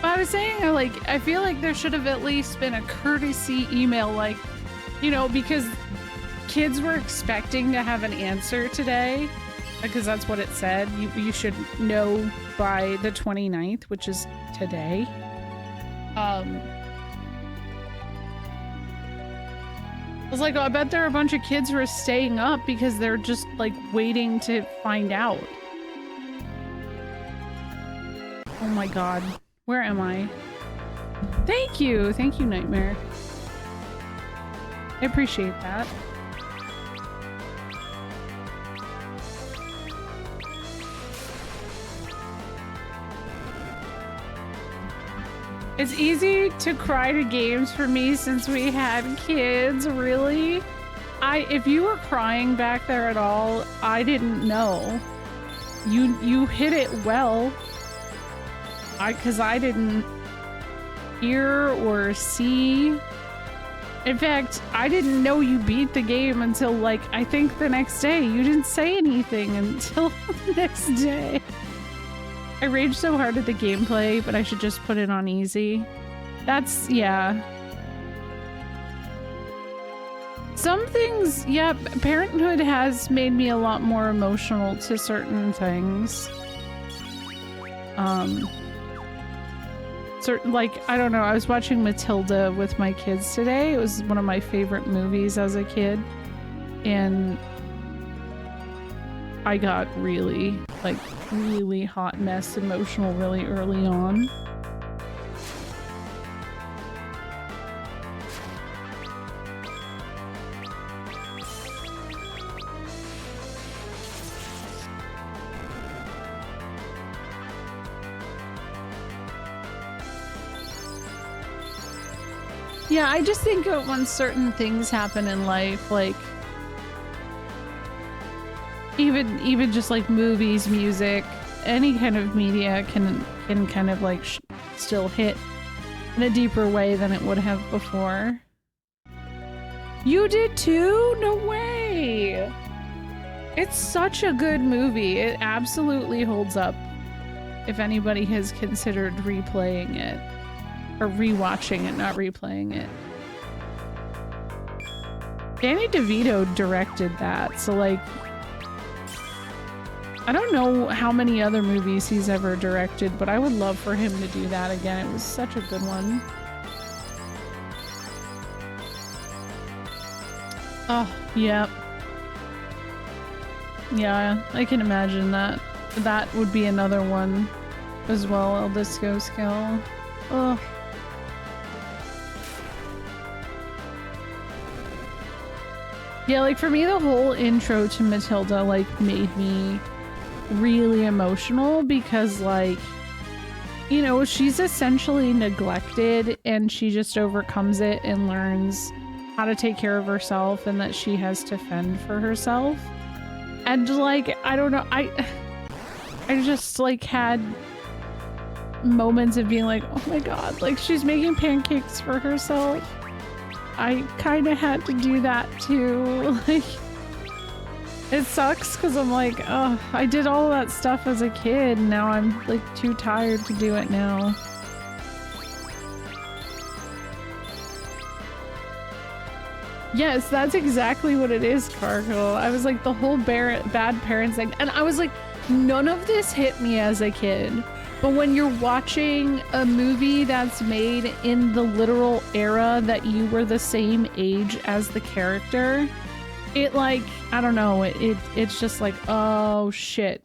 But I was saying, like, I feel like there should have at least been a courtesy email, like, you know, because kids were expecting to have an answer today, because that's what it said. You should know by the 29th, which is today. I was like, oh, I bet there are a bunch of kids who are staying up because they're just, like, waiting to find out. Oh my god. Where am I? Thank you! Thank you, Nightmare. I appreciate that. It's easy to cry to games for me since we had kids, really? If you were crying back there at all, I didn't know. You hit it well. Cause I didn't hear or see. In fact, I didn't know you beat the game until like, I think the next day. You didn't say anything until the next day. I raged so hard at the gameplay, but I should just put it on easy. That's, yeah. Some things, yeah, parenthood has made me a lot more emotional to certain things. Like, I don't know, I was watching Matilda with my kids today. It was one of my favorite movies as a kid. And I got really, like, really hot mess emotional really early on. Yeah, I just think of when certain things happen in life, like even just like movies, music, any kind of media can kind of like still hit in a deeper way than it would have before. You did too? No way! It's such a good movie. It absolutely holds up if anybody has considered replaying it. Or rewatching it, not replaying it. Danny DeVito directed that, so like... I don't know how many other movies he's ever directed, but I would love for him to do that again. It was such a good one. Oh, yep. Yeah, I can imagine that. That would be another one as well, El Disco Skill. Oh. Yeah, like for me, the whole intro to Matilda like made me really emotional because like, you know, she's essentially neglected and she just overcomes it and learns how to take care of herself and that she has to fend for herself. And like, I don't know, I just like had moments of being like, oh my god, like she's making pancakes for herself. I kind of had to do that too. Like, it sucks because I'm like, oh, I did all that stuff as a kid. And now I'm like too tired to do it now. Yes, that's exactly what it is, Cargo. I was like the whole bad parents thing. And I was like, none of this hit me as a kid. But when you're watching a movie that's made in the literal era that you were the same age as the character, it like, I don't know, it's just like, oh shit.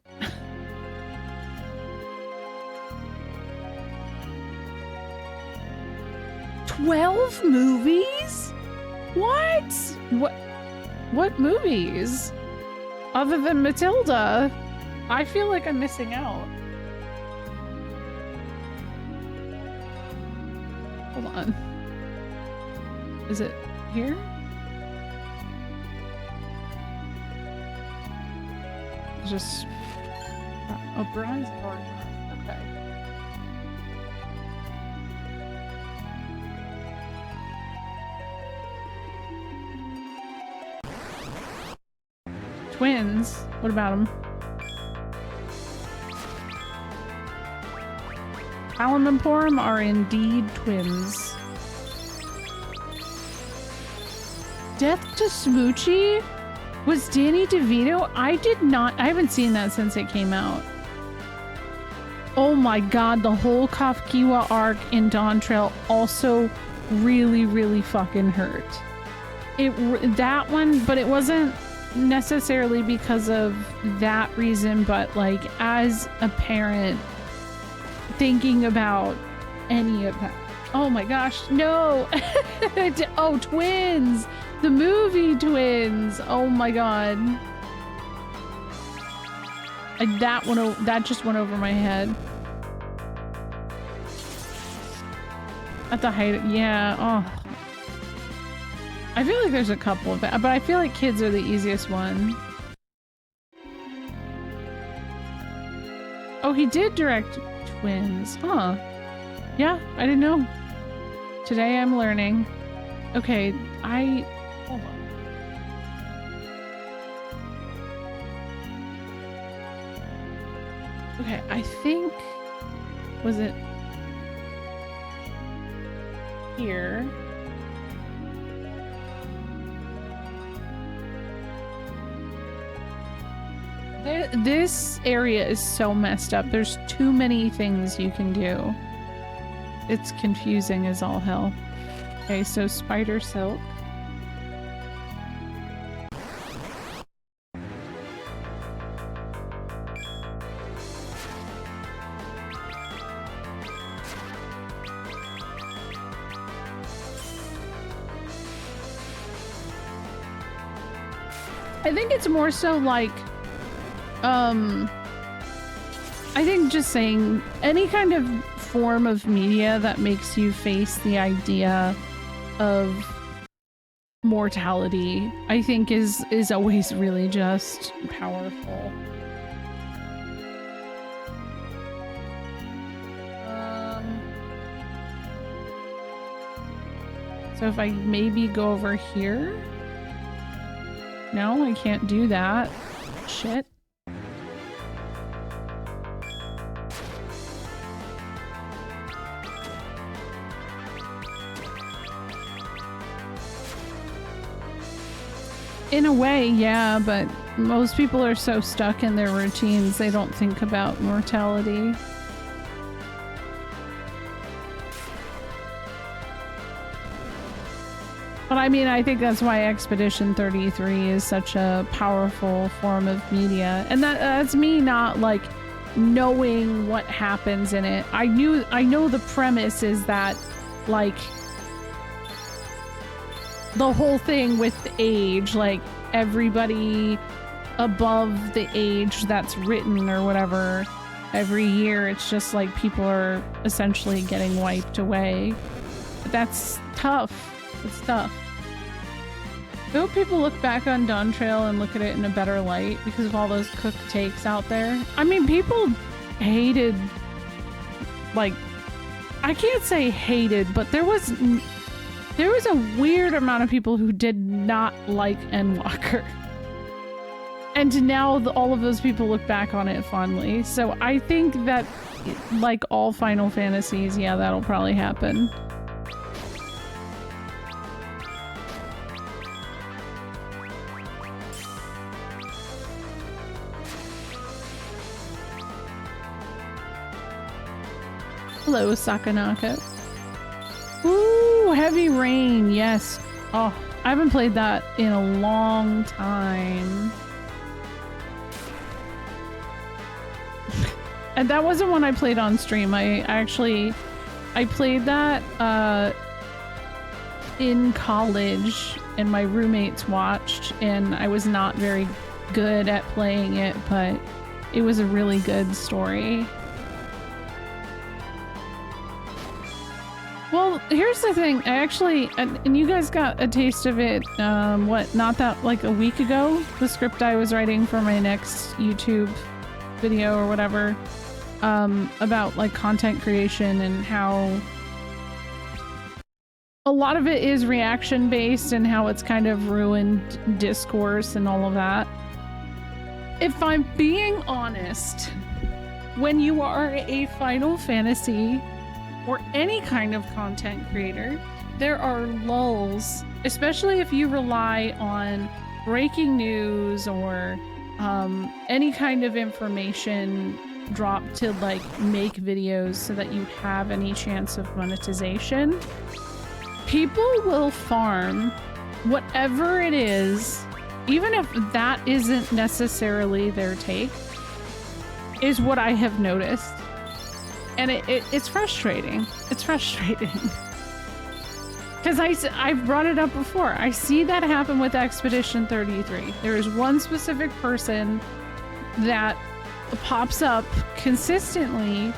12 movies? What movies? Other than Matilda? I feel like I'm missing out. Hold on. Is it here? Just... Oh, Brian's part. Okay. Twins? What about them? Hallam and Porum are indeed twins. Death to Smoochie? Was Danny DeVito? I haven't seen that since it came out. Oh my god, the whole Kafkiwa arc in Dawn Trail also really, really fucking hurt. That one, but it wasn't necessarily because of that reason, but like as a parent thinking about any of that. Oh my gosh, no. Oh, Twins, the movie Twins. Oh my god, that just went over my head at the height. Yeah. Oh, I feel like there's a couple of it, but I feel like kids are the easiest one. Oh, he did direct twins, huh? Yeah, I didn't know. Today I'm learning. Okay, hold on. Okay, I think, was it here? This area is so messed up. There's too many things you can do. It's confusing as all hell. Okay, so spider silk. I think it's more so like, I think just saying any kind of form of media that makes you face the idea of mortality, I think is always really just powerful. So if I maybe go over here? No, I can't do that. Shit. In a way, yeah, but most people are so stuck in their routines, they don't think about mortality. But I mean, I think that's why Expedition 33 is such a powerful form of media. And that's me not like knowing what happens in it. I know the premise is that like the whole thing with age, like everybody above the age that's written or whatever, every year it's just like people are essentially getting wiped away. But that's tough. It's tough. I hope people look back on Dawn Trail and look at it in a better light because of all those cooked takes out there. I mean, people hated, like, I can't say hated, but there was a weird amount of people who did not like Endwalker. And now all of those people look back on it fondly. So I think that, like all Final Fantasies, yeah, that'll probably happen. Hello, Sakanako. Ooh, Heavy Rain, yes. Oh, I haven't played that in a long time. And that wasn't one I played on stream. I played that in college and my roommates watched, and I was not very good at playing it, but it was a really good story. Well, here's the thing. I actually, and you guys got a taste of it, not that, like a week ago? The script I was writing for my next YouTube video or whatever, about like content creation and how a lot of it is reaction based and how it's kind of ruined discourse and all of that. If I'm being honest, when you are a Final Fantasy or any kind of content creator, there are lulls, especially if you rely on breaking news or any kind of information dropped to like make videos so that you have any chance of monetization. People will farm whatever it is, even if that isn't necessarily their take, is what I have noticed. And it's frustrating. It's frustrating. Because I've brought it up before. I see that happen with Expedition 33. There is one specific person that pops up consistently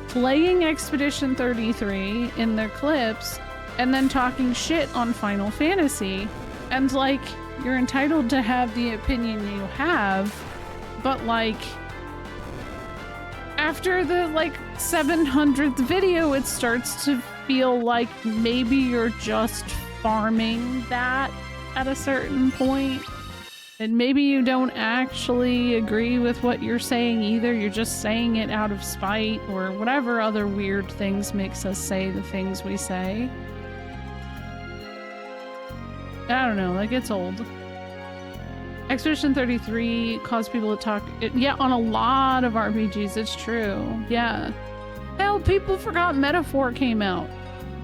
playing Expedition 33 in their clips, and then talking shit on Final Fantasy. And like, you're entitled to have the opinion you have, but like, after the like 700th video, it starts to feel like maybe you're just farming that at a certain point. And maybe you don't actually agree with what you're saying either. You're just saying it out of spite or whatever other weird things makes us say the things we say. I don't know, like it's old. Expedition 33 caused people to talk. Yeah, on a lot of RPGs, it's true. Yeah. Hell, people forgot Metaphor came out.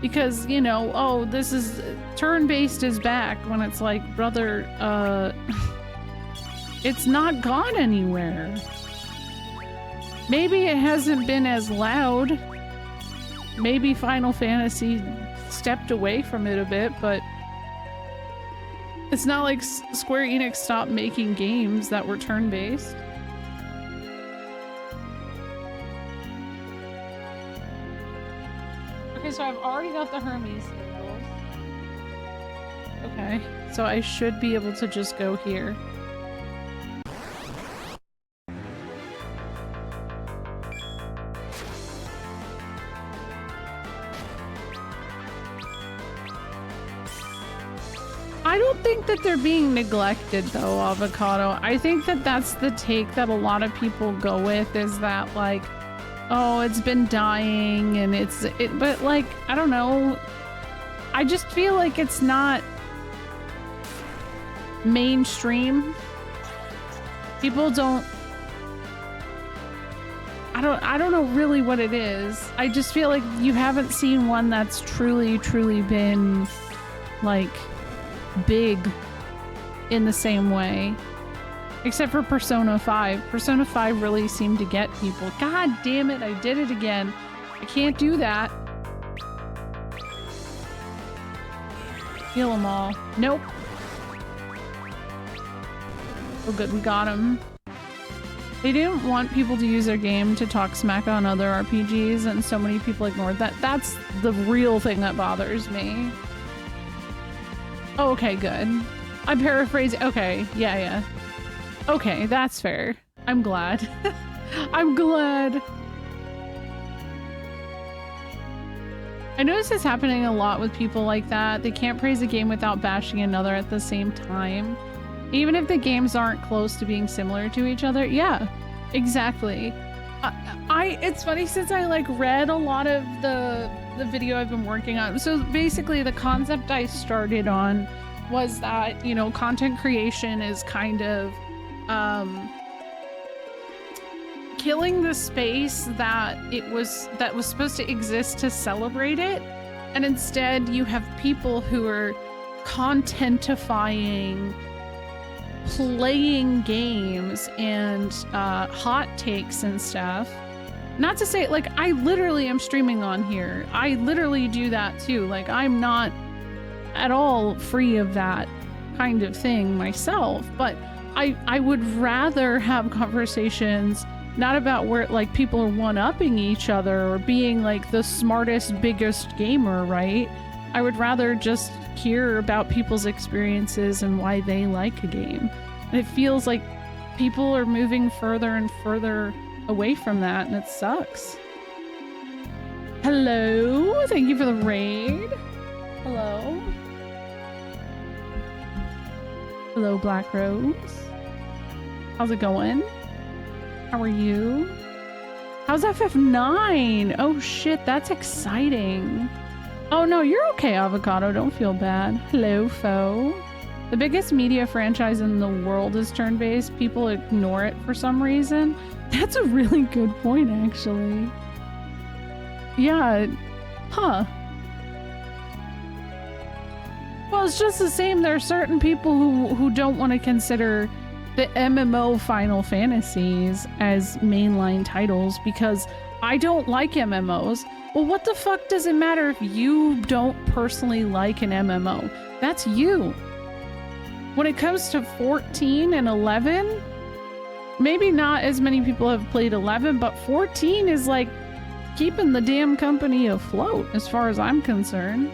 Because, you know, oh, this is turn-based is back when it's like, brother, it's not gone anywhere. Maybe it hasn't been as loud. Maybe Final Fantasy stepped away from it a bit, but it's not like Square Enix stopped making games that were turn-based. Okay, so I've already got the Hermes symbols. Okay, so I should be able to just go here. I don't think that they're being neglected though, Avocado. I think that that's the take that a lot of people go with, is that like, oh, it's been dying and but like, I don't know. I just feel like it's not mainstream. People don't, I don't know really what it is. I just feel like you haven't seen one that's truly been like big in the same way, except for Persona 5. Persona 5 really seemed to get people. God damn it, I did it again. I can't do that. Kill them all. Nope. Oh good, we got him. They didn't want people to use their game to talk smack on other RPGs, and so many people ignored that. That's the real thing that bothers me. Oh, okay, good. I'm paraphrasing. Okay, yeah. Okay, that's fair. I'm glad. I'm glad. I notice this happening a lot with people like that. They can't praise a game without bashing another at the same time. Even if the games aren't close to being similar to each other. Yeah, exactly. It's funny, since I like read a lot of the video I've been working on. So basically the concept I started on was that, you know, content creation is kind of killing the space that was supposed to exist to celebrate it, and instead you have people who are contentifying playing games and hot takes and stuff. Not to say, like, I literally am streaming on here. I literally do that too. Like, I'm not at all free of that kind of thing myself, but I would rather have conversations not about where, like, people are one-upping each other or being, like, the smartest, biggest gamer, right? I would rather just hear about people's experiences and why they like a game. And it feels like people are moving further and further away from that, and it sucks. Hello, thank you for the raid. Hello. Hello, Black Rose. How's it going? How are you? How's FF9? Oh shit, that's exciting. Oh no, you're okay, Avocado. Don't feel bad. Hello, Foe. The biggest media franchise in the world is turn-based. People ignore it for some reason. That's a really good point, actually. Yeah. Huh. Well, it's just the same. There are certain people who don't want to consider the MMO Final Fantasies as mainline titles because I don't like MMOs. Well, what the fuck does it matter if you don't personally like an MMO? That's you. When it comes to 14 and 11, maybe not as many people have played 11, but 14 is like keeping the damn company afloat as far as I'm concerned.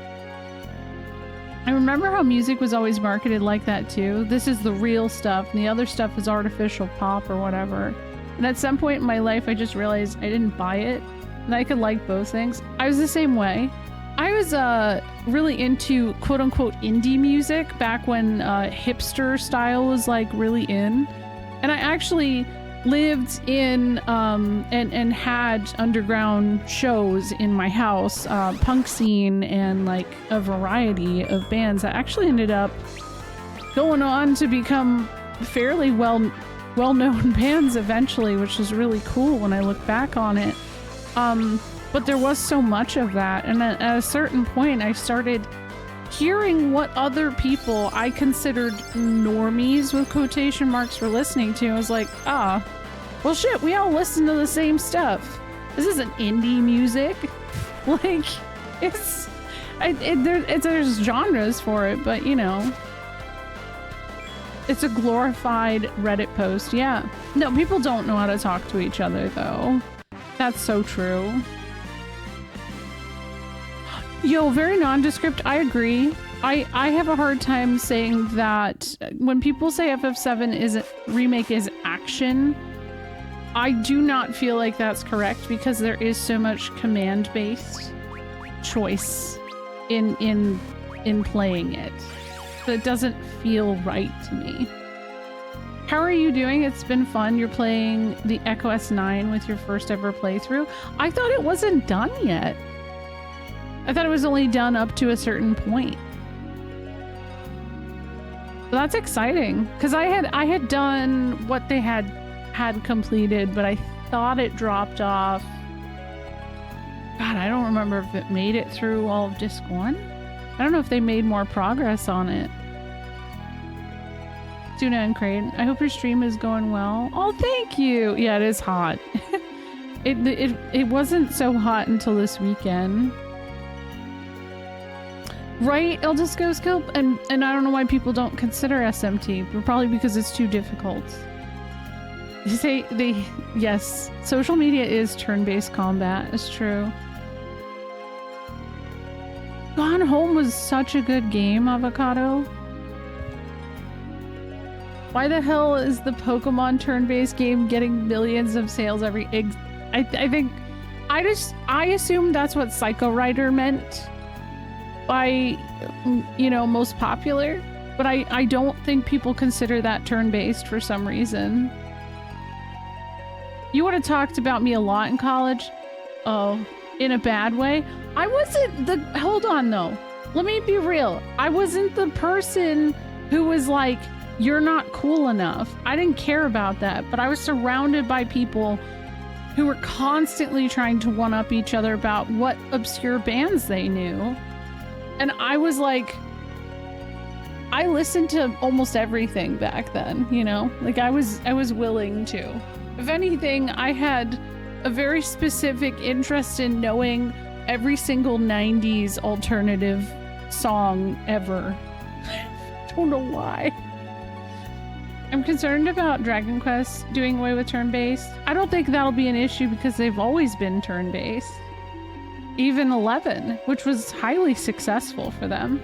I remember how music was always marketed like that too. This is the real stuff, and the other stuff is artificial pop or whatever. And at some point in my life, I just realized I didn't buy it, and I could like both things. I was the same way. I was really into quote-unquote indie music back when hipster style was like really in. And I actually lived in and had underground shows in my house, punk scene, and like a variety of bands that actually ended up going on to become fairly well-known bands eventually, which is really cool when I look back on it. But there was so much of that, and at a certain point I started hearing what other people I considered normies with quotation marks were listening to. I was like, well shit, we all listen to the same stuff. This isn't indie music. Like, there's genres for it, but you know, it's a glorified Reddit post. Yeah. No, people don't know how to talk to each other though. That's so true. Yo, very nondescript. I agree. I have a hard time saying that when people say FF7 remake is action, I do not feel like that's correct because there is so much command-based choice in playing it. So it doesn't feel right to me. How are you doing? It's been fun. You're playing the Echo S9 with your first ever playthrough. I thought it wasn't done yet. I thought it was only done up to a certain point. So that's exciting because I had done what they had completed, but I thought it dropped off. God, I don't remember if it made it through all of Disc 1. I don't know if they made more progress on it. Tuna and Crane, I hope your stream is going well. Oh, thank you. Yeah, it is hot. It wasn't so hot until this weekend. Right, Eldisco Scope? And I don't know why people don't consider SMT, but probably because it's too difficult. Yes, social media is turn-based combat, it's true. Gone Home was such a good game, Avocado. Why the hell is the Pokemon turn-based game getting millions of sales every... I assumed that's what Psycho Rider meant by, you know, most popular, but I don't think people consider that turn-based for some reason. You would have talked about me a lot in college. Oh, in a bad way. I wasn't the... Hold on, though. Let me be real. I wasn't the person who was like, you're not cool enough. I didn't care about that, but I was surrounded by people who were constantly trying to one-up each other about what obscure bands they knew. And I was like... I listened to almost everything back then, you know? Like, I was willing to. If anything, I had a very specific interest in knowing every single 90s alternative song ever. Don't know why. I'm concerned about Dragon Quest doing away with turn-based. I don't think that'll be an issue because they've always been turn-based. Even 11, which was highly successful for them.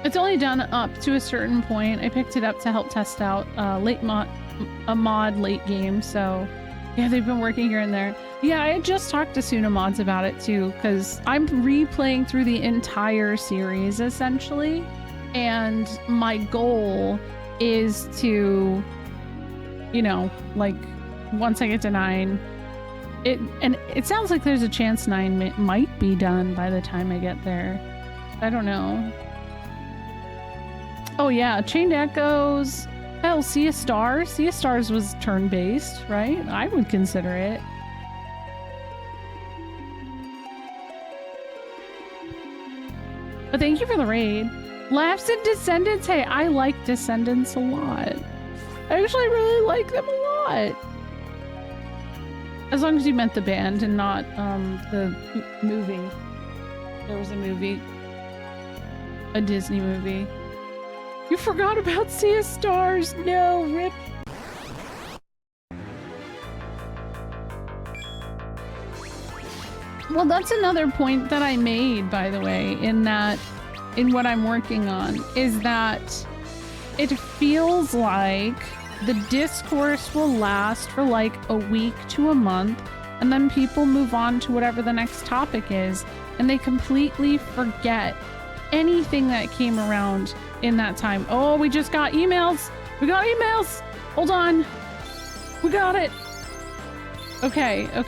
It's only done up to a certain point. I picked it up to help test out a mod late game, so yeah, they've been working here and there. Yeah, I had just talked to Suna Mods about it too, because I'm replaying through the entire series essentially, and my goal is to, you know, like once I get to 9, it sounds like there's a chance 9 might be done by the time I get there. I don't know. Oh yeah, Chained Echoes. Hell, Sea of Stars. Sea of Stars was turn-based, right? I would consider it. But thank you for the raid. Laughs and Descendants. Hey, I like Descendants a lot. I actually really like them a lot. As long as you meant the band and not the movie. There was a movie. A Disney movie. You forgot about Sea of Stars. No, rip. Well, that's another point that I made, by the way, in what I'm working on, is that it feels like the discourse will last for like a week to a month, and then people move on to whatever the next topic is, and they completely forget anything that came around in that time. Oh, we just got emails. We got emails. Hold on. We got it. Okay. I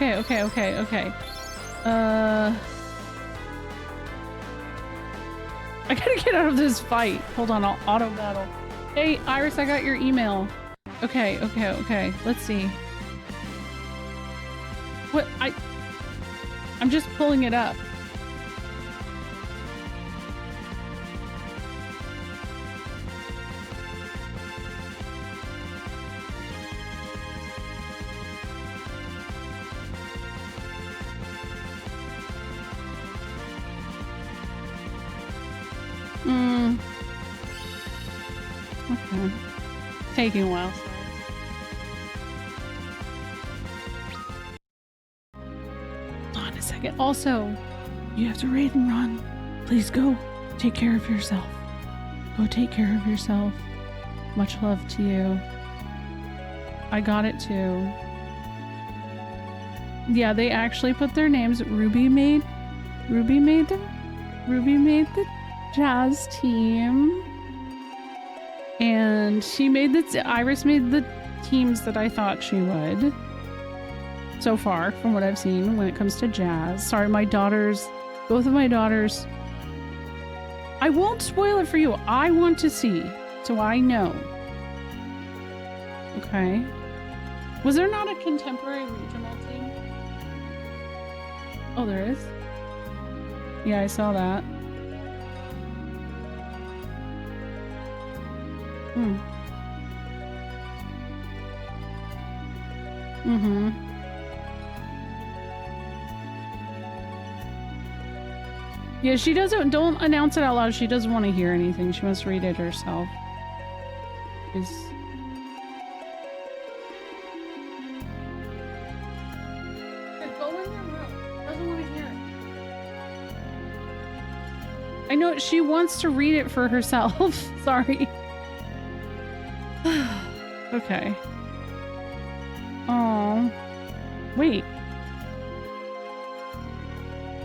gotta get out of this fight. Hold on, I'll auto battle. Hey, Iris, I got your email. Okay. Let's see. What? I'm just pulling it up. Okay. Taking a while, sorry. Hold on a second. Also, you have to raid and run. Please go take care of yourself. Go take care of yourself. Much love to you. I got it too. Yeah, they actually put their names. Ruby made the jazz team. And Iris made the teams that I thought she would. So far, from what I've seen when it comes to jazz. Sorry, both of my daughters. I won't spoil it for you. I want to see, so I know. Okay. Was there not a contemporary regional team? Oh, there is? Yeah, I saw that. Yeah, she don't announce it out loud. She doesn't want to hear anything. She wants to read it herself. Go in your room. Doesn't want to hear it. I know she wants to read it for herself. Sorry. Okay. Oh. Wait.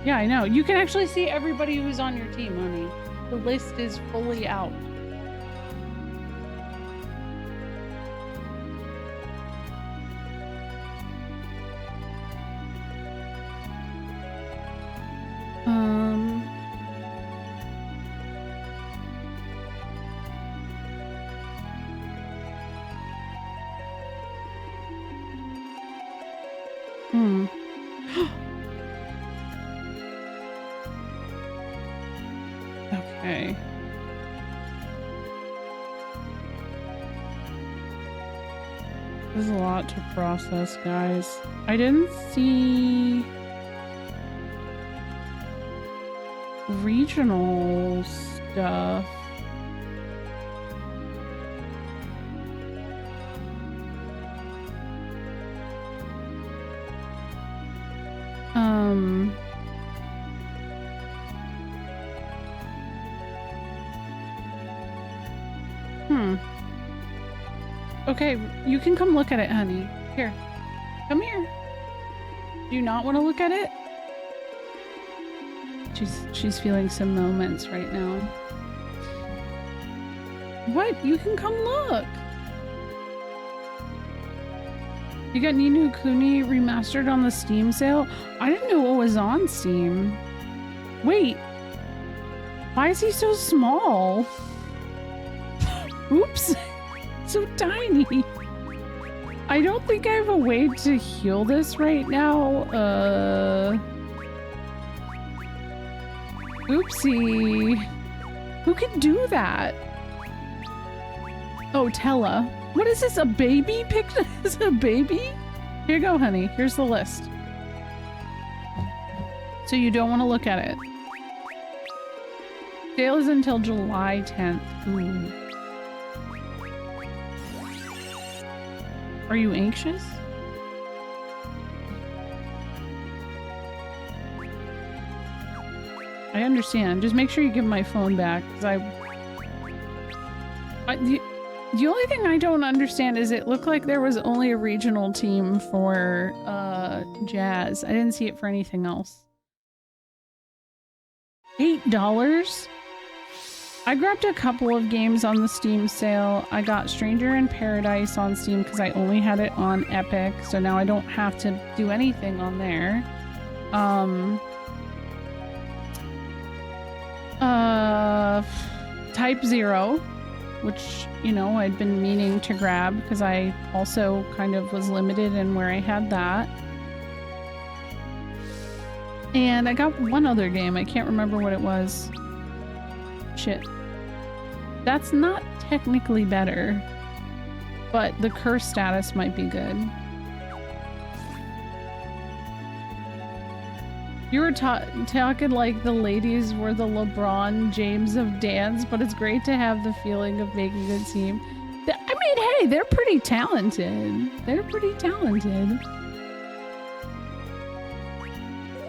Yeah, I know. You can actually see everybody who's on your team, honey. The list is fully out. Okay. There's a lot to process, guys. I didn't see regional stuff. Okay, you can come look at it, honey. Here. Come here. Do you not want to look at it? She's feeling some moments right now. What? You can come look. You got Ni no Kuni remastered on the Steam sale? I didn't know what was on Steam. Wait. Why is he so small? Oops. So tiny. I don't think I have a way to heal this right now. Oopsie. Who can do that? Oh, Tella. What is this? A baby picture? Is it a baby? Here you go, honey. Here's the list. So you don't want to look at it. Sale is until July 10th. Ooh. Are you anxious? I understand. Just make sure you give my phone back, because the only thing I don't understand is it looked like there was only a regional team for Jazz. I didn't see it for anything else. $8? I grabbed a couple of games on the Steam sale. I got Stranger in Paradise on Steam because I only had it on Epic, so now I don't have to do anything on there. Type 0, which, you know, I'd been meaning to grab because I also kind of was limited in where I had that. And I got one other game. I can't remember what it was. Shit. That's not technically better, but the curse status might be good. You were talking like the ladies were the LeBron James of dance, but it's great to have the feeling of making a team. I mean, hey, they're pretty talented. They're pretty talented.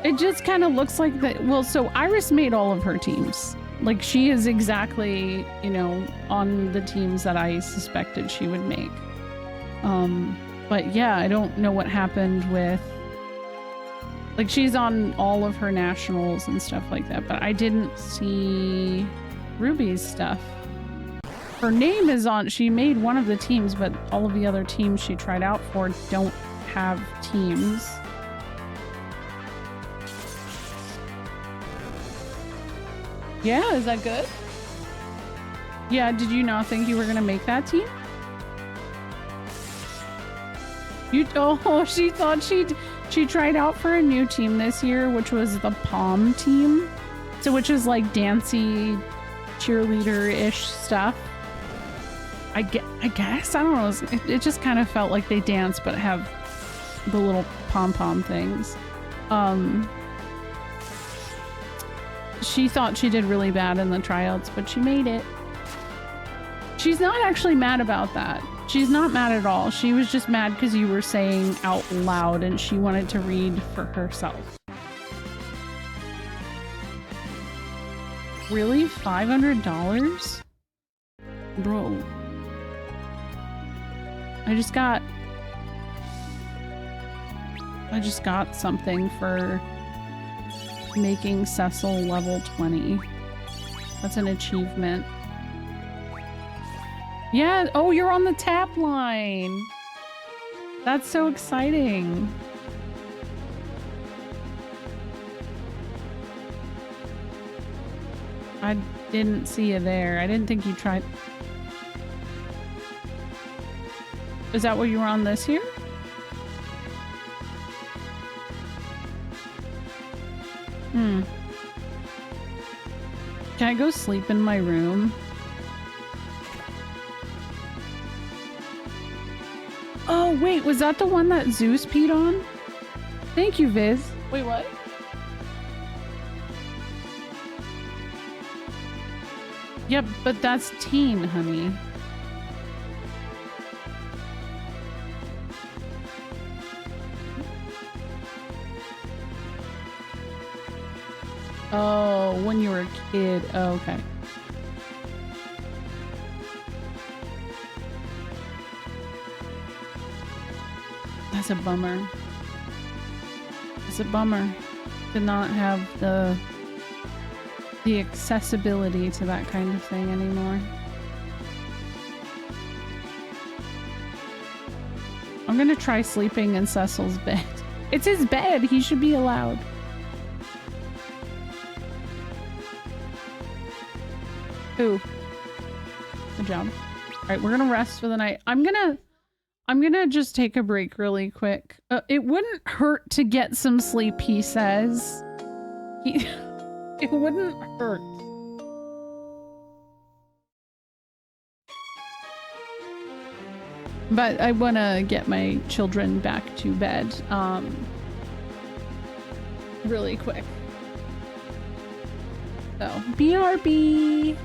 It just kind of looks like that. Well, so Iris made all of her teams. Like, she is exactly, you know, on the teams that I suspected she would make. But yeah, I don't know what happened with... Like, she's on all of her nationals and stuff like that, but I didn't see Ruby's stuff. Her name is on... She made one of the teams, but all of the other teams she tried out for don't have teams. Yeah, is that good? Yeah, did you not think you were gonna make that team? Oh, she thought she tried out for a new team this year, which was the Palm team. So, which is like dancey, cheerleader-ish stuff. I guess, I don't know, it just kind of felt like they dance but have the little pom-pom things. She thought she did really bad in the tryouts, but she made it. She's not actually mad about that. She's not mad at all. She was just mad because you were saying out loud and she wanted to read for herself. Really? $500? Bro. I just got something for making Cecil level 20. That's an achievement. Yeah, oh, you're on the tap line. That's so exciting. I didn't see you there. I didn't think you tried. Is that what you were on this year? Can I go sleep in my room? Oh, wait, was that the one that Zeus peed on? Thank you, Viz. Wait, what? Yep, but that's teen, honey. Oh, when you were a kid. Oh, okay. That's a bummer. It's a bummer to not have the accessibility to that kind of thing anymore. I'm gonna try sleeping in Cecil's bed. It's his bed. He should be allowed. Ooh. Good job. Alright, we're gonna rest for the night. I'm gonna just take a break really quick. It wouldn't hurt to get some sleep, he says. It wouldn't hurt. But I wanna get my children back to bed, really quick. So, BRB!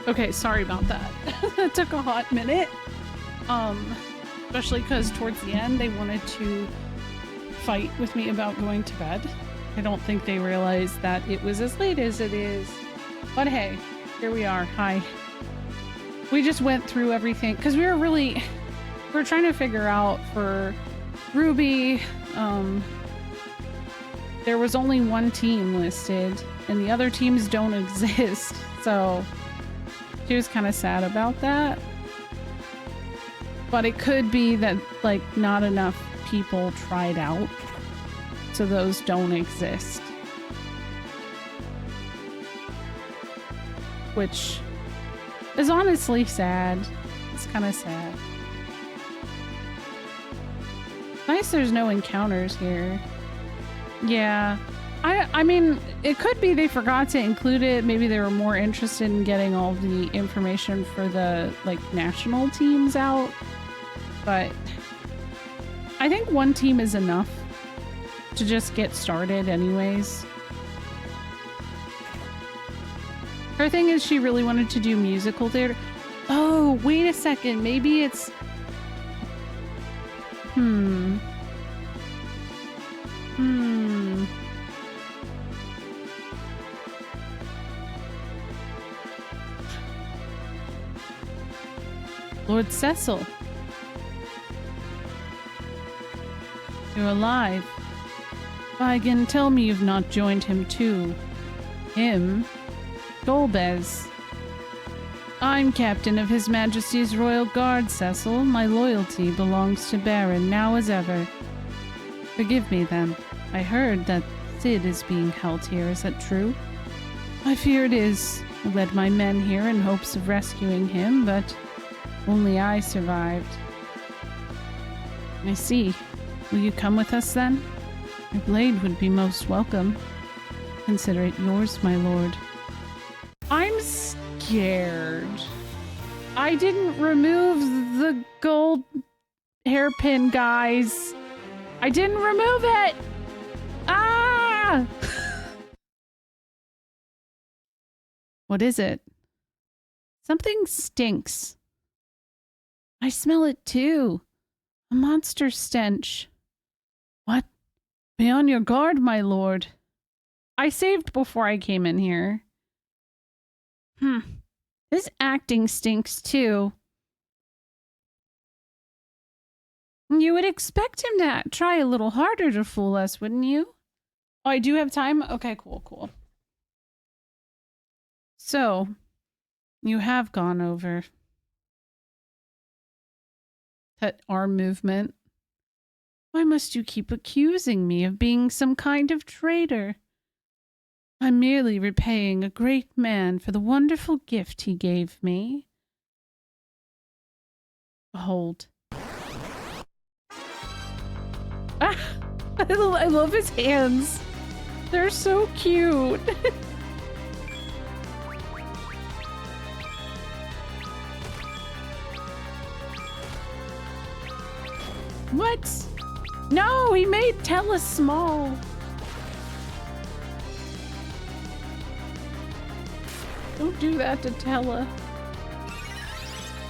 Okay, sorry about that. That took a hot minute. Especially because towards the end they wanted to fight with me about going to bed. I don't think they realized that it was as late as it is. But hey, here we are. Hi. We just went through everything because we were trying to figure out for Ruby, there was only one team listed and the other teams don't exist. So she was kind of sad about that. But it could be that, like, not enough people tried out, so those don't exist. Which is honestly sad. It's kind of sad. Nice there's no encounters here. Yeah. I mean, it could be they forgot to include it. Maybe they were more interested in getting all the information for the, like, national teams out. But I think one team is enough to just get started anyways. Her thing is she really wanted to do musical theater. Oh, wait a second. Maybe it's... Lord Cecil. You're alive. Vigan, tell me you've not joined him too. Him? Golbez. I'm captain of His Majesty's Royal Guard, Cecil. My loyalty belongs to Baron now as ever. Forgive me then. I heard that Sid is being held here. Is that true? I fear it is. I led my men here in hopes of rescuing him, but only I survived. I see. Will you come with us then? Your blade would be most welcome. Consider it yours, my lord. I'm scared. I didn't remove the gold hairpin, guys. I didn't remove it! Ah! What is it? Something stinks. I smell it too. A monster stench. What? Be on your guard, my lord. I saved before I came in here. His acting stinks too. You would expect him to try a little harder to fool us, wouldn't you? Oh, I do have time? Okay, cool. So, you have gone over that arm movement. Why must you keep accusing me of being some kind of traitor? I'm merely repaying a great man for the wonderful gift he gave me. Behold. Ah, I love his hands. They're so cute. What? No, he made Tella small. Don't do that to Tella.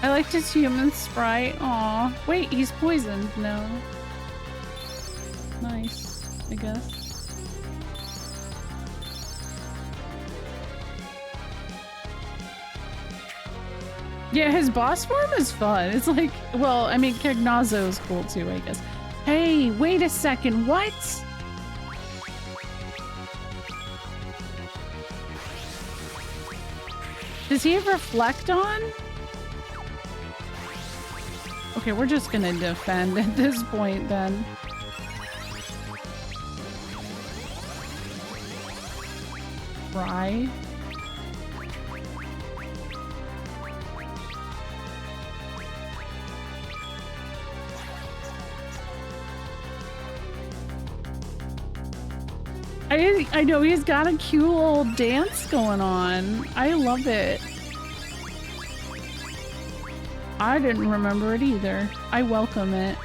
I liked his human sprite. Aw. Wait, he's poisoned. No. Nice, I guess. Yeah, his boss form is fun. It's like, well, I mean, Cagnazzo is cool too, I guess. Hey, wait a second, what? Does he have reflect on? Okay, we're just gonna defend at this point then. Fry. I know he's got a cute little dance going on. I love it. I didn't remember it either. I welcome it.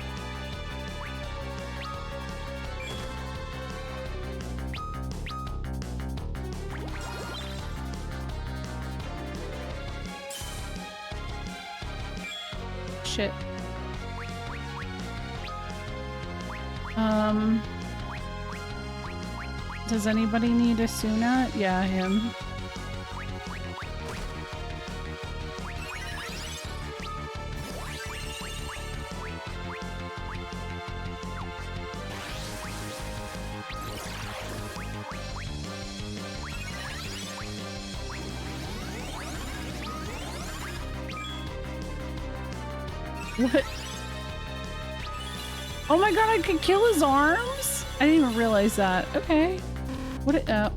shit. Does anybody need a Suna? Yeah, him. What? Oh my god, I could kill his arms? I didn't even realize that. Okay. What? I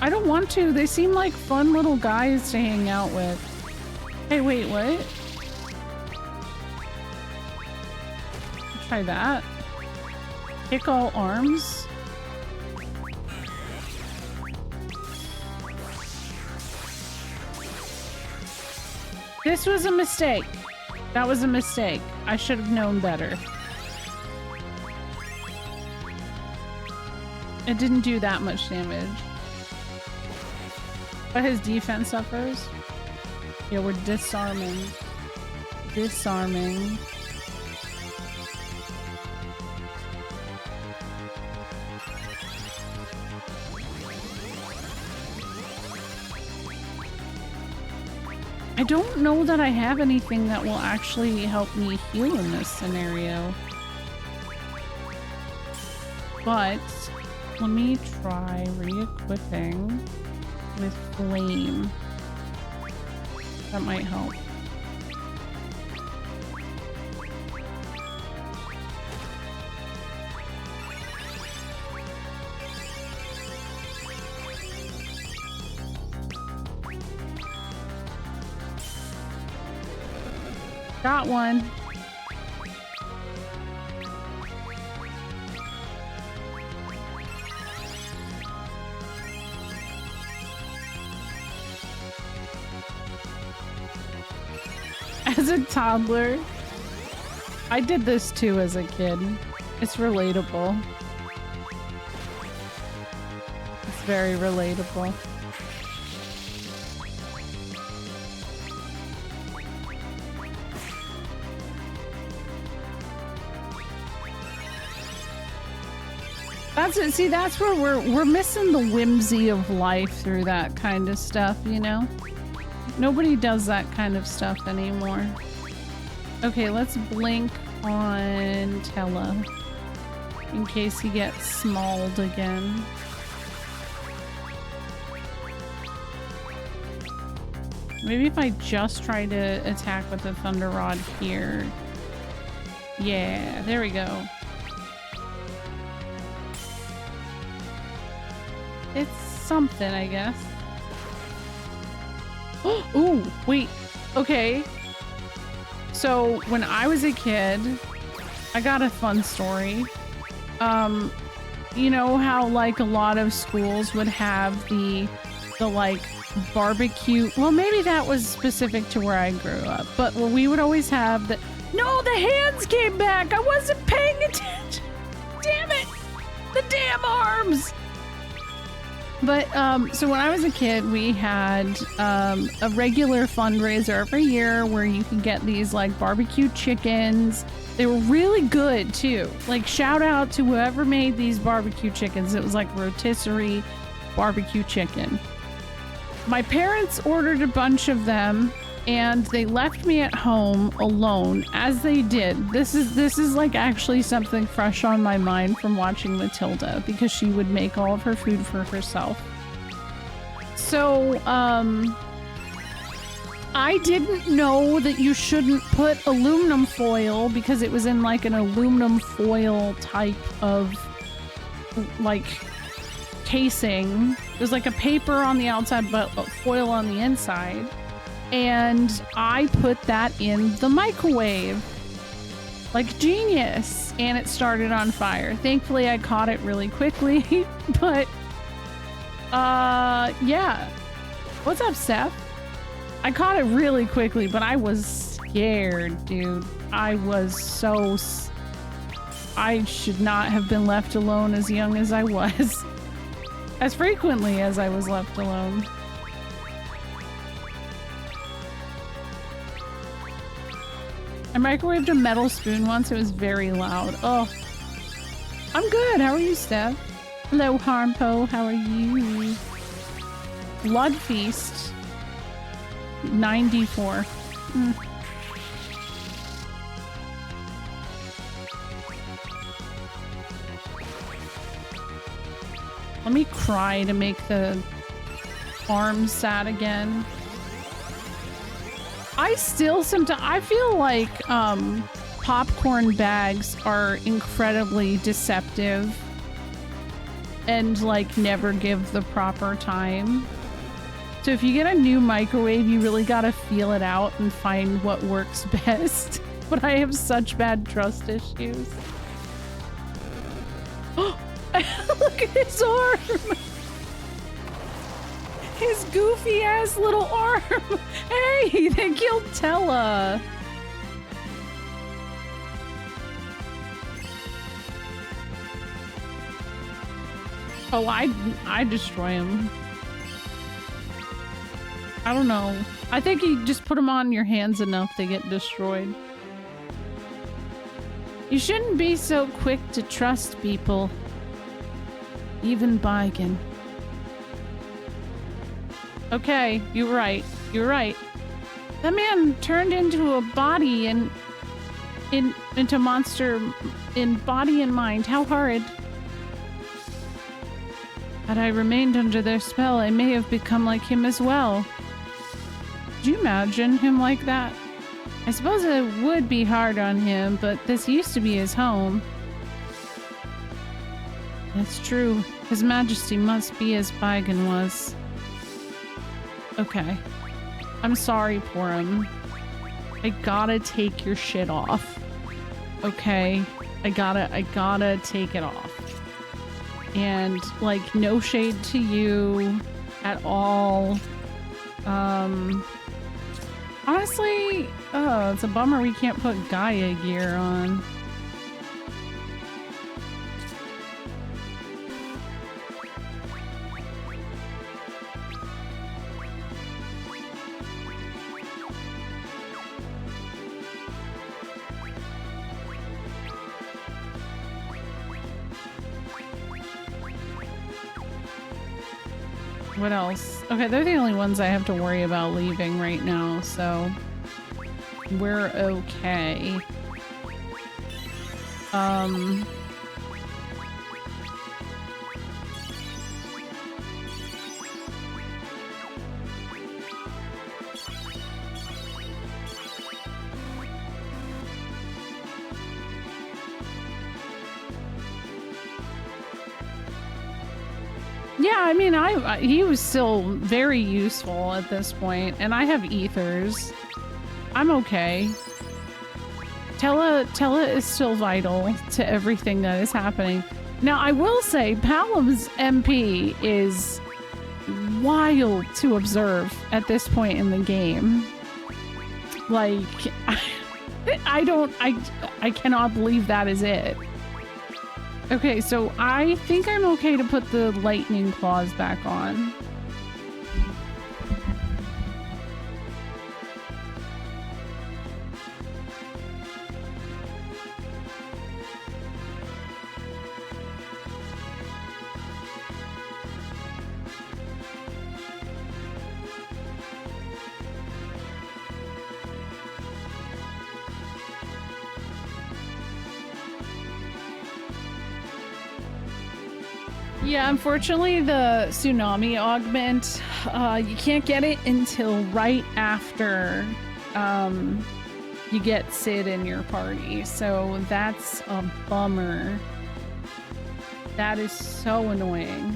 don't want to. They seem like fun little guys to hang out with. Hey, wait, what? Try that. Kick all arms. This was a mistake. That was a mistake. I should have known better. It didn't do that much damage. But his defense suffers. Yeah, we're disarming. Disarming. I don't know that I have anything that will actually help me heal in this scenario. But let me try re-equipping with flame. That might help. Got one. As a toddler, I did this too as a kid. It's relatable. It's very relatable. That's it. See, that's where we're missing the whimsy of life through that kind of stuff, you know? Nobody does that kind of stuff anymore. Okay, let's blink on Tella in case he gets mauled again. Maybe if I just try to attack with the Thunder Rod here. Yeah, there we go. It's something, I guess. Ooh, wait. Okay. So when I was a kid, I got a fun story. You know how like a lot of schools would have the like barbecue. Well, maybe that was specific to where I grew up, but we would always have the. No, the hands came back. I wasn't paying attention. Damn it! The damn arms. But, so when I was a kid, we had, a regular fundraiser every year where you could get these, like, barbecue chickens. They were really good, too. Like, shout out to whoever made these barbecue chickens. It was, like, rotisserie barbecue chicken. My parents ordered a bunch of them, and they left me at home alone, as they did. This is like actually something fresh on my mind from watching Matilda, because she would make all of her food for herself. So, I didn't know that you shouldn't put aluminum foil, because it was in like an aluminum foil type of like casing. It was like a paper on the outside, but foil on the inside. And I put that in the microwave. Like genius. And it started on fire. Thankfully, I caught it really quickly. But, yeah. What's up, Seth? I caught it really quickly, but I was scared, dude. I was so... I should not have been left alone as young as I was. As frequently as I was left alone. I microwaved a metal spoon once. It was very loud. Oh. I'm good. How are you, Steph? Hello, Harmpo. How are you? Blood Feast. 94. Let me cry to make the arms sad again. I still sometimes I feel like popcorn bags are incredibly deceptive and like never give the proper time. So if you get a new microwave, you really gotta feel it out and find what works best. But I have such bad trust issues. Look at his arm! His goofy ass little arm! Hey, they killed Tella! Oh, I destroy him. I don't know. I think you just put them on your hands enough, they get destroyed. You shouldn't be so quick to trust people. Even Baigen. Okay, you're right. You're right. That man turned into a body and into monster in body and mind. How horrid. Had I remained under their spell, I may have become like him as well. Could you imagine him like that? I suppose it would be hard on him, but this used to be his home. That's true. His Majesty must be as Baigen was. Okay. I'm sorry, Porum. I gotta take your shit off. Okay? I gotta take it off. And, like, no shade to you at all. Honestly, it's a bummer we can't put Gaia gear on. What else? Okay, they're the only ones I have to worry about leaving right now, so we're okay. Yeah, I mean, he was still very useful at this point, and I have ethers. I'm okay. Tella is still vital to everything that is happening. Now, I will say, Palom's MP is wild to observe at this point in the game. Like, I cannot believe that is it. Okay, so I think I'm okay to put the lightning claws back on. Yeah, unfortunately, the tsunami augment, you can't get it until right after you get Sid in your party. So that's a bummer. That is so annoying.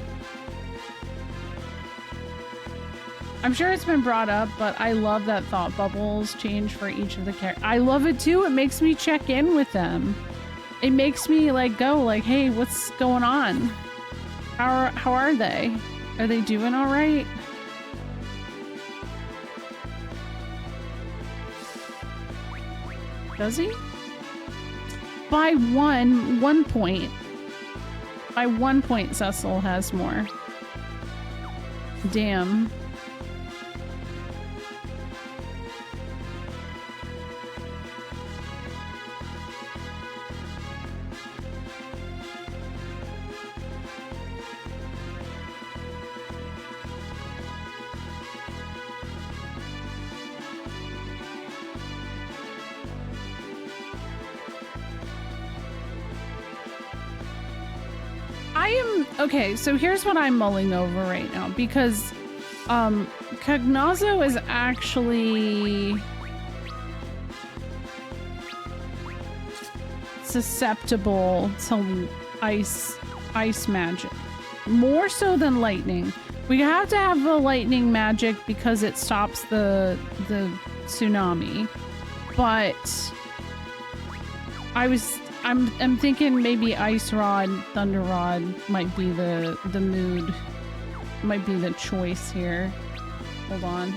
I'm sure it's been brought up, but I love that thought bubbles change for each of the characters. I love it too. It makes me check in with them. It makes me like go like, hey, what's going on? How are they? Are they doing all right? Does he? By one point. By 1 point, Cecil has more. Damn. Okay, so here's what I'm mulling over right now, because Cognazo is actually susceptible to ice magic, more so than lightning. We have to have the lightning magic because it stops the tsunami, but I'm thinking maybe Ice Rod, Thunder Rod might be the mood, might be the choice here. Hold on.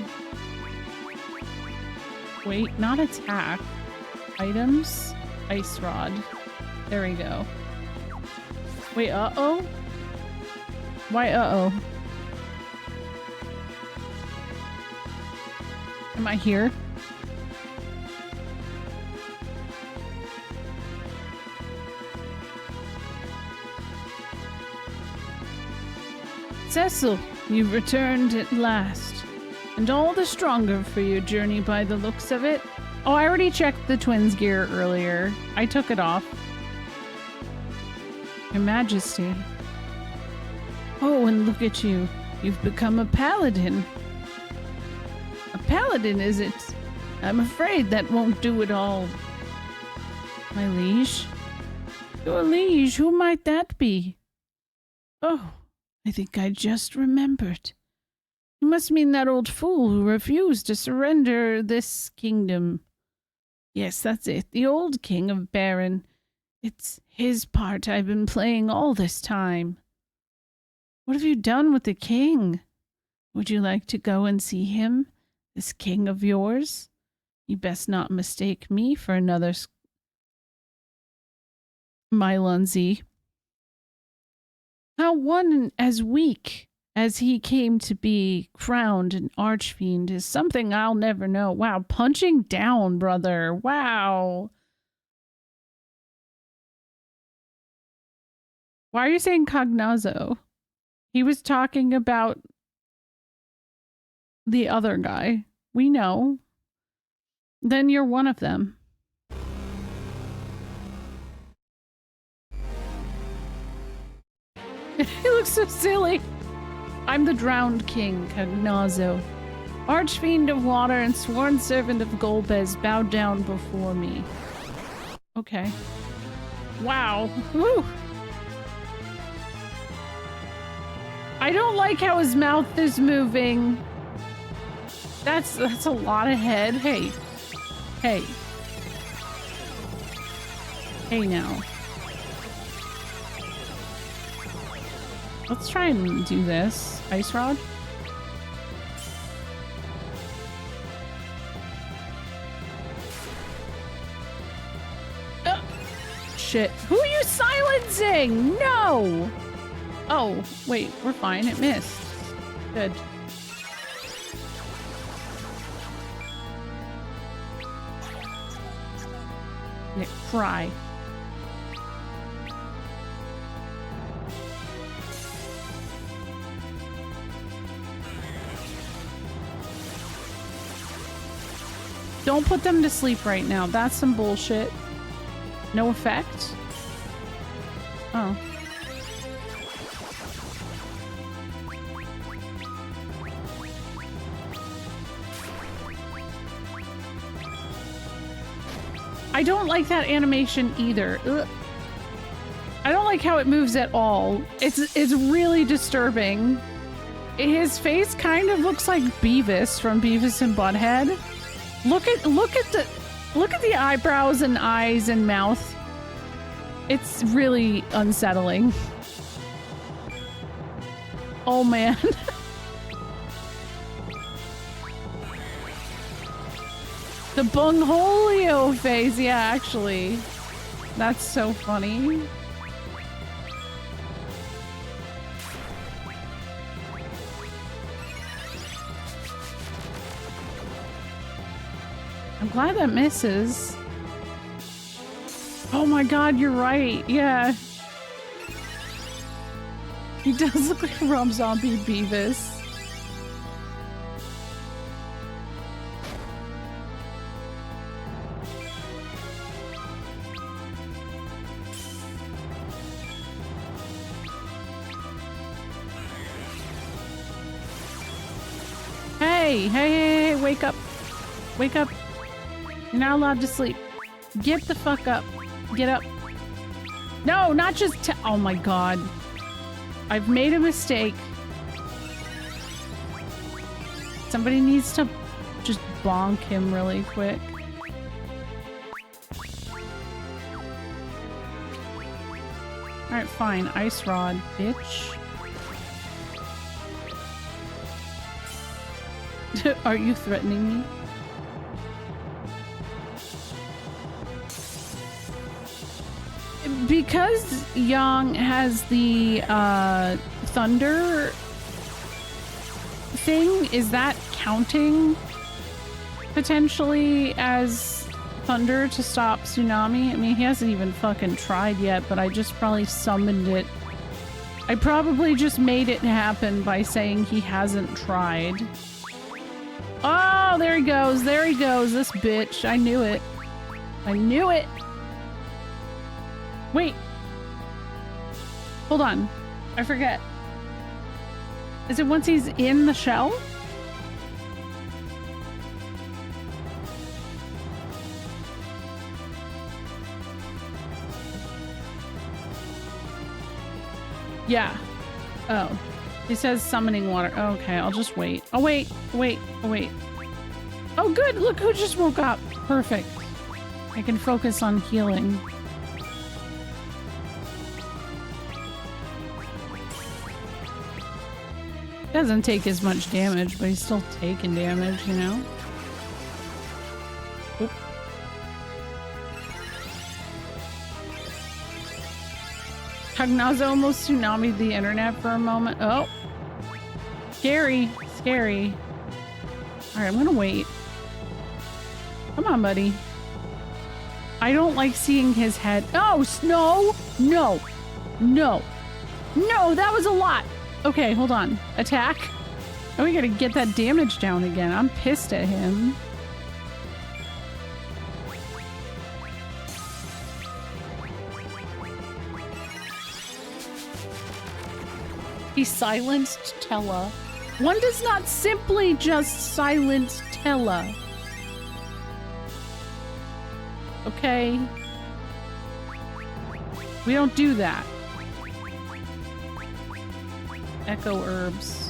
Wait, not attack. Items, Ice Rod. There we go. Wait, uh-oh? Why uh-oh? Am I here? Cecil, you've returned at last. And all the stronger for your journey by the looks of it. Oh, I already checked the twins' gear earlier. I took it off. Your Majesty. Oh, and look at you. You've become a paladin. A paladin, is it? I'm afraid that won't do it all. My liege? Your liege, who might that be? Oh, I think I just remembered. You must mean that old fool who refused to surrender this kingdom. Yes, that's it. The old king of Baron. It's his part I've been playing all this time. What have you done with the king? Would you like to go and see him? This king of yours? You best not mistake me for another Mylunzi. How one as weak as he came to be crowned an archfiend is something I'll never know. Wow, punching down, brother. Wow. Why are you saying Cognazo? He was talking about the other guy. We know. Then you're one of them. He looks so silly. I'm the drowned king, Cognazo. Archfiend of water and sworn servant of Golbez, bow down before me. Okay. Wow. Woo. I don't like how his mouth is moving. That's a lot of head. Hey. Hey. Hey now. Let's try and do this. Ice Rod? Shit. Who are you silencing? No! Oh, wait. We're fine. It missed. Good. Nick, cry. Don't put them to sleep right now. That's some bullshit. No effect? Oh. I don't like that animation either. Ugh. I don't like how it moves at all. It's really disturbing. His face kind of looks like Beavis from Beavis and Butthead. Look at the eyebrows and eyes and mouth. It's really unsettling. Oh man. The Bungholio face, yeah, actually. That's so funny. I'm glad that misses. Oh my god, you're right. Yeah. He does look like Rob Zombie Beavis. Hey, hey, hey, hey, wake up. Wake up. You're not allowed to sleep. Get the fuck up. Get up. No, not just oh my god. I've made a mistake. Somebody needs to just bonk him really quick. Alright, fine. Ice rod, bitch. Are you threatening me? Because Yang has the thunder thing, is that counting potentially as thunder to stop tsunami? I mean, he hasn't even fucking tried yet, but I just probably summoned it. I probably just made it happen by saying he hasn't tried. Oh, there he goes. There he goes. This bitch. I knew it. I knew it. Wait. Hold on. I forget. Is it once he's in the shell? Yeah. Oh. He says summoning water. Okay, I'll just wait. Oh, wait. Wait. Oh, wait. Oh, good. Look who just woke up. Perfect. I can focus on healing. Doesn't take as much damage, but he's still taking damage, you know? Oop. Tugnaza almost tsunami'd the internet for a moment. Oh. Scary. Scary. Alright, I'm gonna wait. Come on, buddy. I don't like seeing his head. Oh, no! No! No! No, that was a lot! Okay, hold on. Attack. Oh, we gotta get that damage down again. I'm pissed at him. He silenced Tella. One does not simply just silence Tella. Okay? We don't do that. Echo herbs.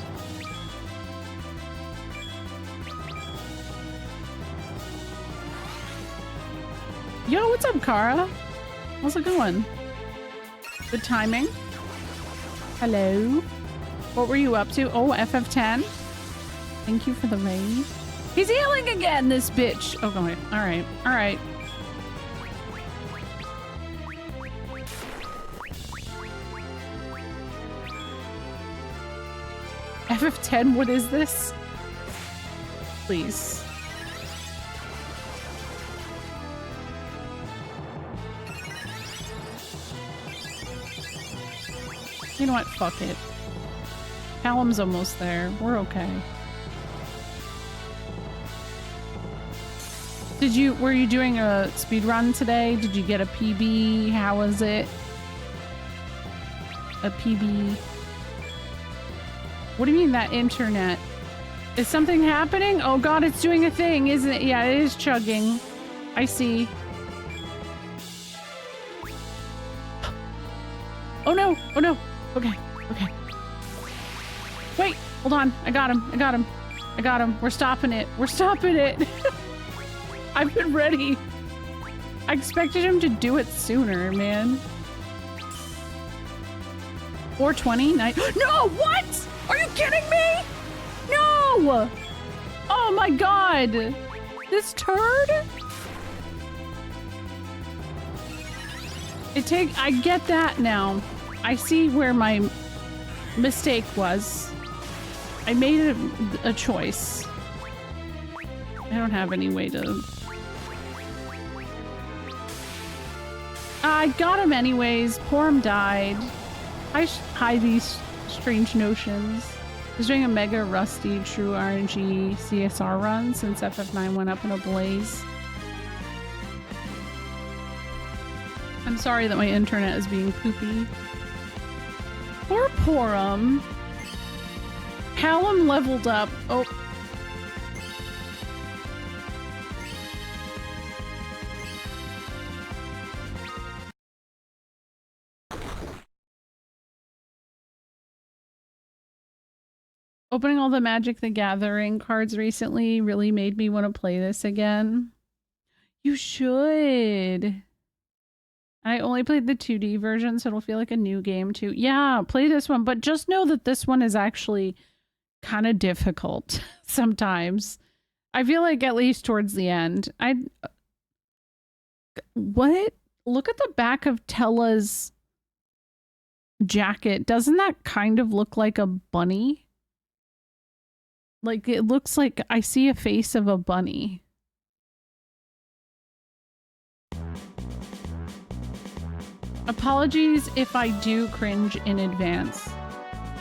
Yo, what's up, Kara? How's it going? Good timing. Hello. What were you up to? Oh, FF10. Thank you for the raid. He's healing again, this bitch. Oh, okay. All right. All right. FF10, what is this? Please. You know what? Fuck it. Callum's almost there. We're okay. Were you doing a speed run today? Did you get a PB? How was it? A PB? What do you mean that internet? Is something happening? Oh god, it's doing a thing, isn't it? Yeah, it is chugging. I see. Oh no! Oh no! Okay, okay. Wait! Hold on. I got him. I got him. I got him. We're stopping it. We're stopping it! I've been ready. I expected him to do it sooner, man. 420? No! What?! Are you kidding me?! No! Oh my god! This turd? I get that now. I see where my mistake was. I made a choice. I don't have any way to... I got him anyways. Porum died. I hide these strange notions. I was doing a mega rusty true RNG CSR run since FF9 went up in a blaze. I'm sorry that my internet is being poopy. Poor Porum. Callum leveled up. Oh, Opening all the Magic the Gathering cards recently really made me want to play this again. You should. I only played the 2D version, so it'll feel like a new game too. Yeah, play this one, but just know that this one is actually kind of difficult sometimes. I feel like at least towards the end. What? Look at the back of Tella's jacket. Doesn't that kind of look like a bunny? Like, it looks like I see a face of a bunny. Apologies if I do cringe in advance.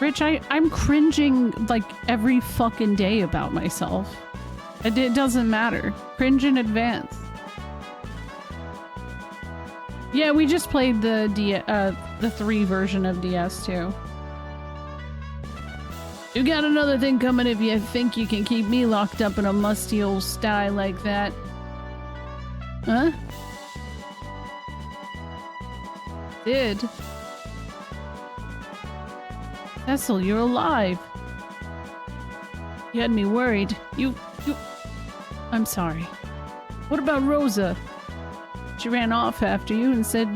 Rich, I'm cringing like every fucking day about myself. It doesn't matter. Cringe in advance. Yeah, we just played the 3 version of DS too. You got another thing coming if you think you can keep me locked up in a musty old sty like that. Huh? Did. Cecil, you're alive. You had me worried. You... I'm sorry. What about Rosa? She ran off after you and said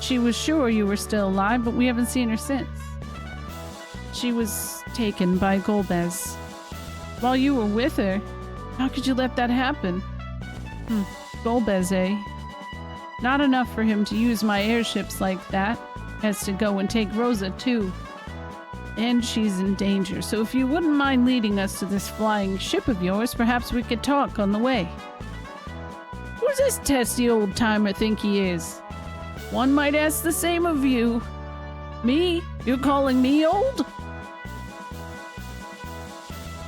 she was sure you were still alive, but we haven't seen her since. She was taken by Golbez. While you were with her, how could you let that happen? Golbez, eh? Not enough for him to use my airships like that. Has to go and take Rosa too. And she's in danger, so if you wouldn't mind leading us to this flying ship of yours, perhaps we could talk on the way. Who's this testy old-timer think he is? One might ask the same of you. Me? You're calling me old?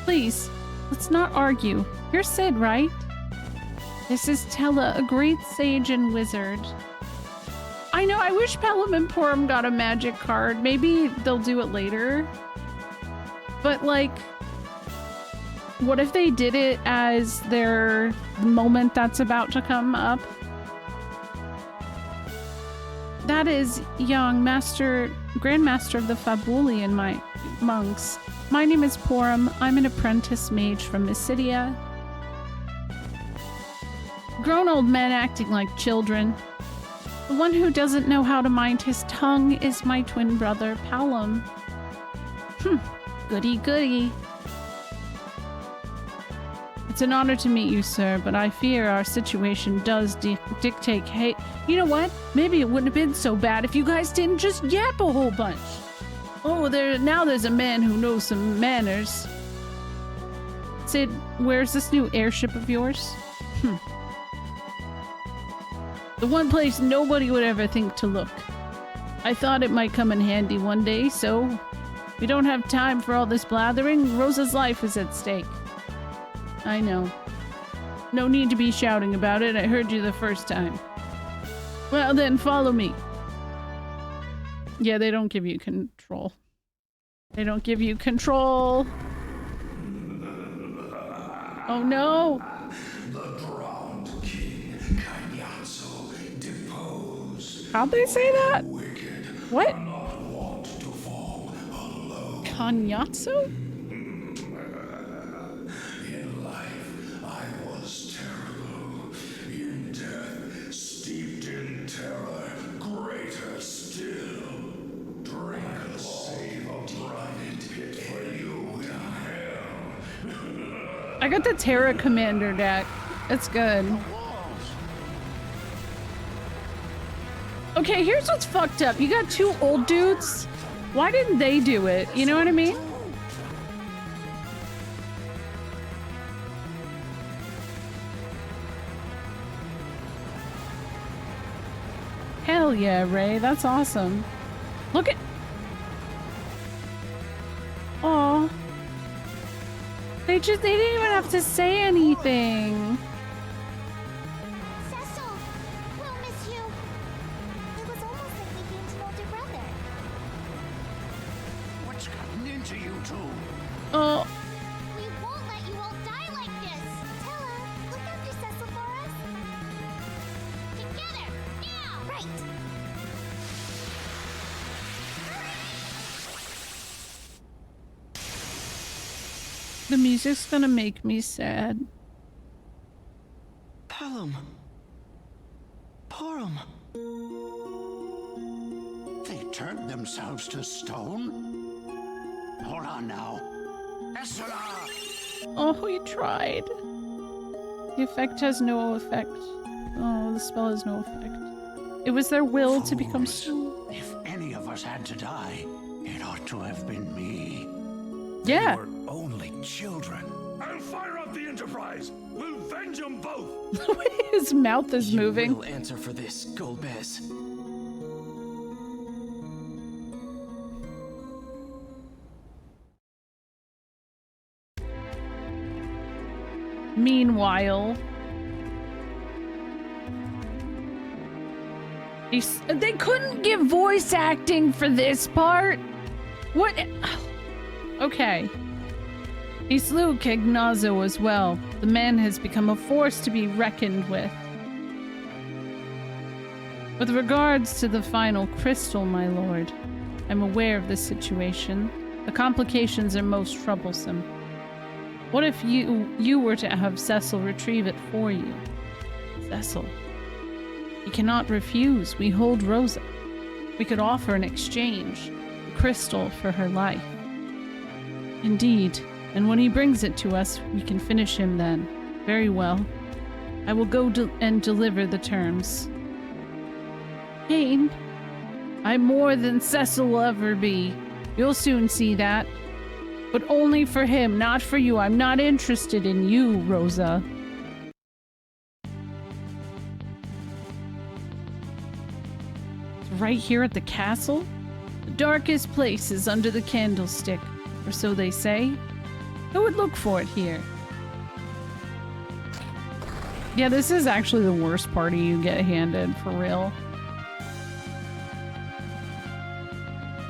Please, let's not argue. You're Sid, right? This is Tella, a great sage and wizard. I know, I wish Pelham and Porum got a magic card. Maybe they'll do it later. But, like, what if they did it as their moment that's about to come up? That is young Grandmaster of the Fabulian monks. My name is Porum. I'm an apprentice mage from Mysidia. Grown old men acting like children. The one who doesn't know how to mind his tongue is my twin brother, Palom. Goody goody. It's an honor to meet you, sir, but I fear our situation does dictate hey, you know what? Maybe it wouldn't have been so bad if you guys didn't just yap a whole bunch. Oh, now there's a man who knows some manners. Sid, where's this new airship of yours? The one place nobody would ever think to look. I thought it might come in handy one day, so we don't have time for all this blathering. Rosa's life is at stake. I know. No need to be shouting about it. I heard you the first time. Well then, follow me. Yeah, they don't give you control. They don't give you control. Oh no! How'd they say that? What? Kanyatsu? In life, I was terrible. In death, steeped in terror, greater still. Drink the same briny pit for you in hell. I got the Terra Commander deck. It's good. Okay, here's what's fucked up. You got 2 old dudes. Why didn't they do it? You know what I mean? Hell yeah, Ray. That's awesome. Look at... Aw. They didn't even have to say anything. Oh. We won't let you all die like this. Tella, look after Cecil for us. Together, now. Right. The music's gonna make me sad. Pelham. Porum. They turned themselves to stone? Hold on now. Essela! Oh, he tried. The effect has no effect. Oh, the spell has no effect. It was their will to become stone. If any of us had to die, it ought to have been me. Yeah. We're only children. I'll fire up the Enterprise. We'll venge them both. His mouth is moving. You will answer for this, Golbez. Meanwhile, they couldn't give voice acting for this part. What? Okay. He slew Kegnazo as well. The man has become a force to be reckoned with. With regards to the final crystal, my lord, I'm aware of the situation. The complications are most troublesome. What if you were to have Cecil retrieve it for you? Cecil. You cannot refuse. We hold Rosa. We could offer an exchange. The crystal for her life. Indeed. And when he brings it to us, we can finish him then. Very well. I will go and deliver the terms. Kane, I'm more than Cecil will ever be. You'll soon see that. But only for him, not for you. I'm not interested in you, Rosa. It's right here at the castle? The darkest place is under the candlestick, or so they say. Who would look for it here? Yeah, this is actually the worst party you get handed, for real.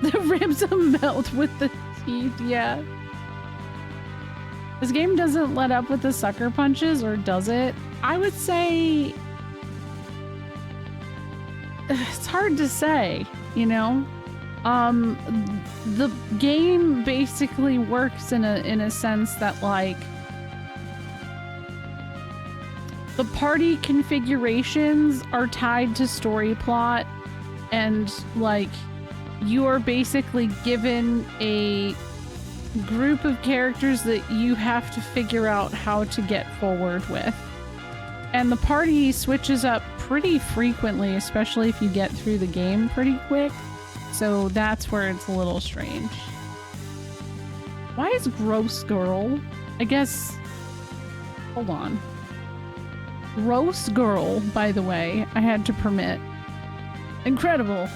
The ribs will melt with the teeth, yeah. This game doesn't let up with the sucker punches, or does it? I would say... It's hard to say, you know? The game basically works in a sense that, like, the party configurations are tied to story plot, and, like, you are basically given a group of characters that you have to figure out how to get forward with. And the party switches up pretty frequently, especially if you get through the game pretty quick. So that's where it's a little strange. Why is Gross Girl? I guess... Hold on. Gross Girl, by the way, I had to permit. Incredible.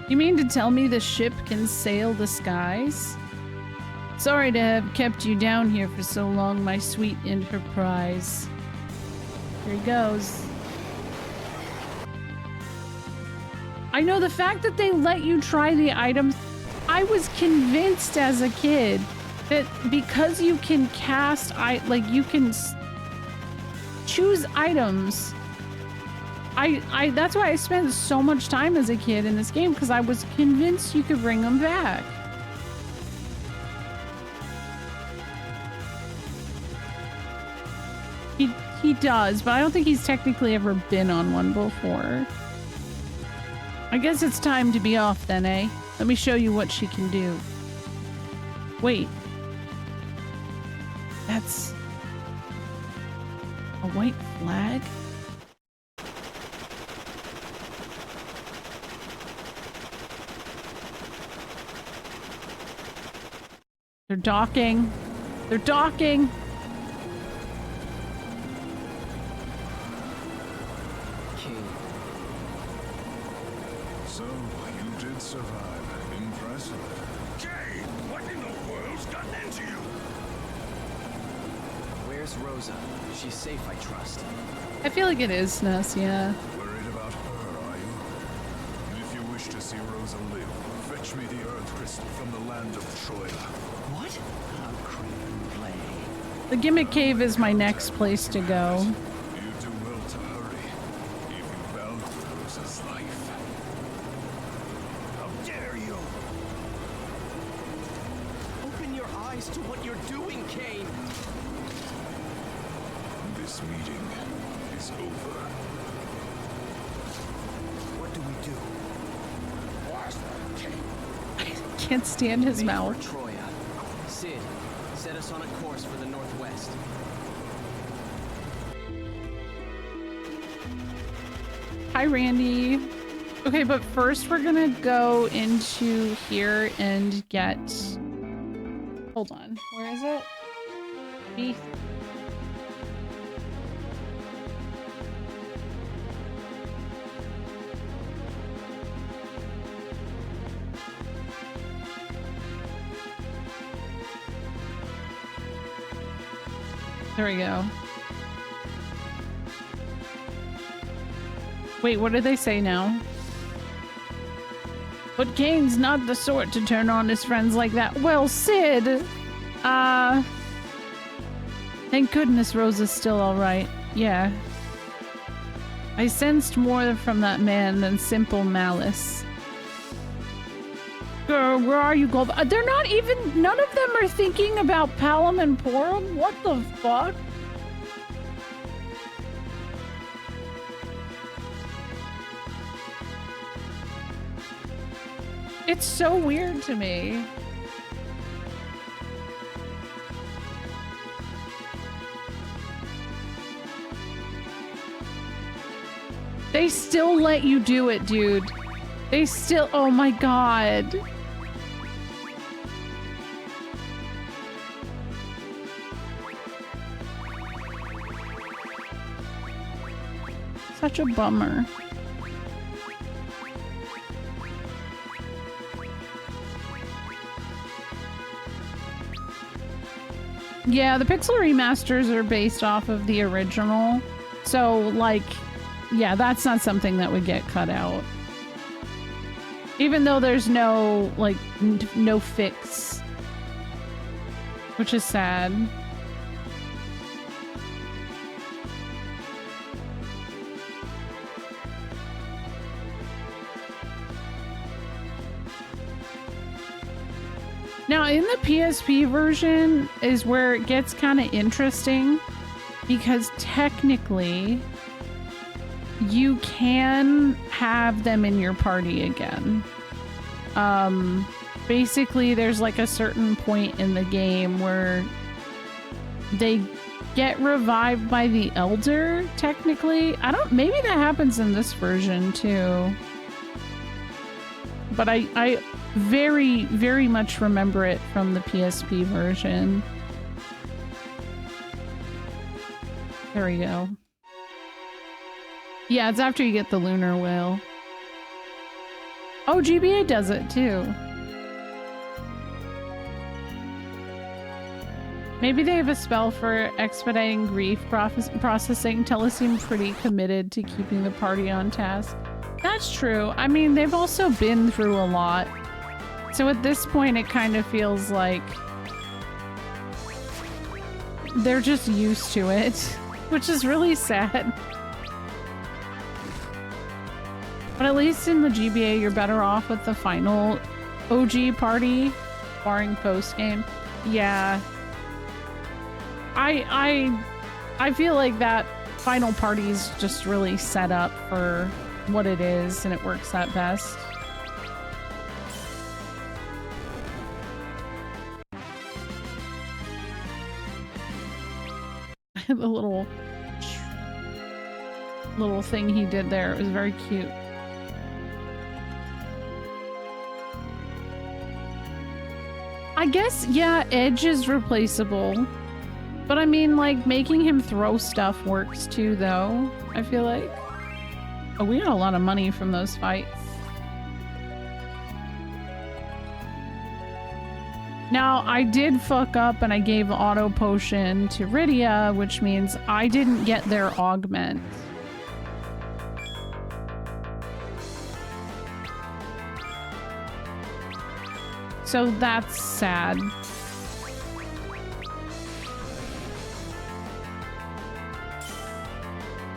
You mean to tell me the ship can sail the skies? Sorry to have kept you down here for so long, my sweet Enterprise. Here he goes. I know the fact that they let you try the items, I was convinced as a kid that because you can cast, you can choose items. That's why I spent so much time as a kid in this game, because I was convinced you could bring them back. He does, but I don't think he's technically ever been on one before. I guess it's time to be off then, eh? Let me show you what she can do. Wait. That's a white flag? They're docking. They're docking. So, you did survive. Impressive. Jay, what in the world's gotten into you? Where's Rosa? She's safe, I trust. I feel like it is Ness, yeah. Worried about her, are you? If you wish to see Rosa live, fetch me the Earth Crystal from the land of Troila. What? How crude play. The Gimmick Cave is my next place to go. You do well to hurry, if you value Rosa's life. How dare you! Open your eyes. wise to what you're doing, Kane. This meeting is over. What do we do? Can't stand his mouth. Troya. Sid, set us on a course for the northwest. Hi, Randy. Okay, but first we're gonna go into here and get... Hold on. Where is it? B. There we go. Wait, what did they say now? But Kane's not the sort to turn on his friends like that. Well, Sid! Thank goodness Rosa's still alright. Yeah. I sensed more from that man than simple malice. Girl, where are you going? They're not even... None of them are thinking about Palom and Porum? What the fuck? It's so weird to me. They still let you do it, dude. They still... Oh my god. Such a bummer. Yeah, the pixel remasters are based off of the original. So, like, yeah, that's not something that would get cut out. Even though there's no, like, no fix. Which is sad. Now, in the PSP version is where it gets kind of interesting, because technically you can have them in your party again. Basically, there's like a certain point in the game where they get revived by the Elder, technically. Maybe that happens in this version too. But I very, very much remember it from the PSP version. There we go. Yeah, it's after you get the lunar whale. Oh, GBA does it too. Maybe they have a spell for expediting grief processing. Tella seemed pretty committed to keeping the party on task. That's true. I mean, they've also been through a lot. So at this point, it kind of feels like they're just used to it, which is really sad. But at least in the GBA, you're better off with the final OG party, barring post-game. Yeah. I feel like that final party's just really set up for what it is, and it works at best. The little thing he did there, it was very cute. I guess, yeah, Edge is replaceable. But I mean, like, making him throw stuff works too, though, I feel like. Oh, we got a lot of money from those fights. Now, I did fuck up and I gave auto potion to Rydia, which means I didn't get their augment. So that's sad.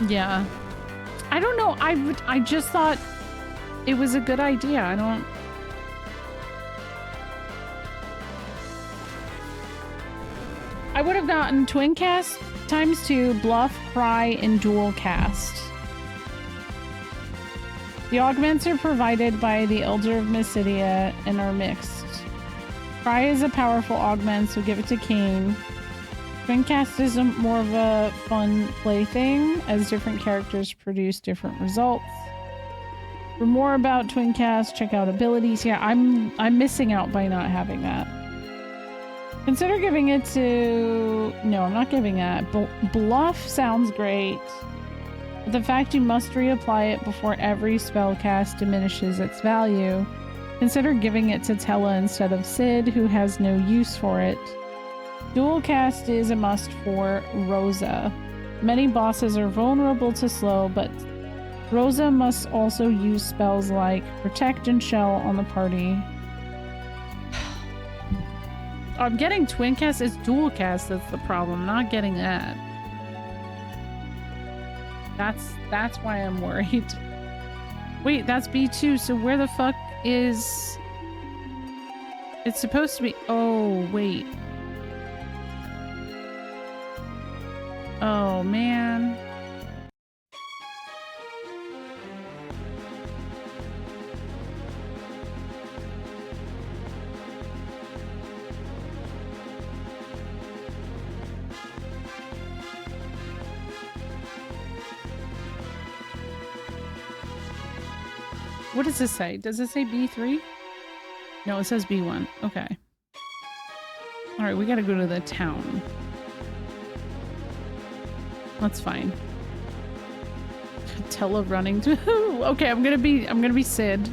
Yeah. I don't know. I just thought it was a good idea. I don't... I would have gotten twin cast ×2, bluff, cry, and dual cast. The augments are provided by the Elder of Mysidia and are mixed. Cry is a powerful augment, so give it to Kane. Twin cast is more of a fun plaything, as different characters produce different results. For more about twin cast, check out abilities. Yeah, I'm missing out by not having that. Consider giving it to... No, I'm not giving that. Bluff sounds great. But the fact you must reapply it before every spell cast diminishes its value. Consider giving it to Tella instead of Sid, who has no use for it. Dual cast is a must for Rosa. Many bosses are vulnerable to slow, but Rosa must also use spells like Protect and Shell on the party. I'm getting twin cast, it's dual cast that's the problem, not getting that. That's why I'm worried. Wait, that's B2, so where the fuck is... It's supposed to be... Oh, wait. Oh, man. What does this say? Does it say B3? No, it says B1. Okay. Alright, we gotta go to the town. That's fine. Tella running to... Okay, I'm gonna be Sid.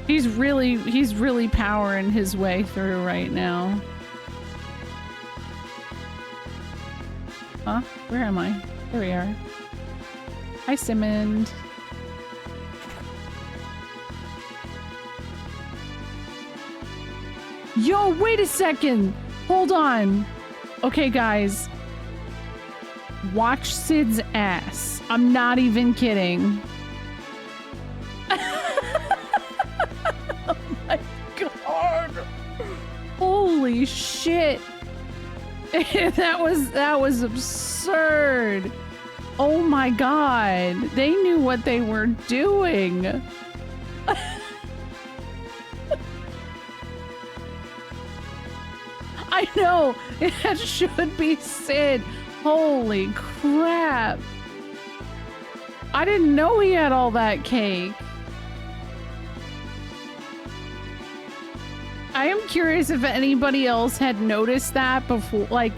He's really powering his way through right now. Huh? Where am I? There we are. Hi, Simmond. Yo, wait a second! Hold on! Okay, guys. Watch Sid's ass. I'm not even kidding. Oh my god! Holy shit! that was absurd! Oh my god! They knew what they were doing! I know! It should be Sid! Holy crap! I didn't know he had all that cake! I am curious if anybody else had noticed that before, like...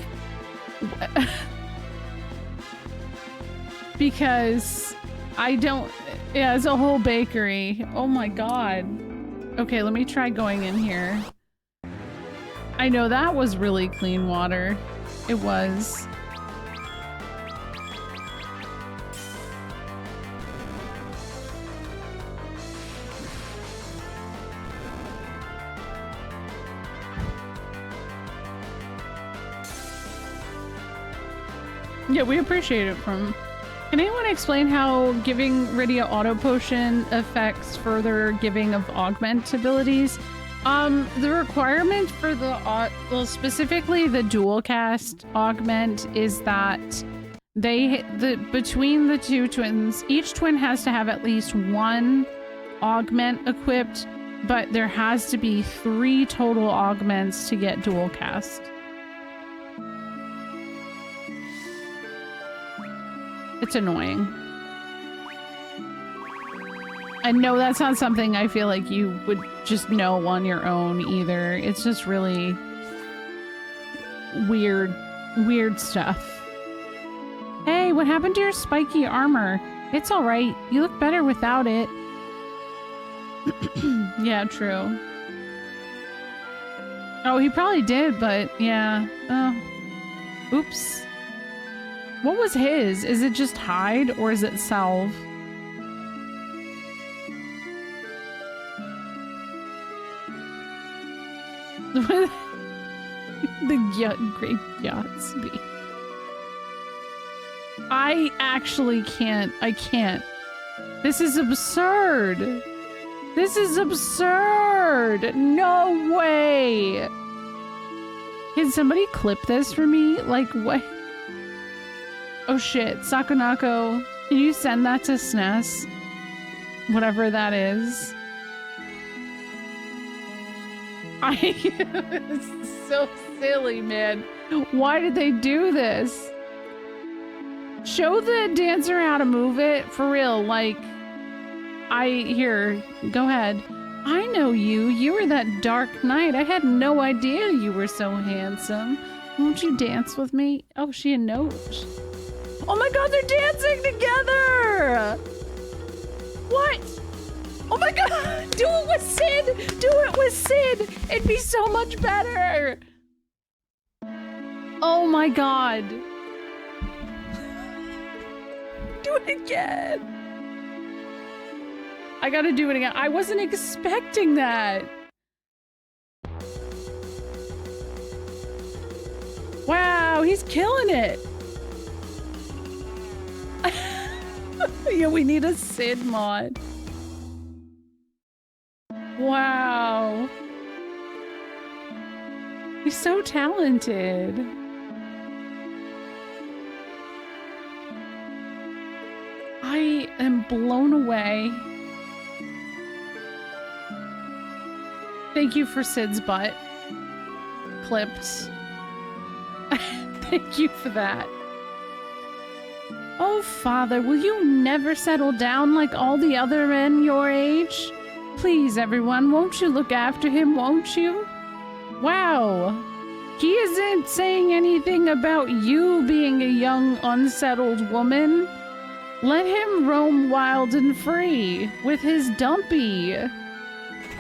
because I don't... Yeah, it's a whole bakery. Oh my god. Okay, let me try going in here. I know, that was really clean water. It was. Yeah, we appreciate it from... Can anyone explain how giving Rydia Auto Potion affects further giving of augment abilities? The requirement for the, well, specifically the dual cast augment is that between the two twins, each twin has to have at least one augment equipped, but there has to be 3 total augments to get dual cast. It's annoying. And no, that's not something I feel like you would just know on your own either. It's just really weird stuff. Hey, what happened to your spiky armor? It's all right. You look better without it. Yeah, true. Oh, he probably did, but yeah. Oh. Oops. What was his? Is it just hide or is it salve? The Great Gatsby. I actually can't. I can't. This is absurd. This is absurd. No way. Can somebody clip this for me? Like, what? Oh shit, Sakonako, can you send that to SNES? Whatever that is. It's so silly, man. Why did they do this? Show the dancer how to move it, for real, like... Here, go ahead. I know you. You were that dark knight. I had no idea you were so handsome. Won't you dance with me? Oh, she a note. Oh my god, they're dancing together! What? Oh my god! Do it with Sid! Do it with Sid! It'd be so much better! Oh my god. Do it again. I gotta do it again. I wasn't expecting that. Wow, he's killing it. Yeah, we need a Sid mod. Wow. He's so talented. I am blown away. Thank you for Sid's butt. Clipped. Thank you for that. Oh, father, will you never settle down like all the other men your age? Please, everyone, won't you look after him, won't you? Wow. He isn't saying anything about you being a young, unsettled woman. Let him roam wild and free with his dumpy.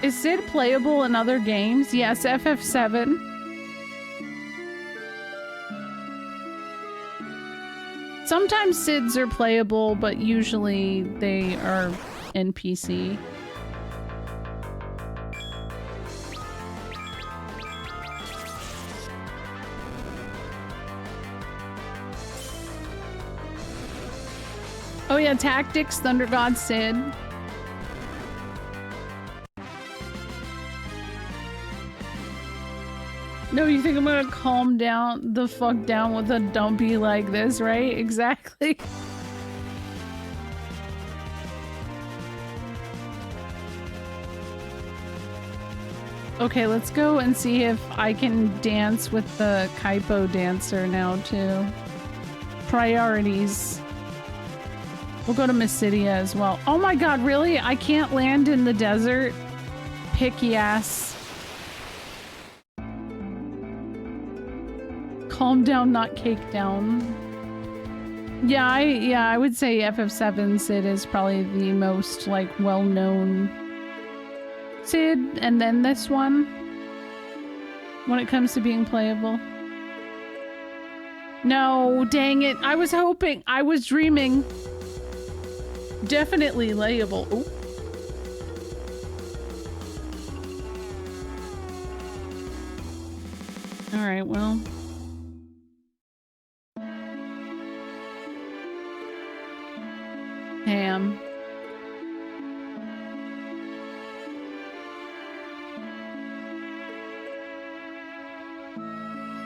Is Sid playable in other games? Yes, FF7. Sometimes Sids are playable, but usually they are NPC. Oh yeah, Tactics, Thunder God Sid. No, you think I'm gonna calm down the fuck down with a dumpy like this, right? Exactly. Okay, let's go and see if I can dance with the Kaipo dancer now, too. Priorities. We'll go to Mysidia as well. Oh my god, really? I can't land in the desert? Picky ass. Calm down, not cake down. Yeah, I would say FF7 Sid is probably the most, like, well-known Sid, and then this one, when it comes to being playable. No, dang it. I was hoping. I was dreaming. Definitely layable. Ooh. Alright, well. Ham.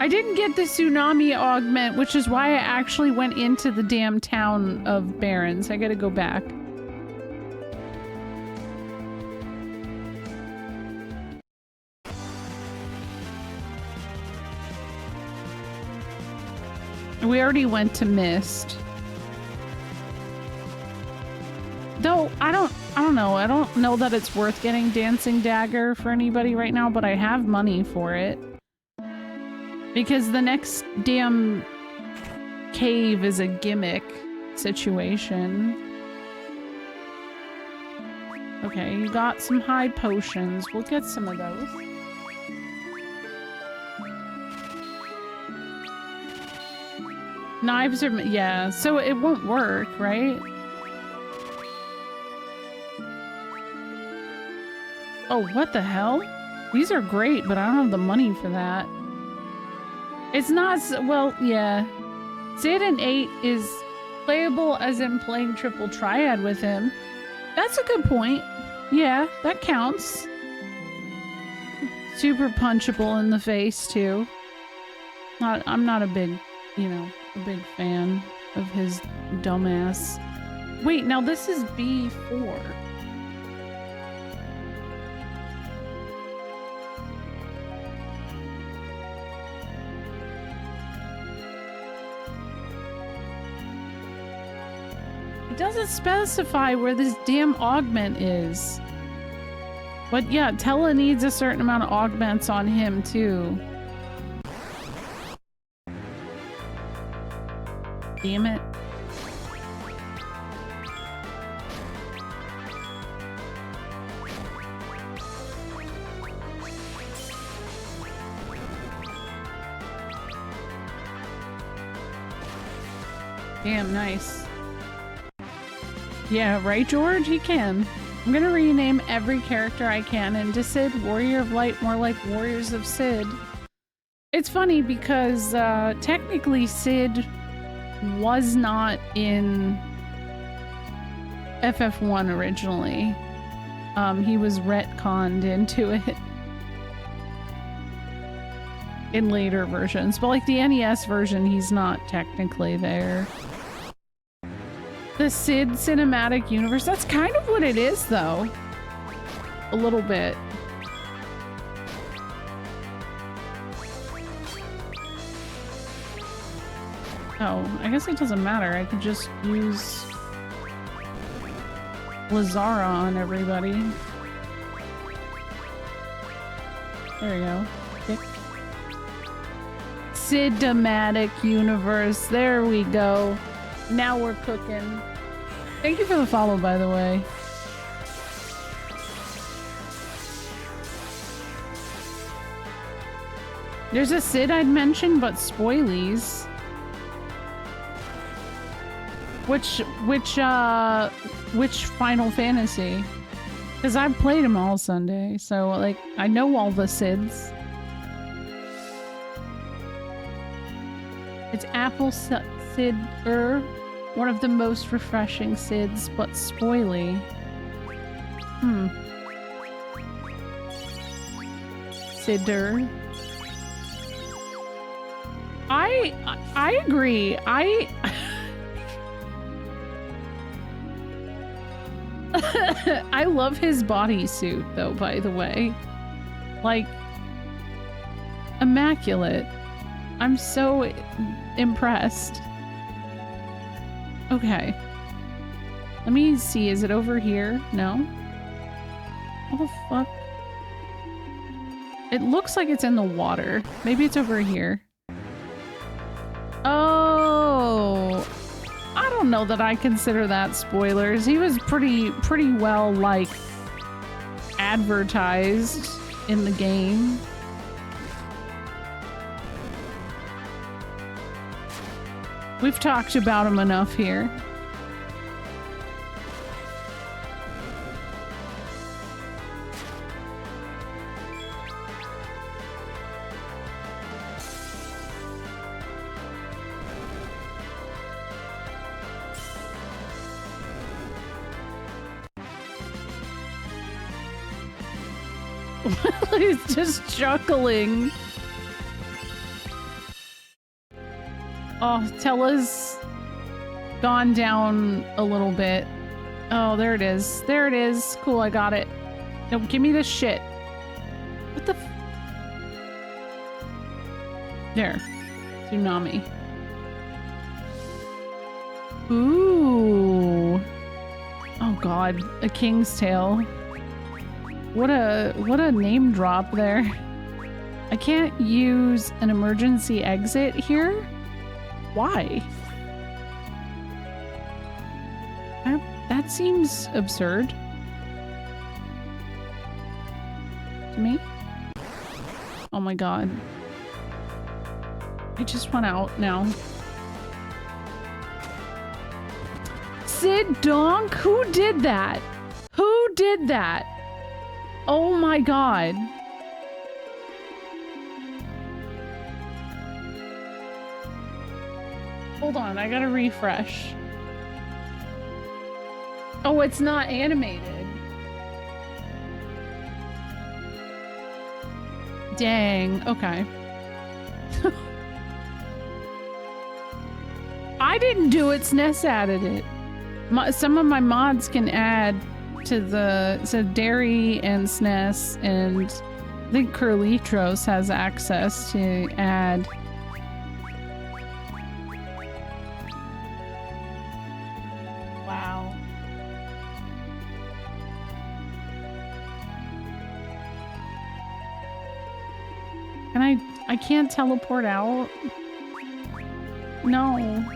I didn't get the tsunami augment, which is why I actually went into the damn town of Barrens. I gotta go back. We already went to Mist. Though, I don't know. I don't know that it's worth getting Dancing Dagger for anybody right now, but I have money for it. Because the next damn cave is a gimmick situation. Okay, you got some high potions. We'll get some of those. Knives are... yeah, so it won't work, right? Oh, what the hell? These are great, but I don't have the money for that. It's not... well, yeah. Sid in 8 is playable as in playing triple triad with him. That's a good point. Yeah, that counts. Super punchable in the face, too. I'm not a big, you know, a big fan of his dumbass. Wait, now this is B4. It doesn't specify where this damn augment is. But yeah, Tella needs a certain amount of augments on him too. Damn it. Damn, nice. Yeah, right, George? He can. I'm gonna rename every character I can into Sid, Warrior of Light, more like Warriors of Sid. It's funny because technically Sid was not in FF1 originally. He was retconned into it in later versions, but like the NES version, he's not technically there. The Sid cinematic universe, that's kind of what it is though. A little bit. Oh, I guess it doesn't matter. I could just use Lazara on everybody. There we go. Kick. Sid-matic universe. There we go. Now we're cooking. Thank you for the follow, by the way. There's a Sid I'd mentioned, but spoilies. Which Final Fantasy? Because I've played them all Sunday, so like I know all the Sids. It's Apple Sid one of the most refreshing Sids, but spoily. Sidder. I agree. I love his bodysuit though, by the way. Like, immaculate. I'm so impressed. Okay. Let me see, is it over here? No? What the fuck? It looks like it's in the water. Maybe it's over here. Oh! I don't know that I consider that spoilers. He was pretty well, like, advertised in the game. We've talked about him enough here. He's just chuckling. Oh, Tella's gone down a little bit. Oh, there it is. There it is. Cool, I got it. No, give me this shit. What the f— There. Tsunami. Ooh. Oh god, a king's tale. What a name drop there. I can't use an emergency exit here? Why? That seems absurd. To me? Oh my god. I just went out now. Sid Donk? Who did that? Who did that? Oh my god. Hold on, I gotta refresh. Oh, it's not animated. Dang, okay. I didn't do it. SNES added it. Some of my mods can add to the... So Dairy and SNES and I think Curlitros has access to add... Wow. Can I can't teleport out? No.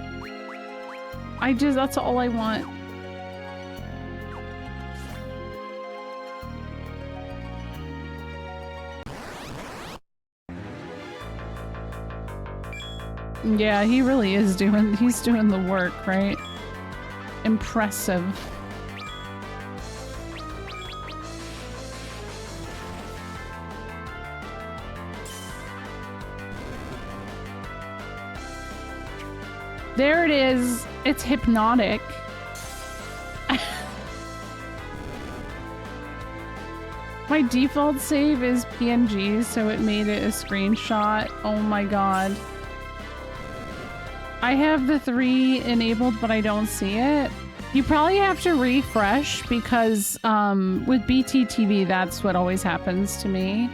That's all I want. Yeah, he really is he's doing the work, right? Impressive. There it is. It's hypnotic. My default save is PNG, so it made it a screenshot. Oh my god. I have the 3 enabled, but I don't see it. You probably have to refresh because with BTTV, that's what always happens to me.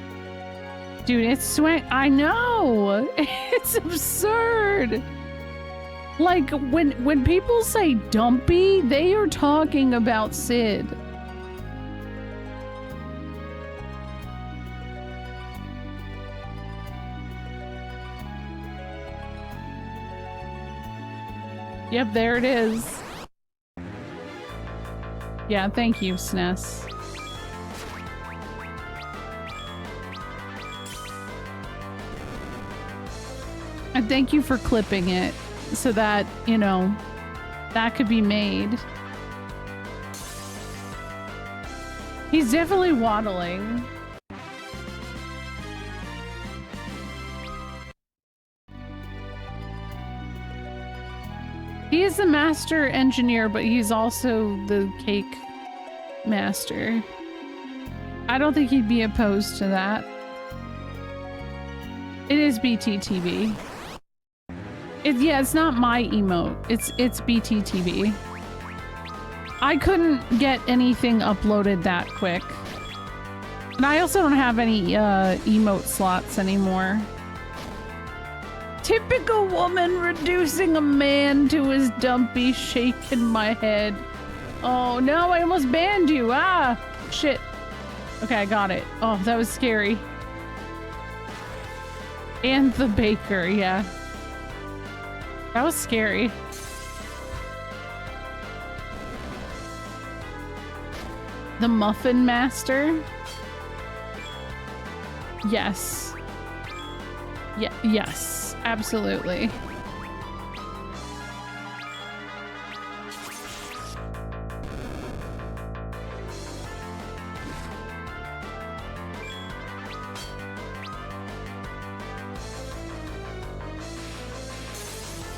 Dude, it's I know! It's absurd! Like, when people say dumpy, they are talking about Sid. Yep, there it is. Yeah, thank you, SNES. And thank you for clipping it so that, you know, that could be made. He's definitely waddling. He is the master engineer, but he's also the cake master. I don't think he'd be opposed to that. It is BTTV. Yeah, it's not my emote. It's BTTV. I couldn't get anything uploaded that quick. And I also don't have any emote slots anymore. Typical woman reducing a man to his dumpy, shaking my head. Oh no, I almost banned you. Ah, shit. Okay, I got it. Oh, that was scary. And the baker, yeah. That was scary. The muffin master? Yes. Yeah, yes. Absolutely.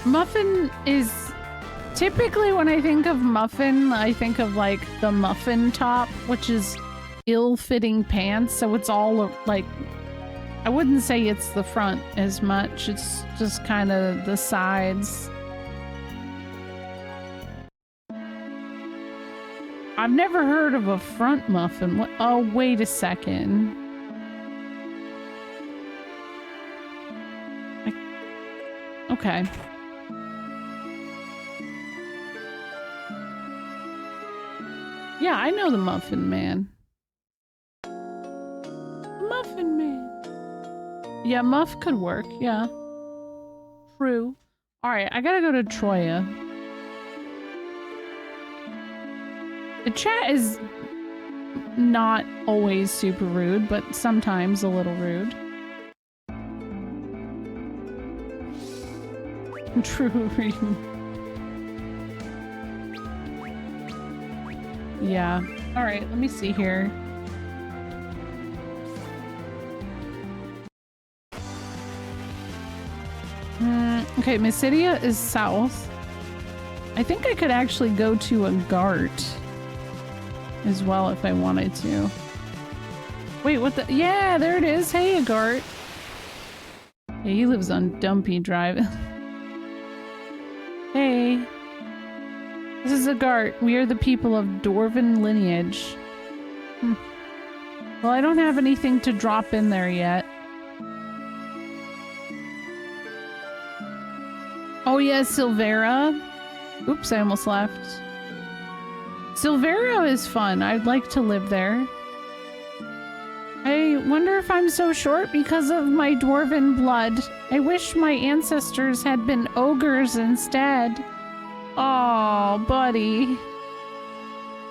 Muffin is typically when I think of muffin, I think of like the muffin top, which is ill-fitting pants. So it's all like, I wouldn't say it's the front as much. It's just kind of the sides. I've never heard of a front muffin. What? Oh, wait a second. Okay. Yeah, I know the Muffin Man. Muffin Man. Yeah, Muff could work, yeah. True. Alright, I gotta go to Troya. The chat is not always super rude, but sometimes a little rude. True. Yeah. Alright, let me see here. Okay, Mysidia is south. I think I could actually go to a Gart as well if I wanted to. Wait, what the? Yeah, there it is. Hey, Agart. Yeah, he lives on Dumpy Drive. Hey. This is Agart. We are the people of Dwarven lineage. Well, I don't have anything to drop in there yet. Oh yeah, Silvera. Oops, I almost left. Silvera is fun. I'd like to live there. I wonder if I'm so short because of my dwarven blood. I wish my ancestors had been ogres instead. Oh, buddy.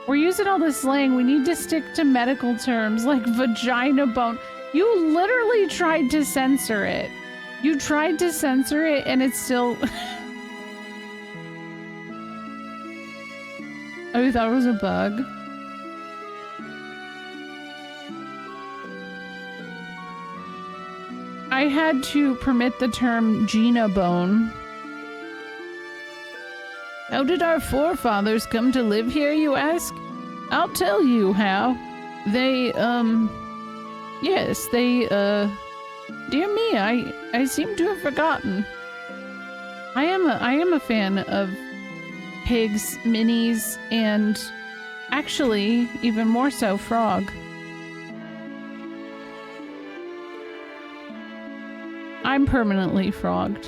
We're using all this slang. We need to stick to medical terms like vagina bone. You literally tried to censor it. You tried to censor it and it's still... Oh, you thought it was a bug? I had to permit the term Gina bone. How did our forefathers come to live here, you ask? I'll tell you how. They, yes, they, dear me, I seem to have forgotten. I am a fan of pigs, minis, and actually, even more so, frog. I'm permanently frogged.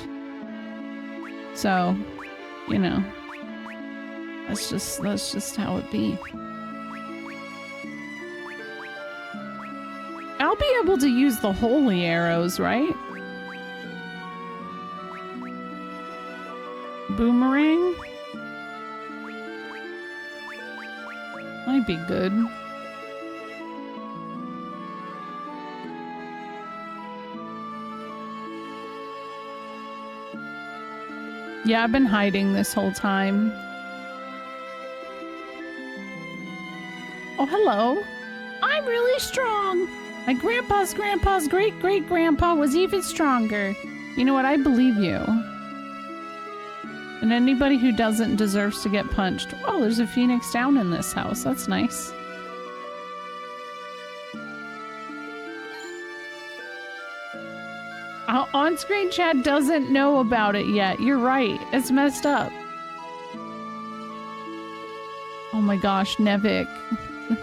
So, you know, that's just how it be. I'll be able to use the holy arrows, right? Boomerang? Might be good. Yeah, I've been hiding this whole time. Oh, hello. I'm really strong. My grandpa's great-great-grandpa was even stronger. You know what? I believe you. And anybody who doesn't deserves to get punched. Oh, there's a phoenix down in this house. That's nice. On-screen chat doesn't know about it yet. You're right. It's messed up. Oh my gosh, Nevik.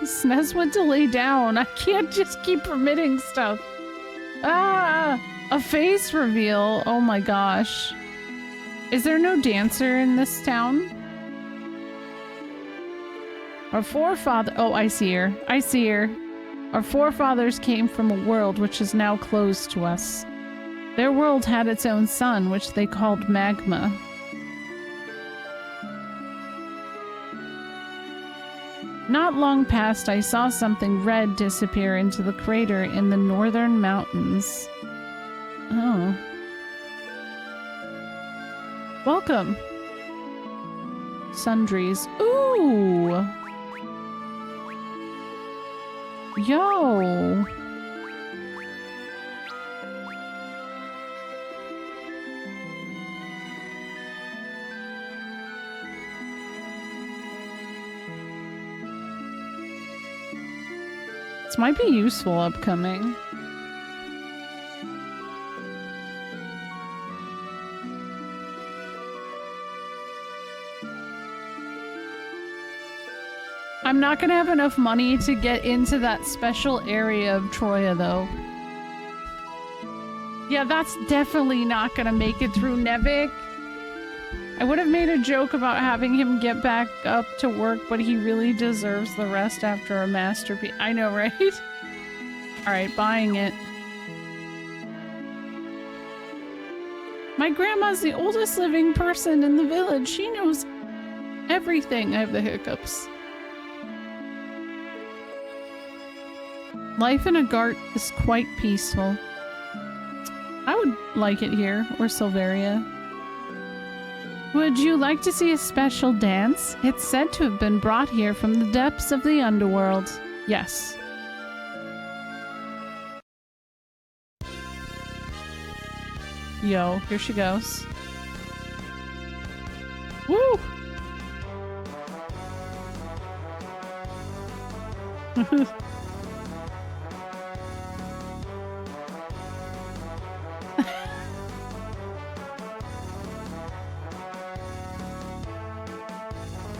Snez went to lay down. I can't just keep permitting stuff. Ah! A face reveal. Oh my gosh. Is there no dancer in this town? Our forefather... Oh, I see her. I see her. Our forefathers came from a world which is now closed to us. Their world had its own sun, which they called magma. Not long past, I saw something red disappear into the crater in the northern mountains. Oh. Welcome. Sundries. Ooh! Yo! This might be useful upcoming. I'm not gonna have enough money to get into that special area of Troya, though. Yeah, that's definitely not gonna make it through Nevik. I would have made a joke about having him get back up to work, but he really deserves the rest after a masterpiece. I know, right? Alright, buying it. My grandma's the oldest living person in the village. She knows everything. I have the hiccups. Life in Agart is quite peaceful. I would like it here, or Silveria. Would you like to see a special dance? It's said to have been brought here from the depths of the underworld. Yes. Yo, here she goes. Woo!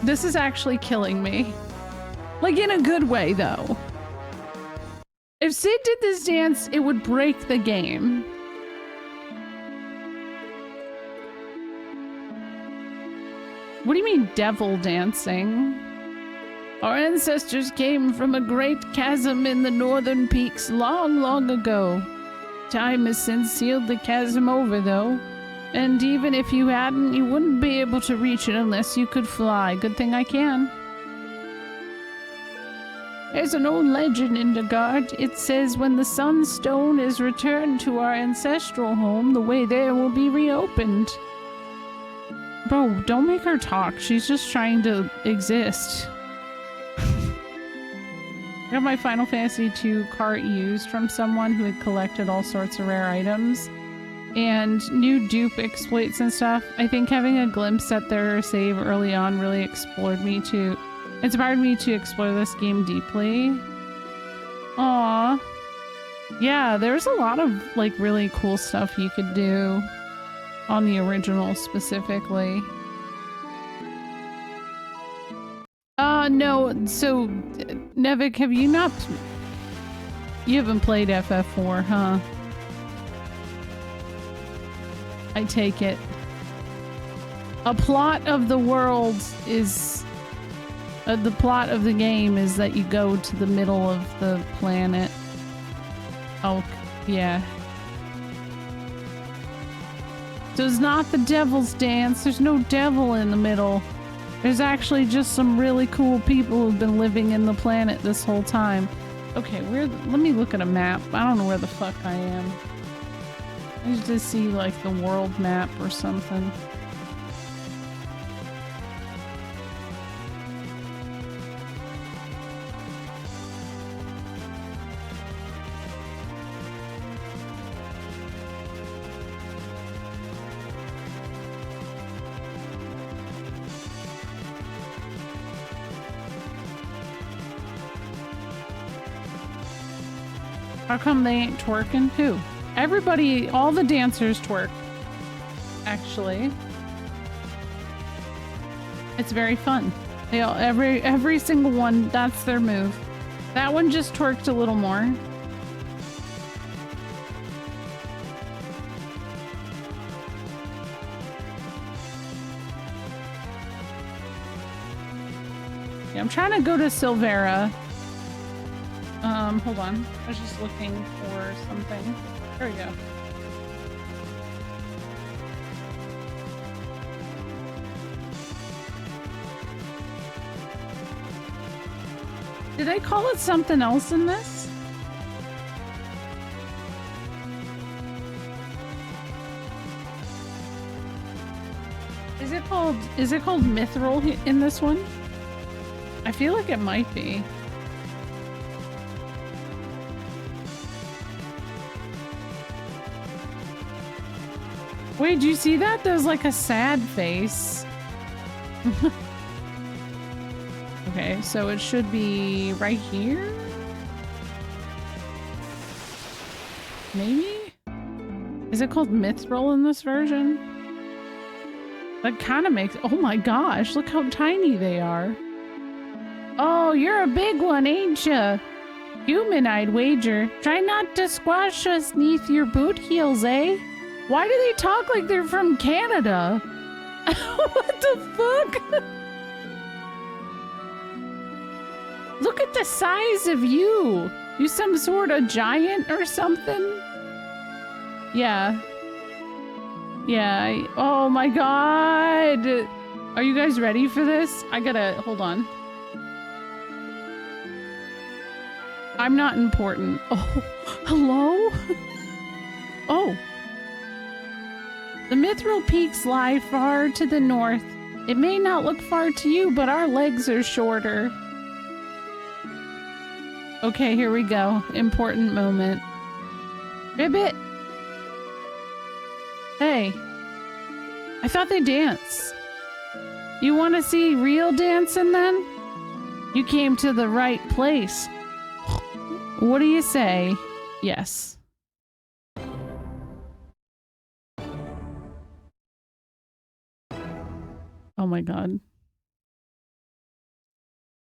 This is actually killing me. Like, in a good way, though. If Sid did this dance, it would break the game. What do you mean, devil dancing? Our ancestors came from a great chasm in the northern peaks long, long ago. Time has since sealed the chasm over, though. And even if you hadn't, you wouldn't be able to reach it unless you could fly. Good thing I can. There's an old legend in Dagard. It says when the Sunstone is returned to our ancestral home, the way there will be reopened. Bro, don't make her talk. She's just trying to exist. I got my Final Fantasy II cart used from someone who had collected all sorts of rare items and new dupe exploits and stuff. I think having a glimpse at their save early on really inspired me to explore this game deeply. Aww. Yeah, there's a lot of like really cool stuff you could do on the original specifically. No, so Nevik, have you not... You haven't played FF4, huh? I take it. A plot of the world is... the plot of the game is that you go to the middle of the planet. Oh, yeah. So it's not the devil's dance. There's no devil in the middle. There's actually just some really cool people who've been living in the planet this whole time. Okay, let me look at a map. I don't know where the fuck I am. I need to see like the world map or something. How come they ain't twerking? Who? Everybody, all the dancers twerk. Actually. It's very fun. They all, every single one, that's their move. That one just twerked a little more. Yeah, I'm trying to go to Silvera. Hold on. I was just looking for something. There we go. Did I call it something else in this? Is it called Mithril in this one? I feel like it might be. Wait, do you see that? There's like a sad face. Okay, so it should be right here? Maybe? Is it called Mithril in this version? That kind of makes... Oh my gosh, look how tiny they are. Oh, you're a big one, ain't ya? Human, I'd wager. Try not to squash us neath your boot heels, eh? Why do they talk like they're from Canada? What the fuck? Look at the size of you. You some sort of giant or something? Yeah. Yeah. Oh my god. Are you guys ready for this? I gotta... Hold on. I'm not important. Oh, hello? Oh. The Mithril Peaks lie far to the north. It may not look far to you, but our legs are shorter. Okay, here we go. Important moment. Ribbit! Hey. I thought they dance. You want to see real dancing then? You came to the right place. What do you say? Yes. Oh my god.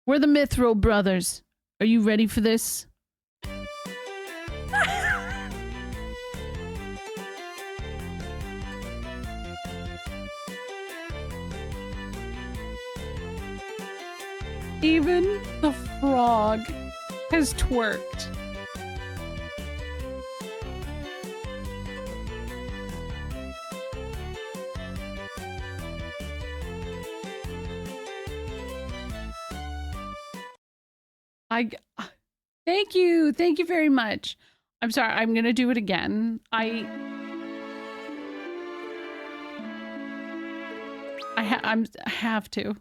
We're the Mithril brothers. Are you ready for this? Even the frog has twerked. Thank you. Thank you very much. I'm sorry. I'm going to do it again. I have to.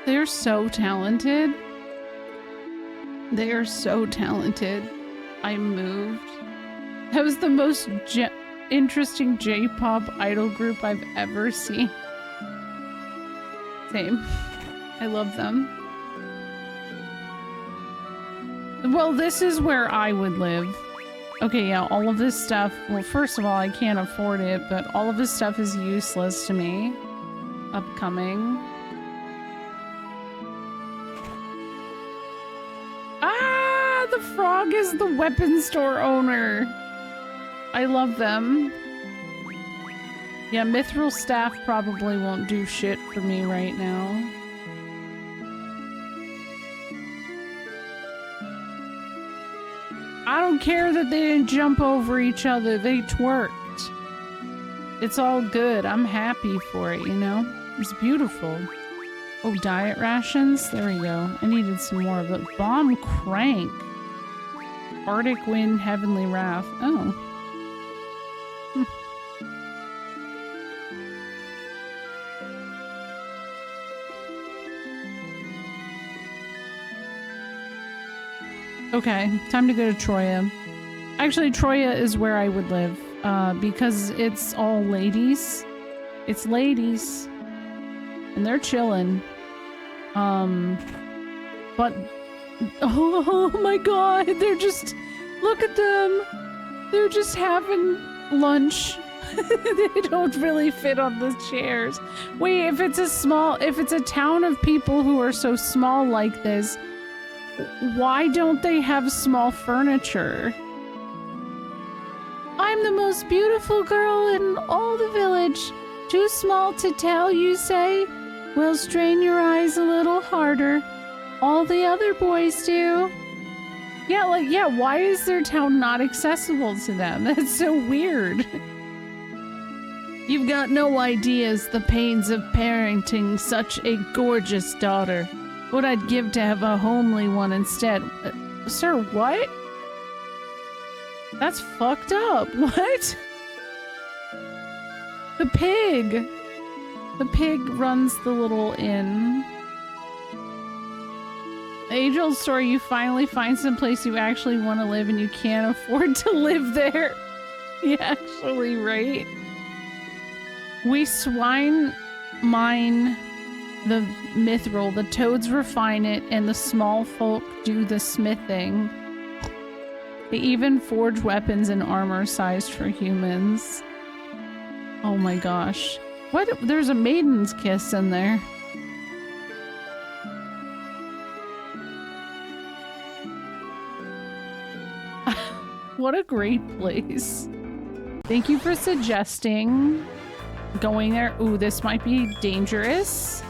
They're so talented. They are so talented. I moved. That was the most interesting J-pop idol group I've ever seen. Same. I love them. Well, this is where I would live. Okay, yeah, all of this stuff. Well, first of all, I can't afford it, but all of this stuff is useless to me. Upcoming. The frog is the weapon store owner. I love them. Yeah, Mithril staff probably won't do shit for me right now. I don't care that they didn't jump over each other. They twerked. It's all good. I'm happy for it, you know? It's beautiful. Oh, diet rations? There we go. I needed some more of it. Bomb crank. Arctic wind, heavenly wrath. Oh. Okay, time to go to Troya. Actually, Troya is where I would live, because it's all ladies. It's ladies. And they're chilling. But... Oh my god, they're just... Look at them! They're just having lunch. They don't really fit on the chairs. Wait, if it's a town of people who are so small like this, why don't they have small furniture? I'm the most beautiful girl in all the village. Too small to tell, you say? Well, strain your eyes a little harder. All the other boys do. Yeah, why is their town not accessible to them? That's so weird. You've got no ideas the pains of parenting such a gorgeous daughter. What I'd give to have a homely one instead. Sir, what? That's fucked up. What? The pig. The pig runs the little inn. Age-old story, you finally find some place you actually want to live and you can't afford to live there. Yeah, actually, right? We swine mine the mithril, the toads refine it, and the small folk do the smithing. They even forge weapons and armor sized for humans. Oh my gosh. What? There's a maiden's kiss in there. What a great place. Thank you for suggesting going there. Ooh, this might be dangerous.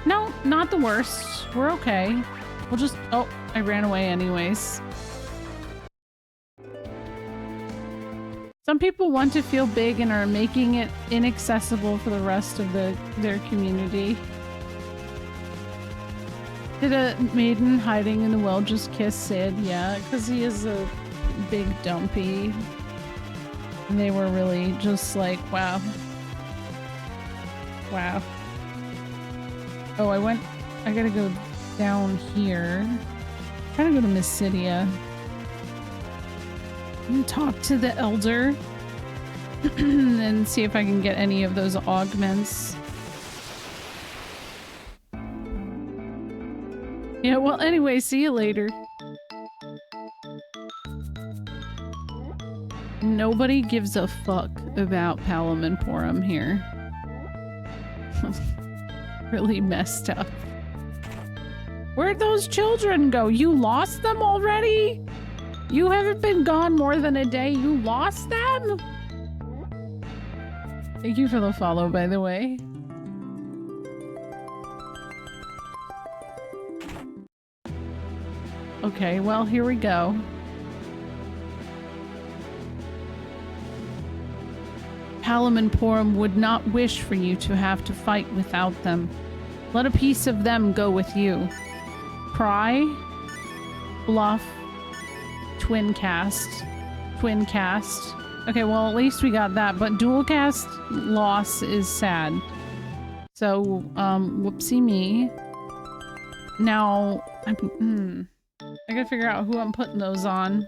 No, not the worst. We're okay. We'll just... Oh, I ran away anyways. Some people want to feel big and are making it inaccessible for the rest of their community. Did a maiden hiding in the well just kiss Sid? Yeah, because he is a big dumpy. And they were really just like, wow. Wow. Oh, I gotta go down here. Gotta go to Mysidia. And talk to the elder. And see if I can get any of those augments. Yeah, well, anyway, see you later. Nobody gives a fuck about Palomemporum here. Really messed up. Where'd those children go? You lost them already? You haven't been gone more than a day. You lost them? Thank you for the follow, by the way. Okay, well, here we go. Palomemporum would not wish for you to have to fight without them. Let a piece of them go with you. Pry, bluff, twin cast. Okay, well, at least we got that, but dual cast loss is sad. So, whoopsie me. Now, I gotta figure out who I'm putting those on.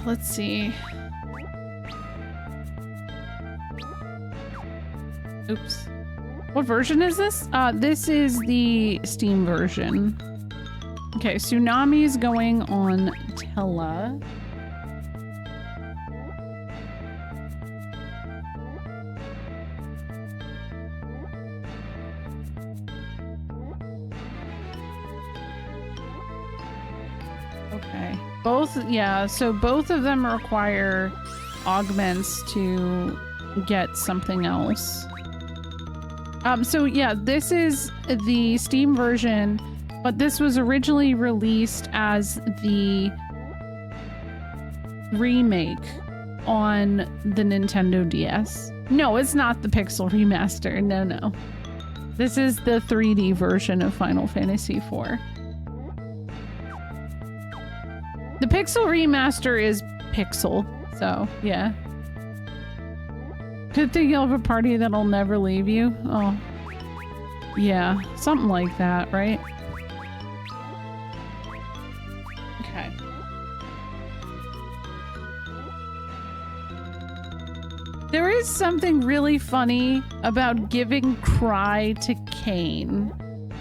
Let's see. Oops. What version is this? This is the Steam version. Okay, Tsunami is going on Tella. Okay. Yeah, so both of them require augments to get something else. So yeah, this is the Steam version, but this was originally released as the remake on the Nintendo DS. No, it's not the Pixel Remaster. No. This is the 3D version of Final Fantasy IV. The Pixel Remaster is Pixel, so yeah. Good thing you'll have a party that'll never leave you. Oh. Yeah, something like that, right? Okay. There is something really funny about giving Cry to Kane,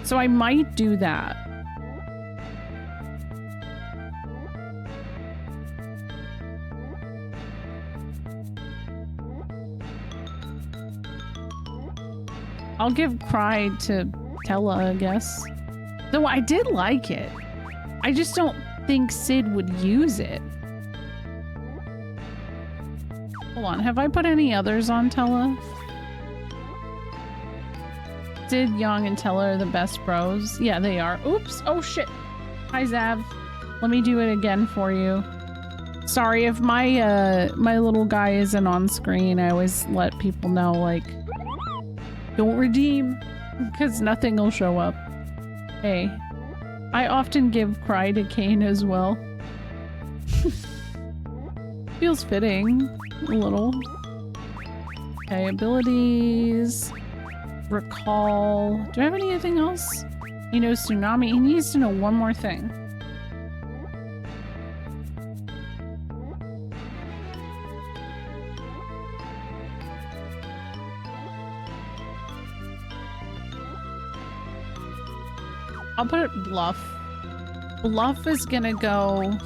so I might do that. I'll give Cry to Tella, I guess. Though I did like it. I just don't think Sid would use it. Hold on, have I put any others on Tella? Sid, Young, and Tella are the best bros. Yeah, they are. Oops. Oh, shit. Hi, Zav. Let me do it again for you. Sorry, if my my little guy isn't on screen, I always let people know, like, don't redeem, because nothing will show up. Hey, I often give Cry to Kane as well. Feels fitting, a little. Okay, abilities, recall. Do I have anything else? He knows Tsunami. He needs to know one more thing. I'll put it Bluff. Bluff is gonna go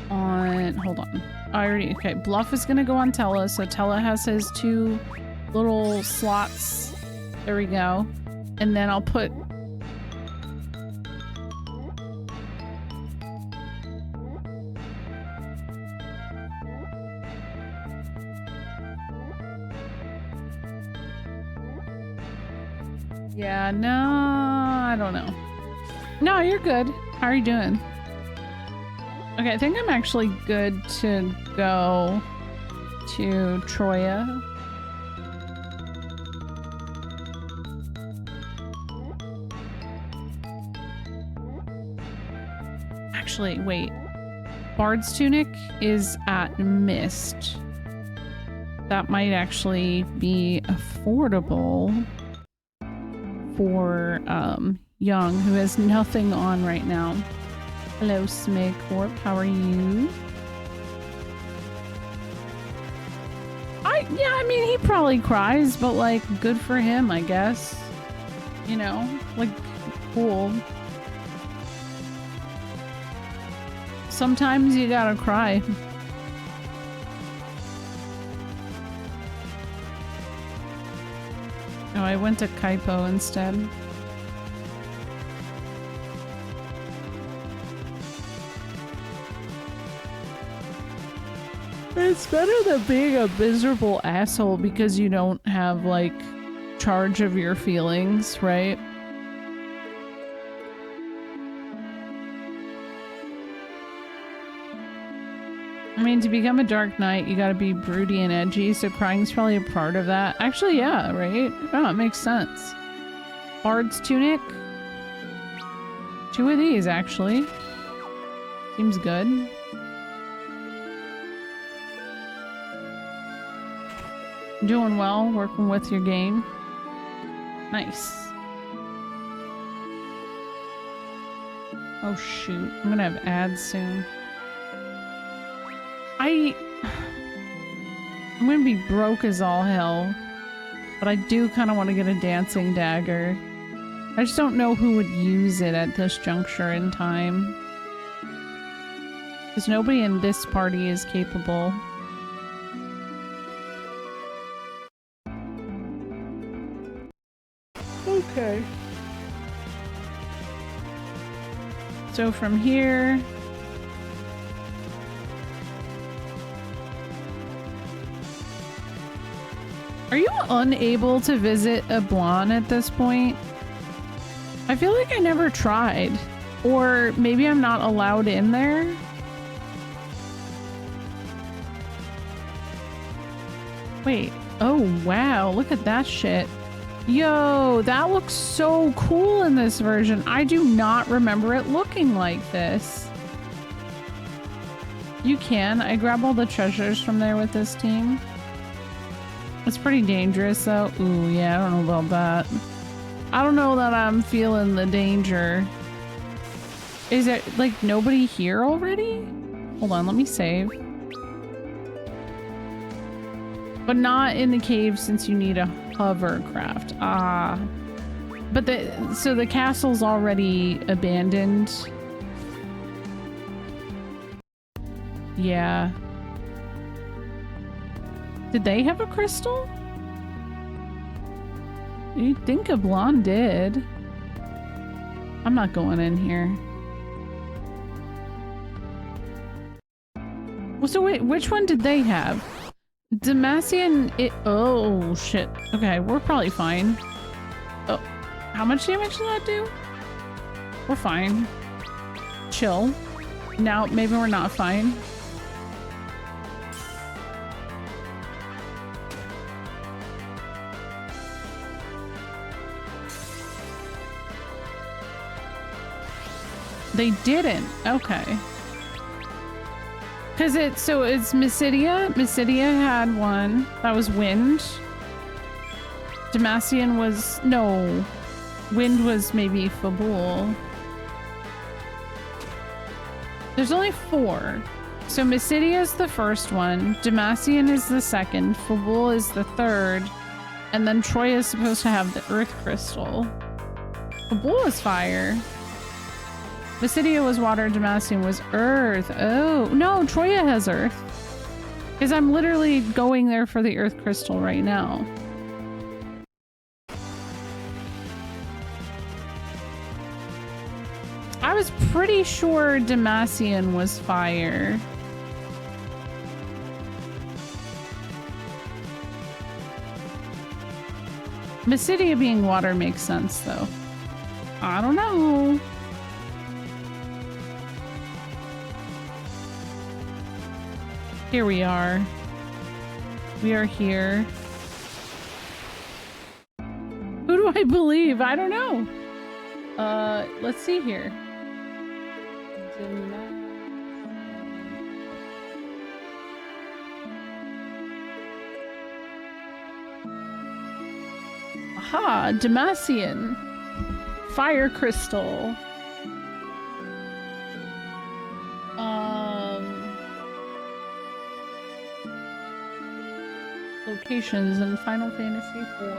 on, hold on. Okay, Bluff is gonna go on Tella, so Tella has his 2 little slots. There we go. And then I'll put yeah, no, I don't know. No, you're good. How are you doing? Okay, I think I'm actually good to go. to Troya. Actually, wait. Bard's Tunic is at Mist. That might actually be affordable for Young, who has nothing on right now. Hello, Smegcorp. How are you? Yeah, I mean, he probably cries, but like, good for him, I guess. You know, like, cool. Sometimes you gotta cry. Oh, I went to Kaipo instead. It's better than being a miserable asshole because you don't have, like, charge of your feelings, right? I mean, to become a Dark Knight, you gotta be broody and edgy, so crying's probably a part of that. Actually, yeah, right? Oh, it makes sense. Bard's Tunic? 2 of these, actually. Seems good. Doing well, working with your game. Nice. Oh shoot, I'm gonna have ads soon. I'm gonna be broke as all hell, but I do kind of want to get a dancing dagger. I just don't know who would use it at this juncture in time. Because nobody in this party is capable. Okay. So from here... Are you unable to visit a Blanc at this point? I feel like I never tried. Or maybe I'm not allowed in there? Wait. Oh, wow. Look at that shit. Yo, that looks so cool in this version. I do not remember it looking like this. You can. I grab all the treasures from there with this team. It's pretty dangerous though. Ooh, yeah, I don't know about that. I don't know that I'm feeling the danger. Is there, like, nobody here already? Hold on, let me save. But not in the cave since you need a hovercraft. Ah. But so the castle's already abandoned. Yeah. Did they have a crystal? You'd think a Blonde did. I'm not going in here. Well, so wait, which one did they have? Demacian, oh shit. Okay, we're probably fine. Oh, how much damage did that do? We're fine. Chill. Now, maybe we're not fine. They didn't. Okay. Because it's Mysidia. Mysidia had one. That was Wind. Demacian was... No. Wind was maybe Fabul. There's only 4. So Mysidia is the first one. Demacian is the second. Fabul is the third. And then Troya is supposed to have the Earth Crystal. Fabul is fire. Mysidia was water, Demacian was earth. Oh, no, Troya has earth. Because I'm literally going there for the Earth Crystal right now. I was pretty sure Demacian was fire. Mysidia being water makes sense, though. I don't know. Here we are. We are here. Who do I believe? I don't know. Let's see here. Aha, Demacian. Fire crystal. Locations in Final Fantasy IV.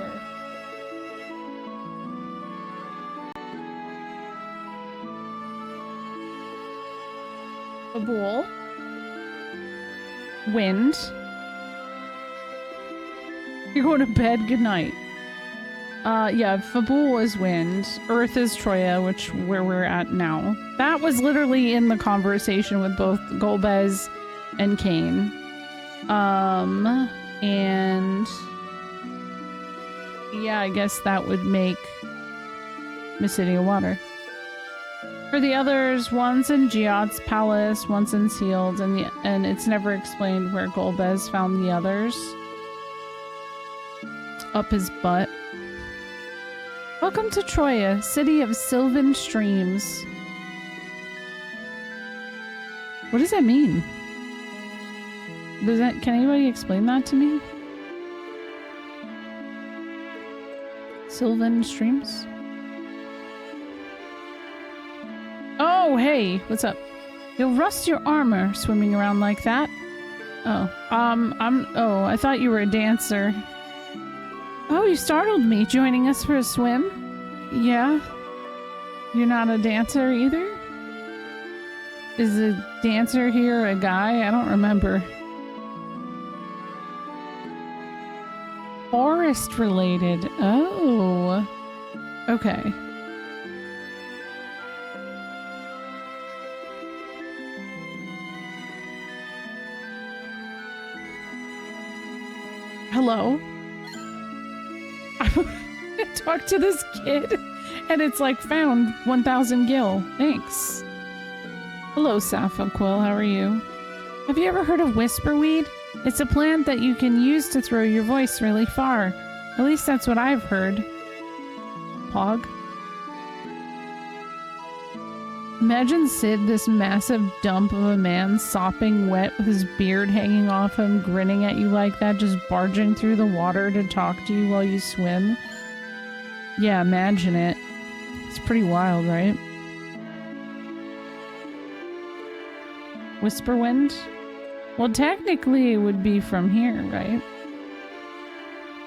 A bowl. Wind. You're going to bed. Good night. Yeah, Fabul is wind. Earth is Troya, where we're at now. That was literally in the conversation with both Golbez and Kane. And yeah, I guess that would make Mysidia Water. For the others, one's in Giot's palace, one's in Sealed, and it's never explained where Golbez found the others. Up his butt. Welcome to Troya, city of sylvan streams. What does that mean? Can anybody explain that to me? Sylvan streams? Oh, hey, what's up? You'll rust your armor swimming around like that. Oh, I thought you were a dancer. Oh, you startled me joining us for a swim? Yeah? You're not a dancer either? Is a dancer here a guy? I don't remember. Forest related. Oh. Okay. Hello? I talked to this kid and it's like found 1,000 gil. Thanks. Hello, Sappho Quill. How are you? Have you ever heard of whisperweed? It's a plant that you can use to throw your voice really far. At least that's what I've heard. Pog. Imagine Sid, this massive dump of a man, sopping wet with his beard hanging off him, grinning at you like that, just barging through the water to talk to you while you swim. Yeah, imagine it. It's pretty wild, right? Whisperwind? Well, technically it would be from here, right?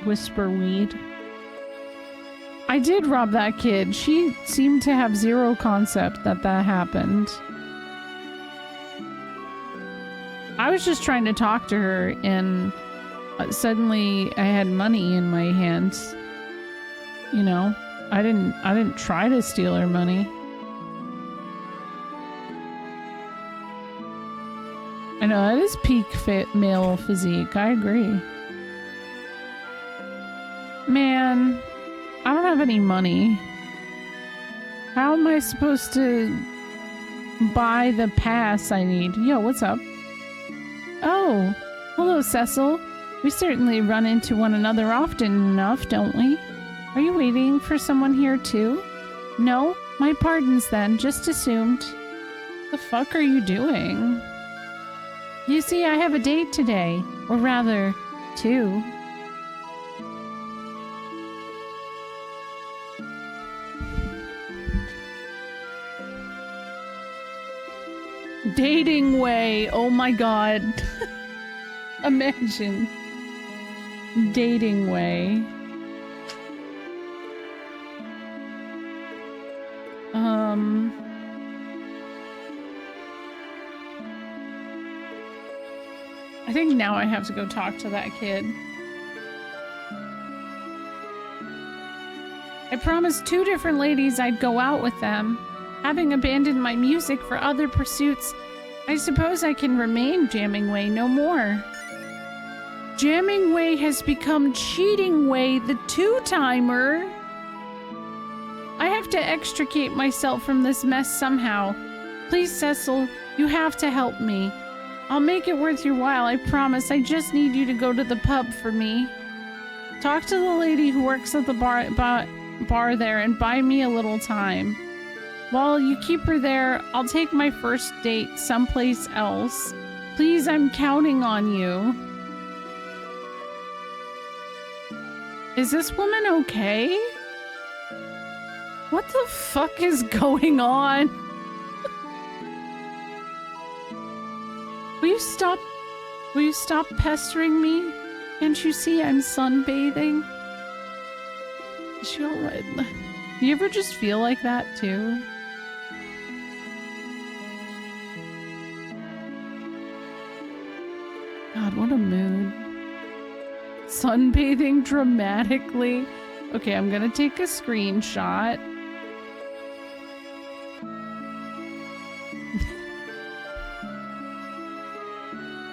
Whisperweed. I did rob that kid. She seemed to have zero concept that happened. I was just trying to talk to her and suddenly I had money in my hands. You know, I didn't try to steal her money. I know, that is peak fit male physique. I agree. Man, I don't have any money. How am I supposed to buy the pass I need? Yo, what's up? Oh, hello, Cecil. We certainly run into one another often enough, don't we? Are you waiting for someone here too? No? My pardons then, just assumed. The fuck are you doing? You see, I have a date today. Or rather, two. Dating way. Oh my god. Imagine. Dating way. I think now I have to go talk to that kid. I promised 2 different ladies I'd go out with them. Having abandoned my music for other pursuits, I suppose I can remain Jamming Way no more. Jamming Way has become Cheating Way, the 2-timer. I have to extricate myself from this mess somehow. Please, Cecil, you have to help me. I'll make it worth your while, I promise. I just need you to go to the pub for me. Talk to the lady who works at the bar there and buy me a little time. While you keep her there, I'll take my first date someplace else. Please, I'm counting on you. Is this woman okay? What the fuck is going on? Will you stop pestering me? Can't you see I'm sunbathing? Is she alright? You ever just feel like that too? God, what a mood. Sunbathing dramatically. Okay, I'm gonna take a screenshot.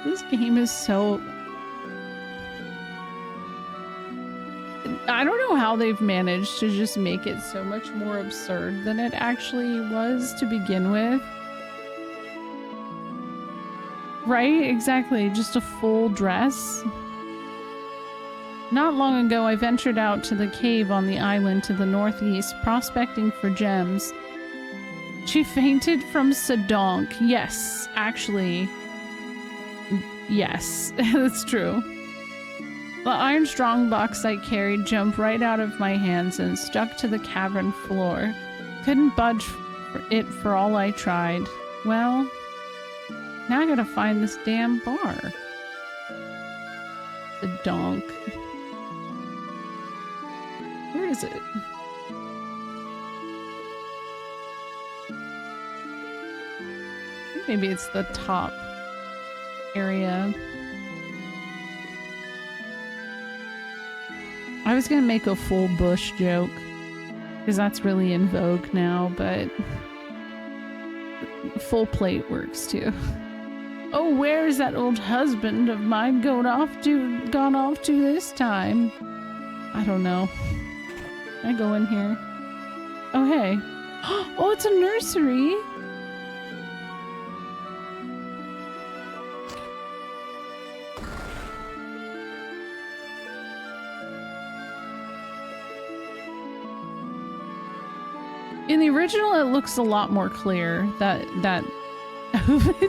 This game is so... I don't know how they've managed to just make it so much more absurd than it actually was to begin with. Right? Exactly. Just a full dress. Not long ago, I ventured out to the cave on the island to the northeast, prospecting for gems. She fainted from Sadonk. Yes, actually. Yes, that's true. The iron strongbox I carried jumped right out of my hands and stuck to the cavern floor. Couldn't budge it for all I tried. Well, now I gotta find this damn bar. The donk. Where is it? Maybe it's the top area. I was gonna make a full bush joke because that's really in vogue now, but full plate works too. Oh, where's that old husband of mine gone off to this time? I don't know. Can I go in here? Oh, hey. Oh, it's a nursery. In the original, it looks a lot more clear that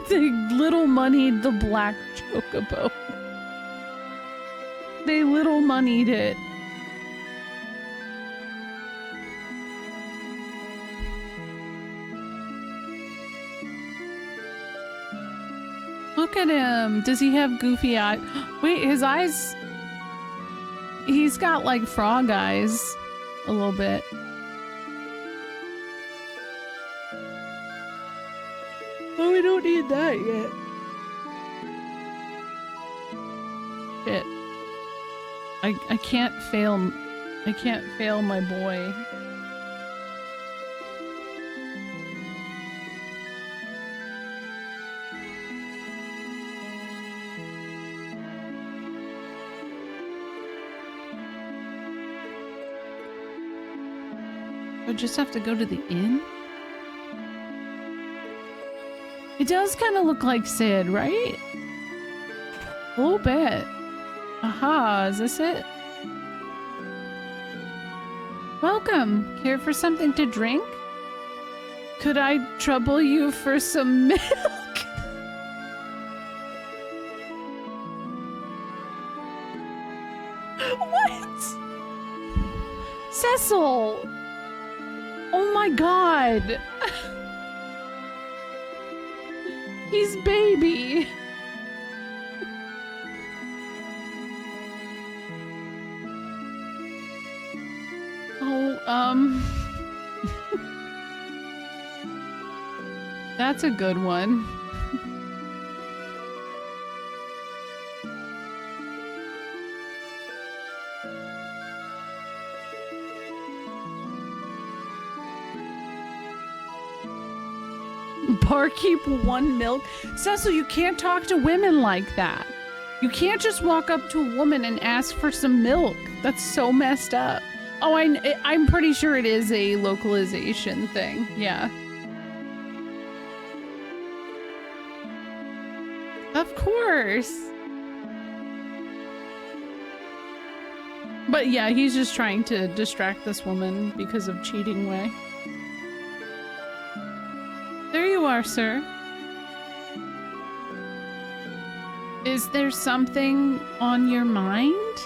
they little moneyed the black chocobo. They little moneyed it. Look at him. Does he have goofy eyes? Wait, his eyes... He's got like frog eyes a little bit. Oh, we don't need that yet. Shit. I can't fail. I can't fail my boy. I just have to go to the inn? It does kind of look like Sid, right? A little bit. Aha, is this it? Welcome. Care for something to drink? Could I trouble you for some milk? What? Cecil! Oh my god! He's baby! Oh, that's a good one. Barkeep one milk. Cecil, you can't talk to women like that. You can't just walk up to a woman and ask for some milk. That's so messed up. Oh, I'm pretty sure it is a localization thing. Yeah. Of course. But yeah, he's just trying to distract this woman because of cheating Way. There you are, sir. Is there something on your mind?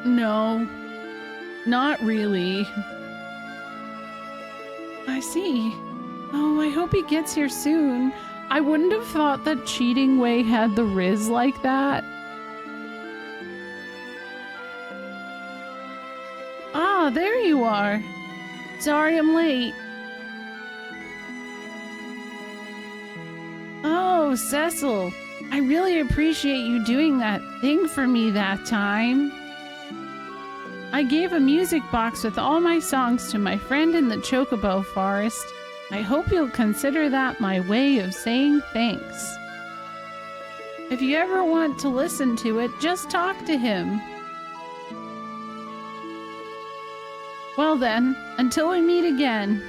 No, not really. I see. Oh, I hope he gets here soon. I wouldn't have thought that cheating Way had the riz like that. Ah, there you are. Sorry I'm late. Oh, Cecil. I really appreciate you doing that thing for me that time. I gave a music box with all my songs to my friend in the Chocobo Forest. I hope you'll consider that my way of saying thanks. If you ever want to listen to it, just talk to him. Well then, until we meet again.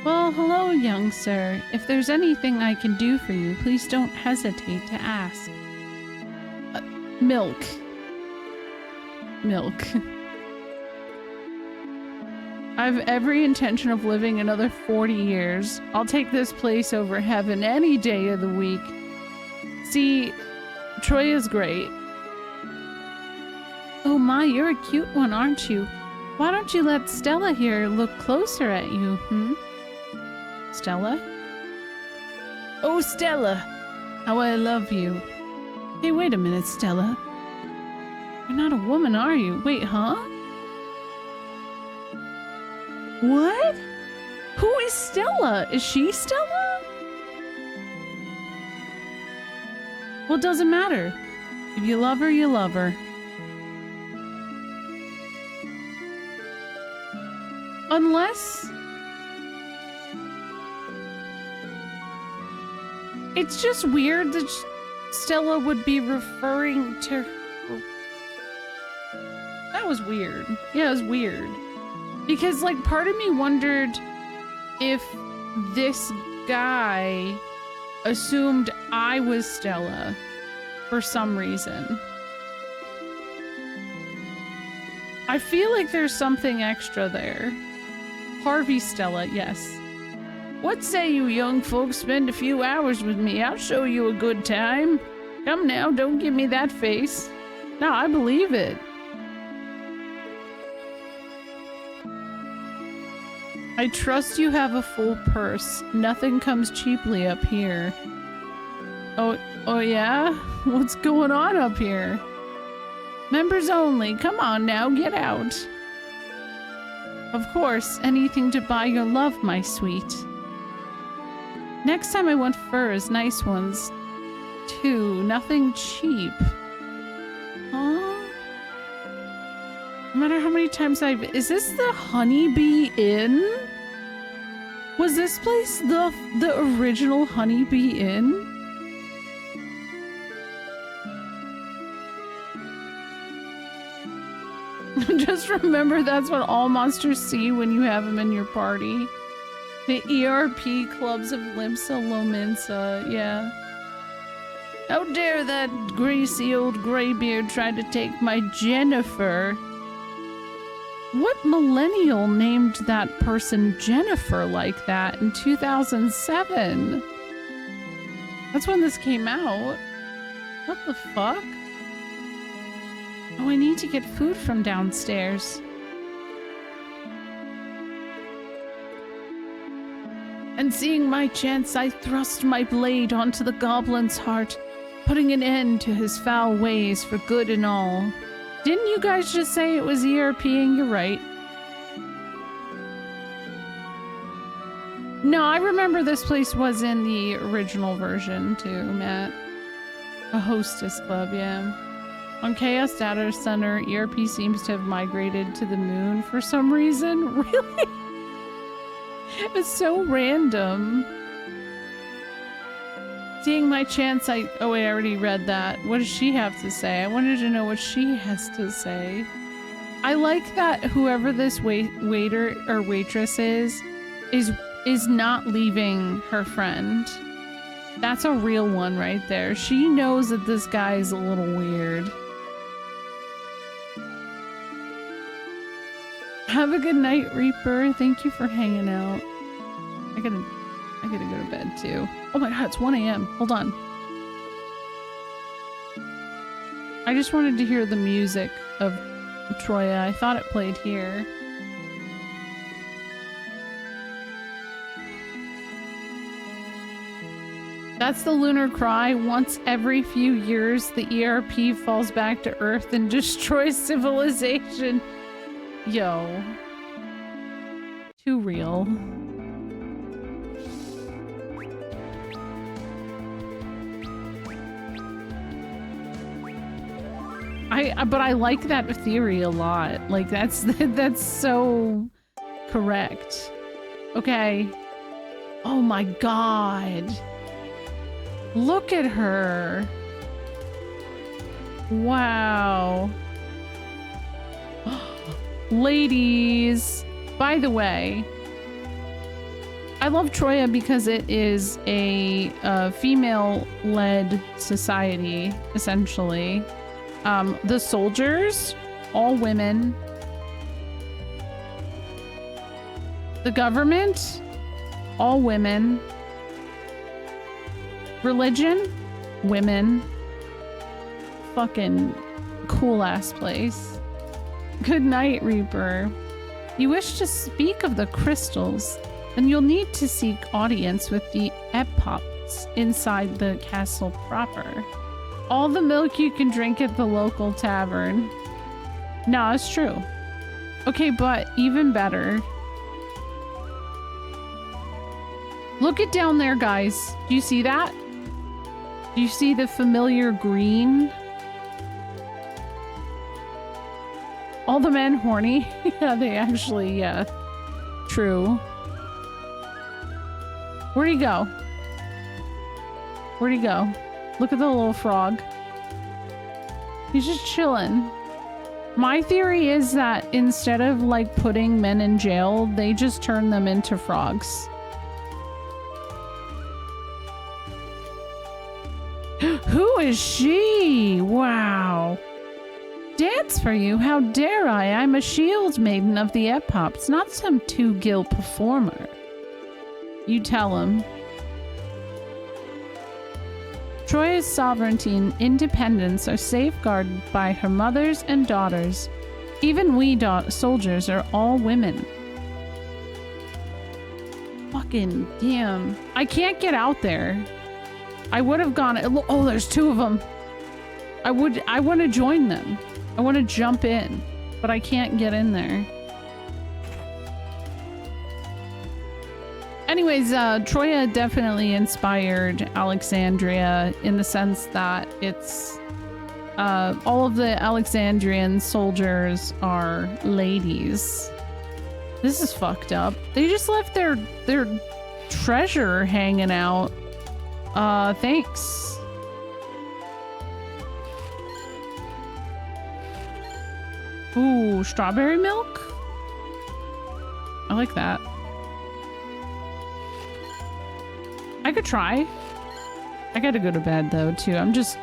Well, hello, young sir. If there's anything I can do for you, please don't hesitate to ask. Milk. Milk. I've every intention of living another 40 years. I'll take this place over heaven any day of the week. See, Troy is great. Oh my, you're a cute one, aren't you? Why don't you let Stella here look closer at you, Stella? Oh, Stella! How I love you. Hey, wait a minute, Stella. You're not a woman, are you? Wait, huh? What? Who is Stella? Is she Stella? Well, it doesn't matter. If you love her, you love her. Unless... it's just weird that Stella would be referring to her. That was weird. Yeah, it was weird. Because, like, part of me wondered if this guy assumed I was Stella for some reason. I feel like there's something extra there. Harvey Stella, yes. What say you young folks spend a few hours with me? I'll show you a good time. Come now, don't give me that face. No, I believe it. I trust you have a full purse. Nothing comes cheaply up here. Oh yeah? What's going on up here? Members only. Come on now, get out. Of course, anything to buy your love, my sweet. Next time I want furs, nice ones, too. Nothing cheap. Huh? No matter how many times is this the Honeybee Inn? Was this place the original Honeybee Inn? Just remember that's what all monsters see when you have them in your party. The ERP clubs of Limsa Lominsa, yeah. How dare that greasy old graybeard try to take my Jennifer? What millennial named that person Jennifer like that in 2007? That's when this came out. What the fuck? Oh, I need to get food from downstairs. And seeing my chance, I thrust my blade onto the goblin's heart, putting an end to his foul ways for good and all. Didn't you guys just say it was ERPing? You're right. No, I remember this place was in the original version too, Matt. A hostess club, yeah. On Chaos Data Center, ERP seems to have migrated to the moon for some reason. Really? It's so random. Seeing my chance, oh wait, I already read that. What does she have to say? I wanted to know what she has to say. I like that whoever this waiter or waitress is is not leaving her friend. That's a real one right there. She knows that this guy is a little weird. Have a good night, Reaper. Thank you for hanging out. I gotta go to bed too. Oh my god, it's 1 a.m. Hold on. I just wanted to hear the music of Troya. I thought it played here. That's the lunar cry. Once every few years, the ERP falls back to Earth and destroys civilization. Yo. Too real. But I like that theory a lot. Like, that's so correct. Okay. Oh my god. Look at her. Wow. Ladies. By the way, I love Troya because it is a female-led society, essentially. The soldiers, all women. The government, all women. Religion, women. Fucking cool-ass place. Good night, Reaper. You wish to speak of the crystals, then you'll need to seek audience with the epops inside the castle proper. All the milk you can drink at the local tavern. No, it's true. Okay, but even better. Look it down there, guys. Do you see that? Do you see the familiar green? All the men horny? Yeah, they actually, yeah. True. Where'd he go? Where'd he go? Look at the little frog. He's just chilling. My theory is that instead of like putting men in jail, they just turn them into frogs. Who is she? Wow. Dance for you? How dare I? I'm a shield maiden of the epops, not some two-gill performer. You tell him. Troya's sovereignty and independence are safeguarded by her mothers and daughters. Even we soldiers are all women. Fucking damn. I can't get out there. I would have gone. Oh, there's two of them. I want to join them. I want to jump in, but I can't get in there. Anyways, Troya definitely inspired Alexandria in the sense that it's all of the Alexandrian soldiers are ladies. This is fucked up. They just left their treasure hanging out. Thanks. Ooh, strawberry milk? I like that. I could try. I gotta go to bed though, too. I'm just...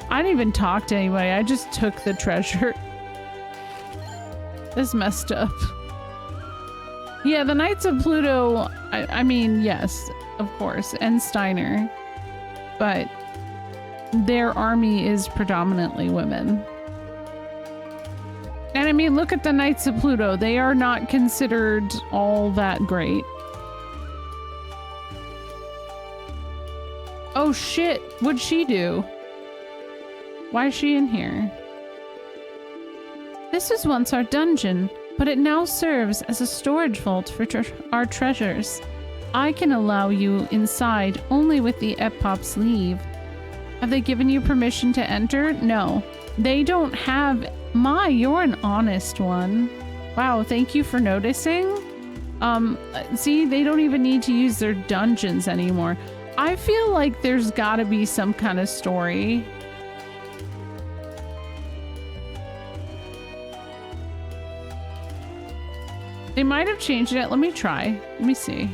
I didn't even talk to anybody. I just took the treasure. This messed up. Yeah, the Knights of Pluto, I mean, yes, of course, and Steiner. But their army is predominantly women. And I mean, look at the Knights of Pluto. They are not considered all that great. Oh shit, what'd she do? Why is she in here? This was once our dungeon, but it now serves as a storage vault for our treasures. I can allow you inside only with the Epop's leave. Have they given you permission to enter? No. They don't have... you're an honest one. Wow, thank you for noticing. See, they don't even need to use their dungeons anymore. I feel like there's gotta be some kind of story. They might have changed it. Let me try. Let me see.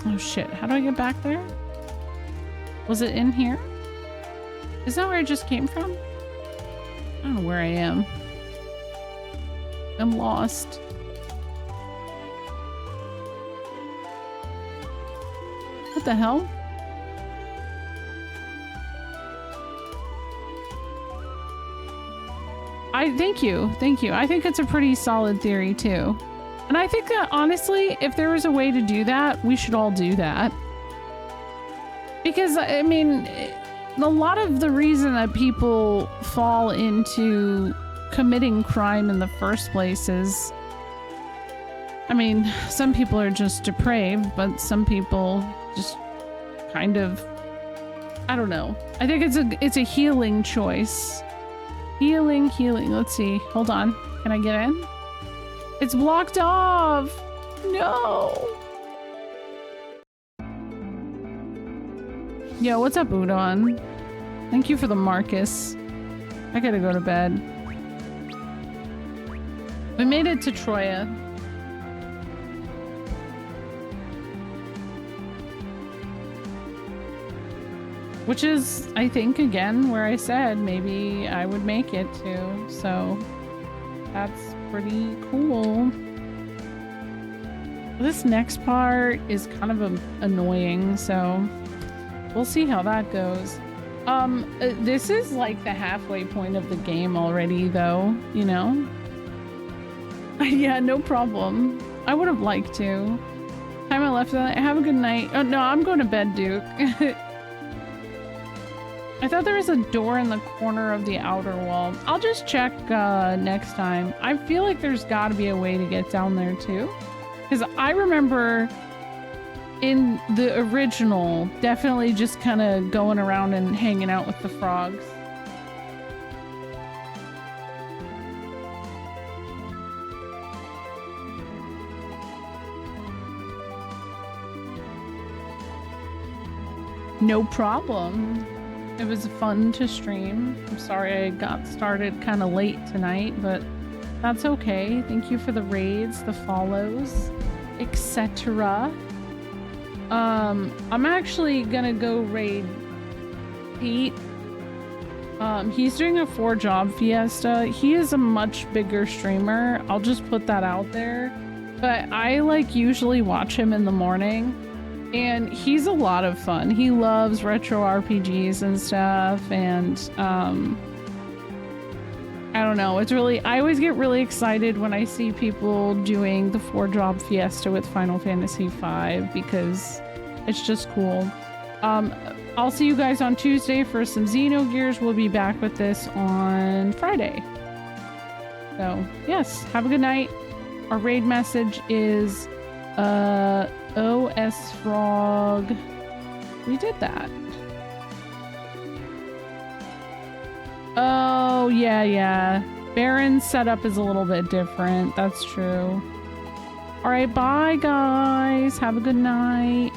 Oh shit, how do I get back there? Was it in here? Is that where I just came from? I don't know where I am. I'm lost. What the hell? Thank you. Thank you. I think it's a pretty solid theory too. And I think that honestly, if there was a way to do that, we should all do that. Because I mean, a lot of the reason that people fall into committing crime in the first place is, I mean, some people are just depraved, but some people just kind of, I don't know. I think it's a healing choice. Healing. Let's see. Hold on. Can I get in? It's blocked off. No. Yo, what's up, Udon? Thank you for the Marcus. I gotta go to bed. We made it to Troya. Which is, I think, again, where I said maybe I would make it to. So that's pretty cool. This next part is kind of annoying, so we'll see how that goes. This is like the halfway point of the game already, though, you know? Yeah, no problem. I would have liked to. Time I left that. Have a good night. Oh, no, I'm going to bed, Duke. I thought there was a door in the corner of the outer wall. I'll just check next time. I feel like there's got to be a way to get down there, too. Because I remember in the original, definitely just kind of going around and hanging out with the frogs. No problem. It was fun to stream. I'm sorry I got started kind of late tonight, but that's okay. Thank you for the raids, the follows, etc. I'm actually gonna go raid Pete. He's doing a 4-job fiesta. He is a much bigger streamer. I'll just put that out there. But I like usually watch him in the morning. And he's a lot of fun. He loves retro RPGs and stuff, and I don't know, it's really, I always get really excited when I see people doing the 4-job fiesta with Final Fantasy V because it's just cool. I'll see you guys on Tuesday for some Xenogears. We'll be back with this on Friday. So yes, have a good night. Our raid message is OS Frog. We did that. Oh, yeah. Baron's setup is a little bit different. That's true. All right, bye, guys. Have a good night.